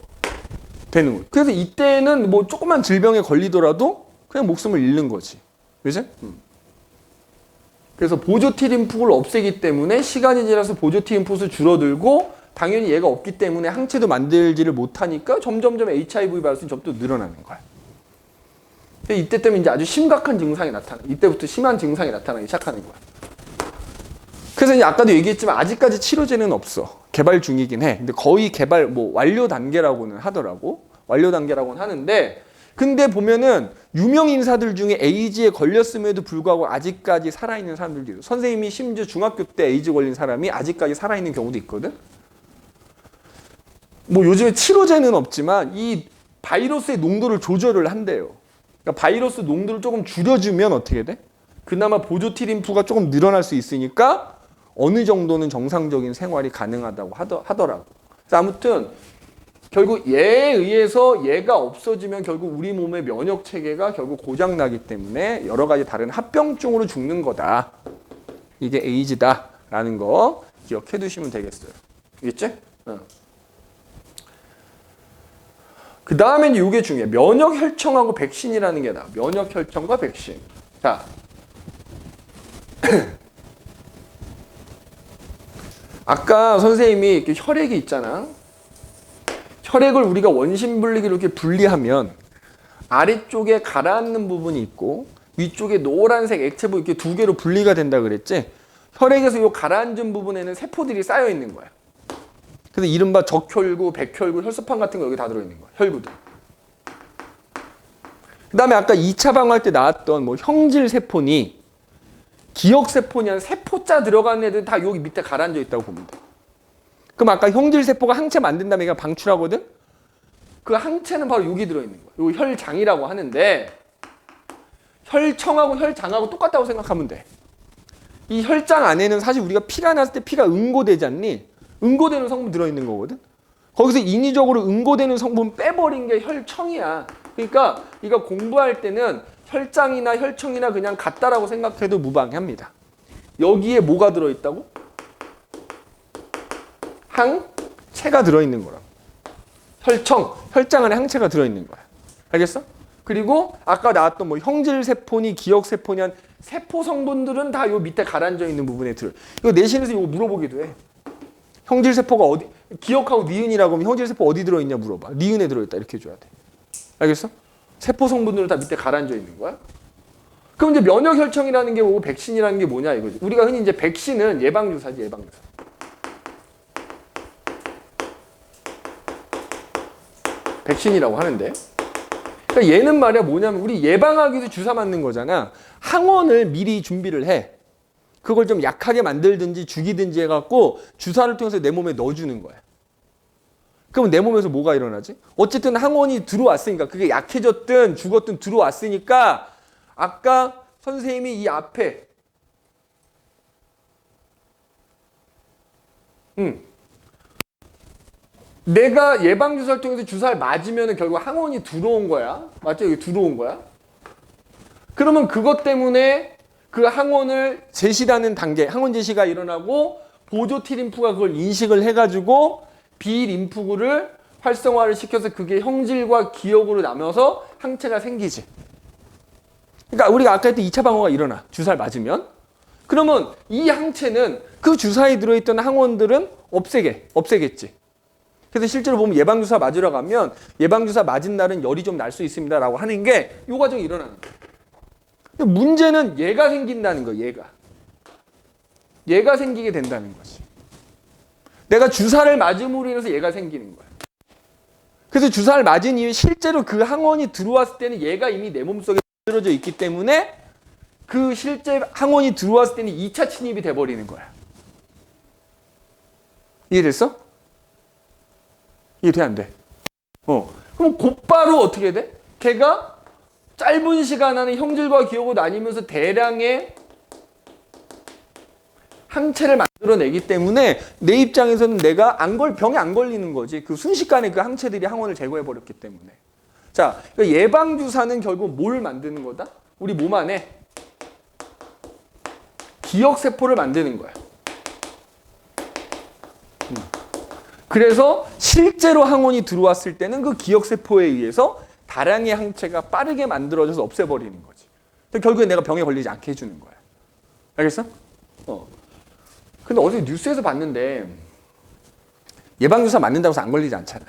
되는 거예요. 그래서 이때는 뭐 조그만 질병에 걸리더라도 그냥 목숨을 잃는 거지. 그지? 그래서 보조 T림프를 없애기 때문에 시간이 지나서 보조 T림프수 줄어들고 당연히 얘가 없기 때문에 항체도 만들지를 못하니까 점점점 HIV 바이러스는 점점 늘어나는 거야. 이때 때문에 이제 아주 심각한 증상이 나타나. 이때부터 심한 증상이 나타나기 시작하는 거야. 그래서 이제 아까도 얘기했지만 아직까지 치료제는 없어. 개발 중이긴 해. 근데 거의 개발 뭐 완료 단계라고는 하더라고. 완료 단계라고는 하는데, 근데 보면은 유명 인사들 중에 에이즈에 걸렸음에도 불구하고 아직까지 살아있는 사람들도 있어. 선생님이 심지어 중학교 때 에이즈 걸린 사람이 아직까지 살아있는 경우도 있거든. 뭐 요즘에 치료제는 없지만 이 바이러스의 농도를 조절을 한대요. 그러니까 바이러스 농도를 조금 줄여주면 어떻게 돼? 그나마 보조 T림프가 조금 늘어날 수 있으니까 어느 정도는 정상적인 생활이 가능하다고 하더라고. 그래서 아무튼 결국 얘에 의해서 얘가 없어지면 결국 우리 몸의 면역 체계가 결국 고장나기 때문에 여러 가지 다른 합병증으로 죽는 거다. 이게 에이즈다라는 거 기억해 두시면 되겠어요. 알겠지? 그 다음에 이게 중요해. 면역 혈청하고 백신이라는 게 나와. 면역 혈청과 백신. 자. 아까 선생님이 이렇게 혈액이 있잖아. 혈액을 우리가 원심 분리기로 이렇게 분리하면 아래쪽에 가라앉는 부분이 있고 위쪽에 노란색 액체 부분 이렇게 두 개로 분리가 된다 그랬지? 혈액에서 이 가라앉은 부분에는 세포들이 쌓여 있는 거야. 그래서 이른바 적혈구, 백혈구, 혈소판 같은 거 여기 다 들어있는 거야. 혈구들. 그 다음에 아까 2차 방어할 때 나왔던 뭐 형질세포니 기억세포니 한 세포자 들어가는 애들 다 여기 밑에 가라앉아 있다고 보면 돼. 그럼 아까 형질세포가 항체 만든 다음에 얘가 방출하거든? 그 항체는 바로 여기 들어있는 거야. 요 혈장이라고 하는데 혈청하고 혈장하고 똑같다고 생각하면 돼. 이 혈장 안에는 사실 우리가 피가 났을 때 피가 응고되지 않니? 응고되는 성분 들어있는 거거든? 거기서 인위적으로 응고되는 성분 빼버린 게 혈청이야. 그러니까 이거 공부할 때는 혈장이나 혈청이나 그냥 같다라고 생각해도 무방합니다. 여기에 뭐가 들어있다고? 항체가 들어있는 거라고. 혈장 안에 항체가 들어있는 거야. 알겠어? 그리고 아까 나왔던 뭐 형질세포니 기억세포니 한 세포 성분들은 다 요 밑에 가라앉아 있는 부분에 들어. 이거 내신에서 이거 물어보기도 해. 형질세포가 어디, 기억하고 니은이라고 하면 형질세포 어디 들어있냐 물어봐. 니은에 들어있다 이렇게 해줘야 돼. 알겠어? 세포 성분들은 다 밑에 가라앉아 있는 거야. 그럼 이제 면역혈청이라는 게 뭐고 백신이라는 게 뭐냐 이거지. 우리가 흔히 이제 백신은 예방주사지, 예방주사. 백신이라고 하는데. 그러니까 얘는 말이야 뭐냐면 우리 예방하기 위해서 주사 맞는 거잖아. 항원을 미리 준비를 해. 그걸 좀 약하게 만들든지 죽이든지 해갖고 주사를 통해서 내 몸에 넣어주는 거야. 그러면 내 몸에서 뭐가 일어나지? 어쨌든 항원이 들어왔으니까 그게 약해졌든 죽었든 들어왔으니까 아까 선생님이 이 앞에 내가 예방주사를 통해서 주사를 맞으면 결국 항원이 들어온 거야. 맞죠? 여기 들어온 거야. 그러면 그것 때문에 그 항원을 제시하는 단계, 항원 제시가 일어나고 보조 T림프가 그걸 인식을 해가지고 B림프구를 활성화를 시켜서 그게 형질과 기억으로 나눠서 항체가 생기지. 그러니까 우리가 아까 했던 2차 방어가 일어나. 주사를 맞으면. 그러면 이 항체는 그 주사에 들어있던 항원들은 없애겠지. 그래서 실제로 보면 예방주사 맞으러 가면 예방주사 맞은 날은 열이 좀 날 수 있습니다 라고 하는 게 이 과정이 일어나는 거예요. 근데 문제는 얘가 생긴다는 거예요. 얘가 생기게 된다는 거지. 내가 주사를 맞음으로 인해서 얘가 생기는 거야. 그래서 주사를 맞은 이후에 실제로 그 항원이 들어왔을 때는 얘가 이미 내 몸속에 만들어져 있기 때문에 그 실제 항원이 들어왔을 때는 2차 침입이 돼버리는 거야. 이해됐어? 이해돼 안 돼? 그럼 곧바로 어떻게 돼? 걔가 짧은 시간 안에 형질과 기억으로 나뉘면서 대량의 항체를 만들어내기 때문에 내 입장에서는 내가 병에 안 걸리는 거지. 그 순식간에 그 항체들이 항원을 제거해버렸기 때문에. 자, 그러니까 예방주사는 결국 뭘 만드는 거다? 우리 몸 안에 기억세포를 만드는 거야. 그래서 실제로 항원이 들어왔을 때는 그 기억세포에 의해서 다량의 항체가 빠르게 만들어져서 없애버리는 거지. 결국에 내가 병에 걸리지 않게 해주는 거야. 알겠어? 근데 어제 뉴스에서 봤는데 예방주사 맞는다고 해서 안 걸리지 않잖아.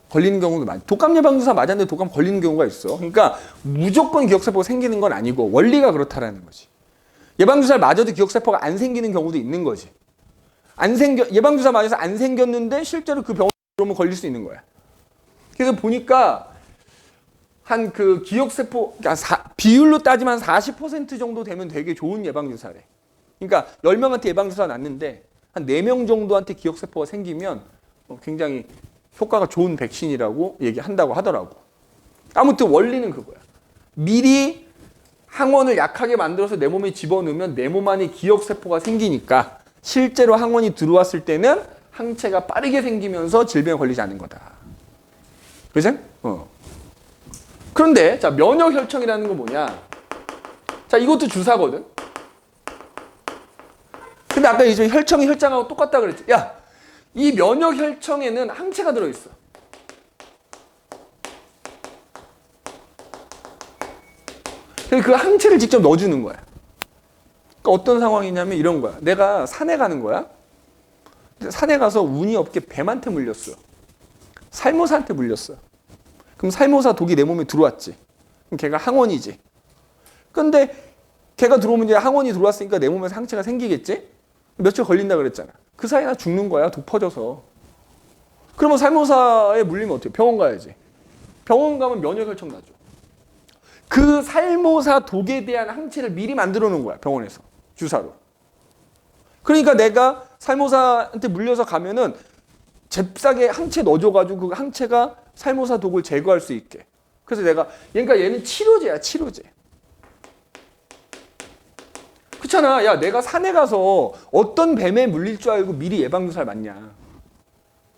걸리는 경우도 많아. 독감 예방주사 맞았는데 독감 걸리는 경우가 있어. 그러니까 무조건 기억세포가 생기는 건 아니고 원리가 그렇다라는 거지. 예방주사를 맞아도 기억세포가 안 생기는 경우도 있는 거지. 예방주사 맞아서 안 생겼는데 실제로 그 병원에 들어오면 걸릴 수 있는 거야. 그래서 보니까 한 그 기억세포, 그러니까 비율로 따지면 40% 정도 되면 되게 좋은 예방주사래. 그러니까 10명한테 예방주사 놨는데 한 4명 정도한테 기억세포가 생기면 굉장히 효과가 좋은 백신이라고 얘기한다고 하더라고. 아무튼 원리는 그거야. 미리 항원을 약하게 만들어서 내 몸에 집어넣으면 내 몸 안에 기억세포가 생기니까 실제로 항원이 들어왔을 때는 항체가 빠르게 생기면서 질병에 걸리지 않는 거다. 그죠? 그런데 자, 면역혈청이라는 건 뭐냐? 자, 이것도 주사거든. 근데 아까 이제 혈청이 혈장하고 똑같다 그랬지. 야, 이 면역혈청에는 항체가 들어있어. 그래서 그 항체를 직접 넣어주는 거야. 그러니까 어떤 상황이냐면 이런 거야. 내가 산에 가는 거야. 산에 가서 운이 없게 뱀한테 물렸어. 살모사한테 물렸어. 그럼 살모사 독이 내 몸에 들어왔지. 그럼 걔가 항원이지. 근데 걔가 들어오면 이제 항원이 들어왔으니까 내 몸에서 항체가 생기겠지? 며칠 걸린다 그랬잖아. 그 사이에 나 죽는 거야. 독 퍼져서. 그러면 살모사에 물리면 어떻게? 병원 가야지. 병원 가면 면역혈청 나죠. 그 살모사 독에 대한 항체를 미리 만들어 놓은 거야. 병원에서. 주사로. 그러니까 내가 살모사한테 물려서 가면은 잽싸게 항체 넣어줘가지고 그 항체가 살모사 독을 제거할 수 있게. 그래서 그러니까 얘는 치료제야, 치료제. 그렇잖아. 야, 내가 산에 가서 어떤 뱀에 물릴 줄 알고 미리 예방주사를 맞냐.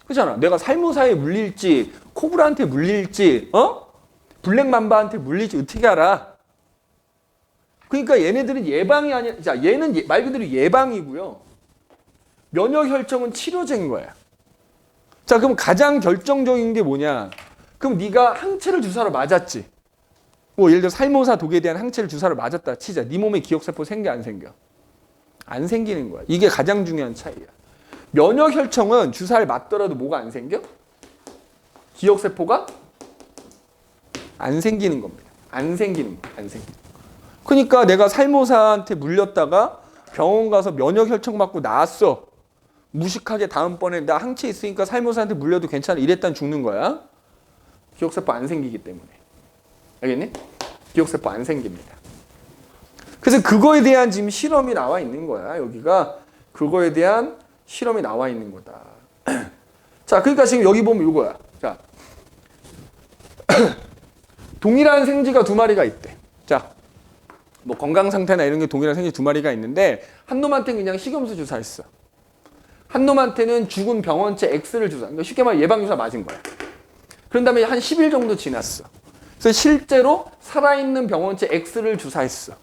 그렇잖아. 내가 살모사에 물릴지, 코브라한테 물릴지, 블랙맘바한테 물릴지 어떻게 알아? 그러니까 얘네들은 예방이 아니야. 자, 얘는 말 그대로 예방이고요. 면역혈청은 치료제인 거야. 자, 그럼 가장 결정적인 게 뭐냐? 그럼 네가 항체를 주사로 맞았지. 뭐 예를 들어 살모사 독에 대한 항체를 주사로 맞았다 치자. 네 몸에 기억세포 생겨 안 생겨? 안 생기는 거야. 이게 가장 중요한 차이야. 면역혈청은 주사를 맞더라도 뭐가 안 생겨? 기억세포가 안 생기는 겁니다. 안 생기는 거야. 안 생기는 거야. 그러니까 내가 살모사한테 물렸다가 병원 가서 면역혈청 맞고 나왔어. 무식하게 다음번에 나 항체 있으니까 살모사한테 물려도 괜찮아. 이랬단 죽는 거야. 기억세포 안 생기기 때문에. 알겠니? 기억세포 안 생깁니다. 그래서 그거에 대한 지금 실험이 나와 있는 거야. 여기가 그거에 대한 실험이 나와 있는 거다. 자, 그러니까 지금 여기 보면 이거야. 자, 동일한 생쥐가 2마리가 있대. 자, 뭐 건강 상태나 이런 게 동일한 생쥐 2마리가 있는데 한 놈한테는 그냥 식염수 주사했어. 한 놈한테는 죽은 병원체 X를 주사. 그러니까 쉽게 말해 예방주사 맞은 거야. 그런 다음에 한 10일 정도 지났어. 그래서 실제로 살아있는 병원체 X를 주사했어.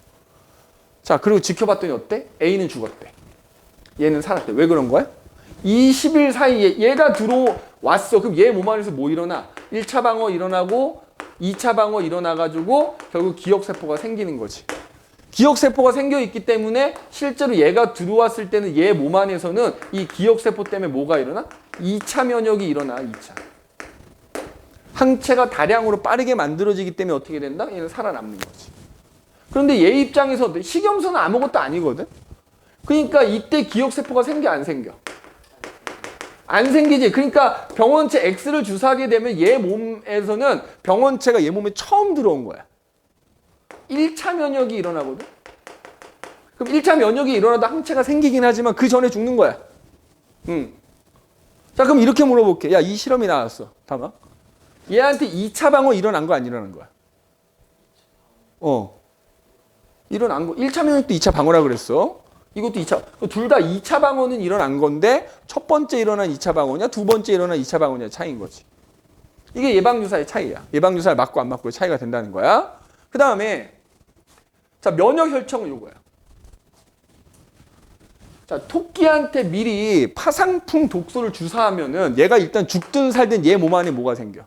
자, 그리고 지켜봤더니 어때? A는 죽었대. 얘는 살았대. 왜 그런 거야? 20일 사이에 얘가 들어왔어. 그럼 얘 몸 안에서 뭐 일어나? 1차 방어 일어나고 2차 방어 일어나가지고 결국 기억세포가 생기는 거지. 기억세포가 생겨있기 때문에 실제로 얘가 들어왔을 때는 얘 몸 안에서는 이 기억세포 때문에 뭐가 일어나? 2차 면역이 일어나. 2차. 항체가 다량으로 빠르게 만들어지기 때문에 어떻게 된다? 얘는 살아남는 거지. 그런데 얘 입장에서 식염수는 아무것도 아니거든? 그러니까 이때 기억세포가 생겨 안 생겨? 안 생기지. 그러니까 병원체 X를 주사하게 되면 얘 몸에서는 병원체가 얘 몸에 처음 들어온 거야. 1차 면역이 일어나거든? 그럼 1차 면역이 일어나도 항체가 생기긴 하지만 그 전에 죽는 거야. 자, 그럼 이렇게 물어볼게. 야, 이 실험이 나왔어. 봐봐. 얘한테 2차 방어 일어난 거 안 일어난 거야? 일어난 거. 1차 면역도 2차 방어라 그랬어. 이것도 2차. 둘 다 2차 방어는 일어난 건데 첫 번째 일어난 2차 방어냐 두 번째 일어난 2차 방어냐 차이인 거지. 이게 예방주사의 차이야. 예방주사를 맞고 안 맞고의 차이가 된다는 거야. 그 다음에 자, 면역혈청은 이거야. 자, 토끼한테 미리 파상풍 독소를 주사하면은 얘가 일단 죽든 살든 얘 몸 안에 뭐가 생겨?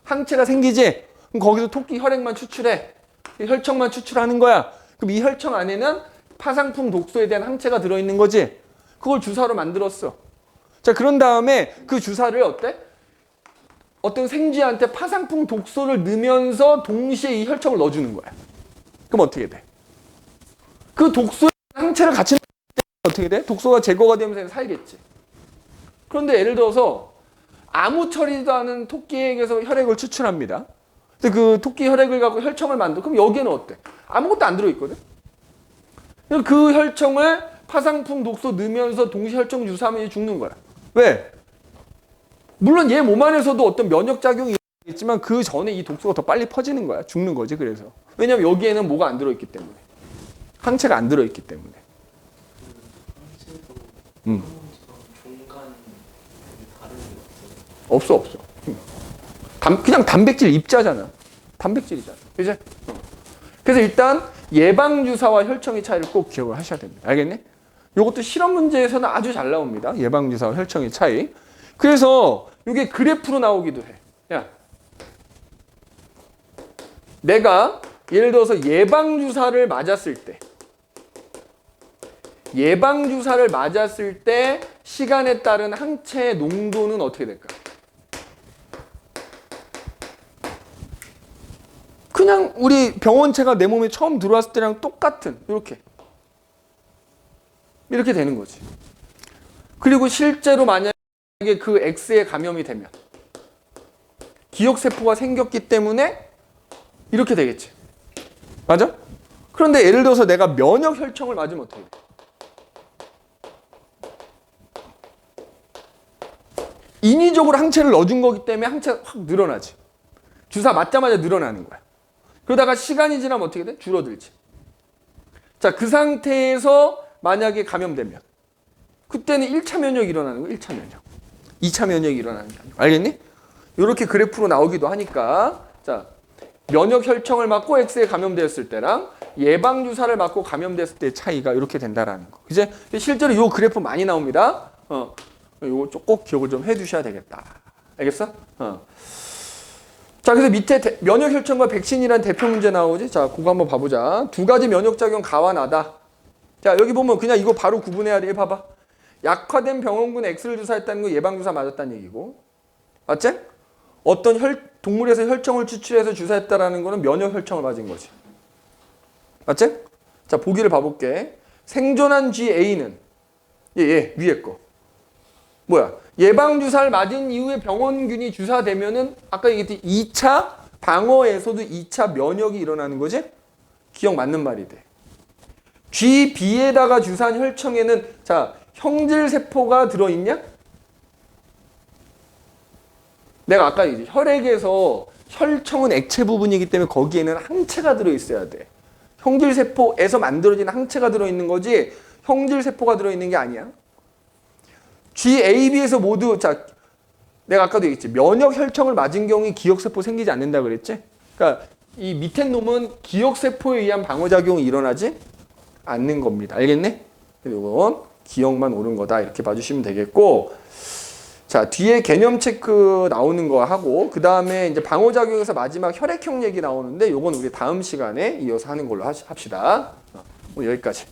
항체가 생기지? 그럼 거기서 토끼 혈액만 추출해. 혈청만 추출하는 거야. 그럼 이 혈청 안에는 파상풍 독소에 대한 항체가 들어있는 거지? 그걸 주사로 만들었어. 자, 그런 다음에 그 주사를 어때? 어떤 생쥐한테 파상풍 독소를 넣으면서 동시에 이 혈청을 넣어주는 거야. 그럼 어떻게 돼? 그 독소의 항체를 같이 넣으면 어떻게 돼? 독소가 제거가 되면서 살겠지. 그런데 예를 들어서 아무 처리도 않은 토끼에게서 혈액을 추출합니다. 근데 그 토끼 혈액을 갖고 혈청을 만들어. 그럼 여기에는 어때? 아무것도 안 들어있거든? 그 혈청을 파상풍 독소 넣으면서 동시 혈청 주사하면 죽는 거야. 왜? 물론 얘 몸 안에서도 어떤 면역작용이 있지만 그 전에 이 독소가 더 빨리 퍼지는 거야. 죽는 거지, 그래서. 왜냐면 여기에는 뭐가 안 들어있기 때문에. 항체가 안 들어있기 때문에. 없어. 그냥 단백질 입자잖아. 단백질이잖아. 그지? 그래서 일단 예방주사와 혈청의 차이를 꼭 기억을 하셔야 됩니다. 알겠니? 이것도 실험 문제에서는 아주 잘 나옵니다. 예방주사와 혈청의 차이. 그래서 이게 그래프로 나오기도 해. 야, 내가 예를 들어서 예방주사를 맞았을 때 시간에 따른 항체의 농도는 어떻게 될까? 그냥 우리 병원체가 내 몸에 처음 들어왔을 때랑 똑같은 이렇게 되는 거지. 그리고 실제로 만약에 그 X에 감염이 되면 기억세포가 생겼기 때문에 이렇게 되겠지. 맞아? 그런데 예를 들어서 내가 면역 혈청을 맞으면 어떻게 돼? 인위적으로 항체를 넣어준 거기 때문에 항체가 확 늘어나지. 주사 맞자마자 늘어나는 거야. 그러다가 시간이 지나면 어떻게 돼? 줄어들지. 자, 그 상태에서 만약에 감염되면 그때는 1차 면역이 일어나는 거야. 1차 면역. 2차 면역이 일어나는 게 아니고. 알겠니? 이렇게 그래프로 나오기도 하니까 자, 면역 혈청을 맞고 X에 감염되었을 때랑 예방주사를 맞고 감염됐을 때의 차이가 이렇게 된다라는 거. 이제 실제로 이 그래프 많이 나옵니다. 이거 꼭 기억을 좀 해두셔야 되겠다. 알겠어? 자, 그래서 밑에 면역 혈청과 백신이라는 대표 문제 나오지? 자, 그거 한번 봐보자. 두 가지 면역작용 가와나다. 자, 여기 보면 그냥 이거 바로 구분해야 돼. 봐봐. 약화된 병원군 X를 주사했다는 거 예방주사 맞았다는 얘기고. 맞지? 어떤 동물에서 혈청을 추출해서 주사했다라는 거는 면역 혈청을 맞은 거지. 맞지? 자, 보기를 봐볼게. 생존한 GA는 위에 거. 뭐야? 예방주사를 맞은 이후에 병원균이 주사되면은 아까 얘기했듯이 2차 방어에서도 2차 면역이 일어나는 거지? 기억 맞는 말이 돼. GB에다가 주사한 혈청에는 자, 형질세포가 들어있냐? 내가 아까 이제 혈액에서 혈청은 액체 부분이기 때문에 거기에는 항체가 들어있어야 돼. 형질세포에서 만들어진 항체가 들어있는 거지 형질세포가 들어있는 게 아니야. GAB에서 모두 자, 내가 아까도 얘기했지. 면역 혈청을 맞은 경우에 기억세포 생기지 않는다 그랬지? 그러니까 이 밑에 놈은 기억세포에 의한 방어작용이 일어나지 않는 겁니다. 알겠네? 이건 기억만 옳은 거다 이렇게 봐주시면 되겠고, 자, 뒤에 개념 체크 나오는 거 하고 그 다음에 이제 방어작용에서 마지막 혈액형 얘기 나오는데 요건 우리 다음 시간에 이어서 하는 걸로 합시다. 오늘 여기까지.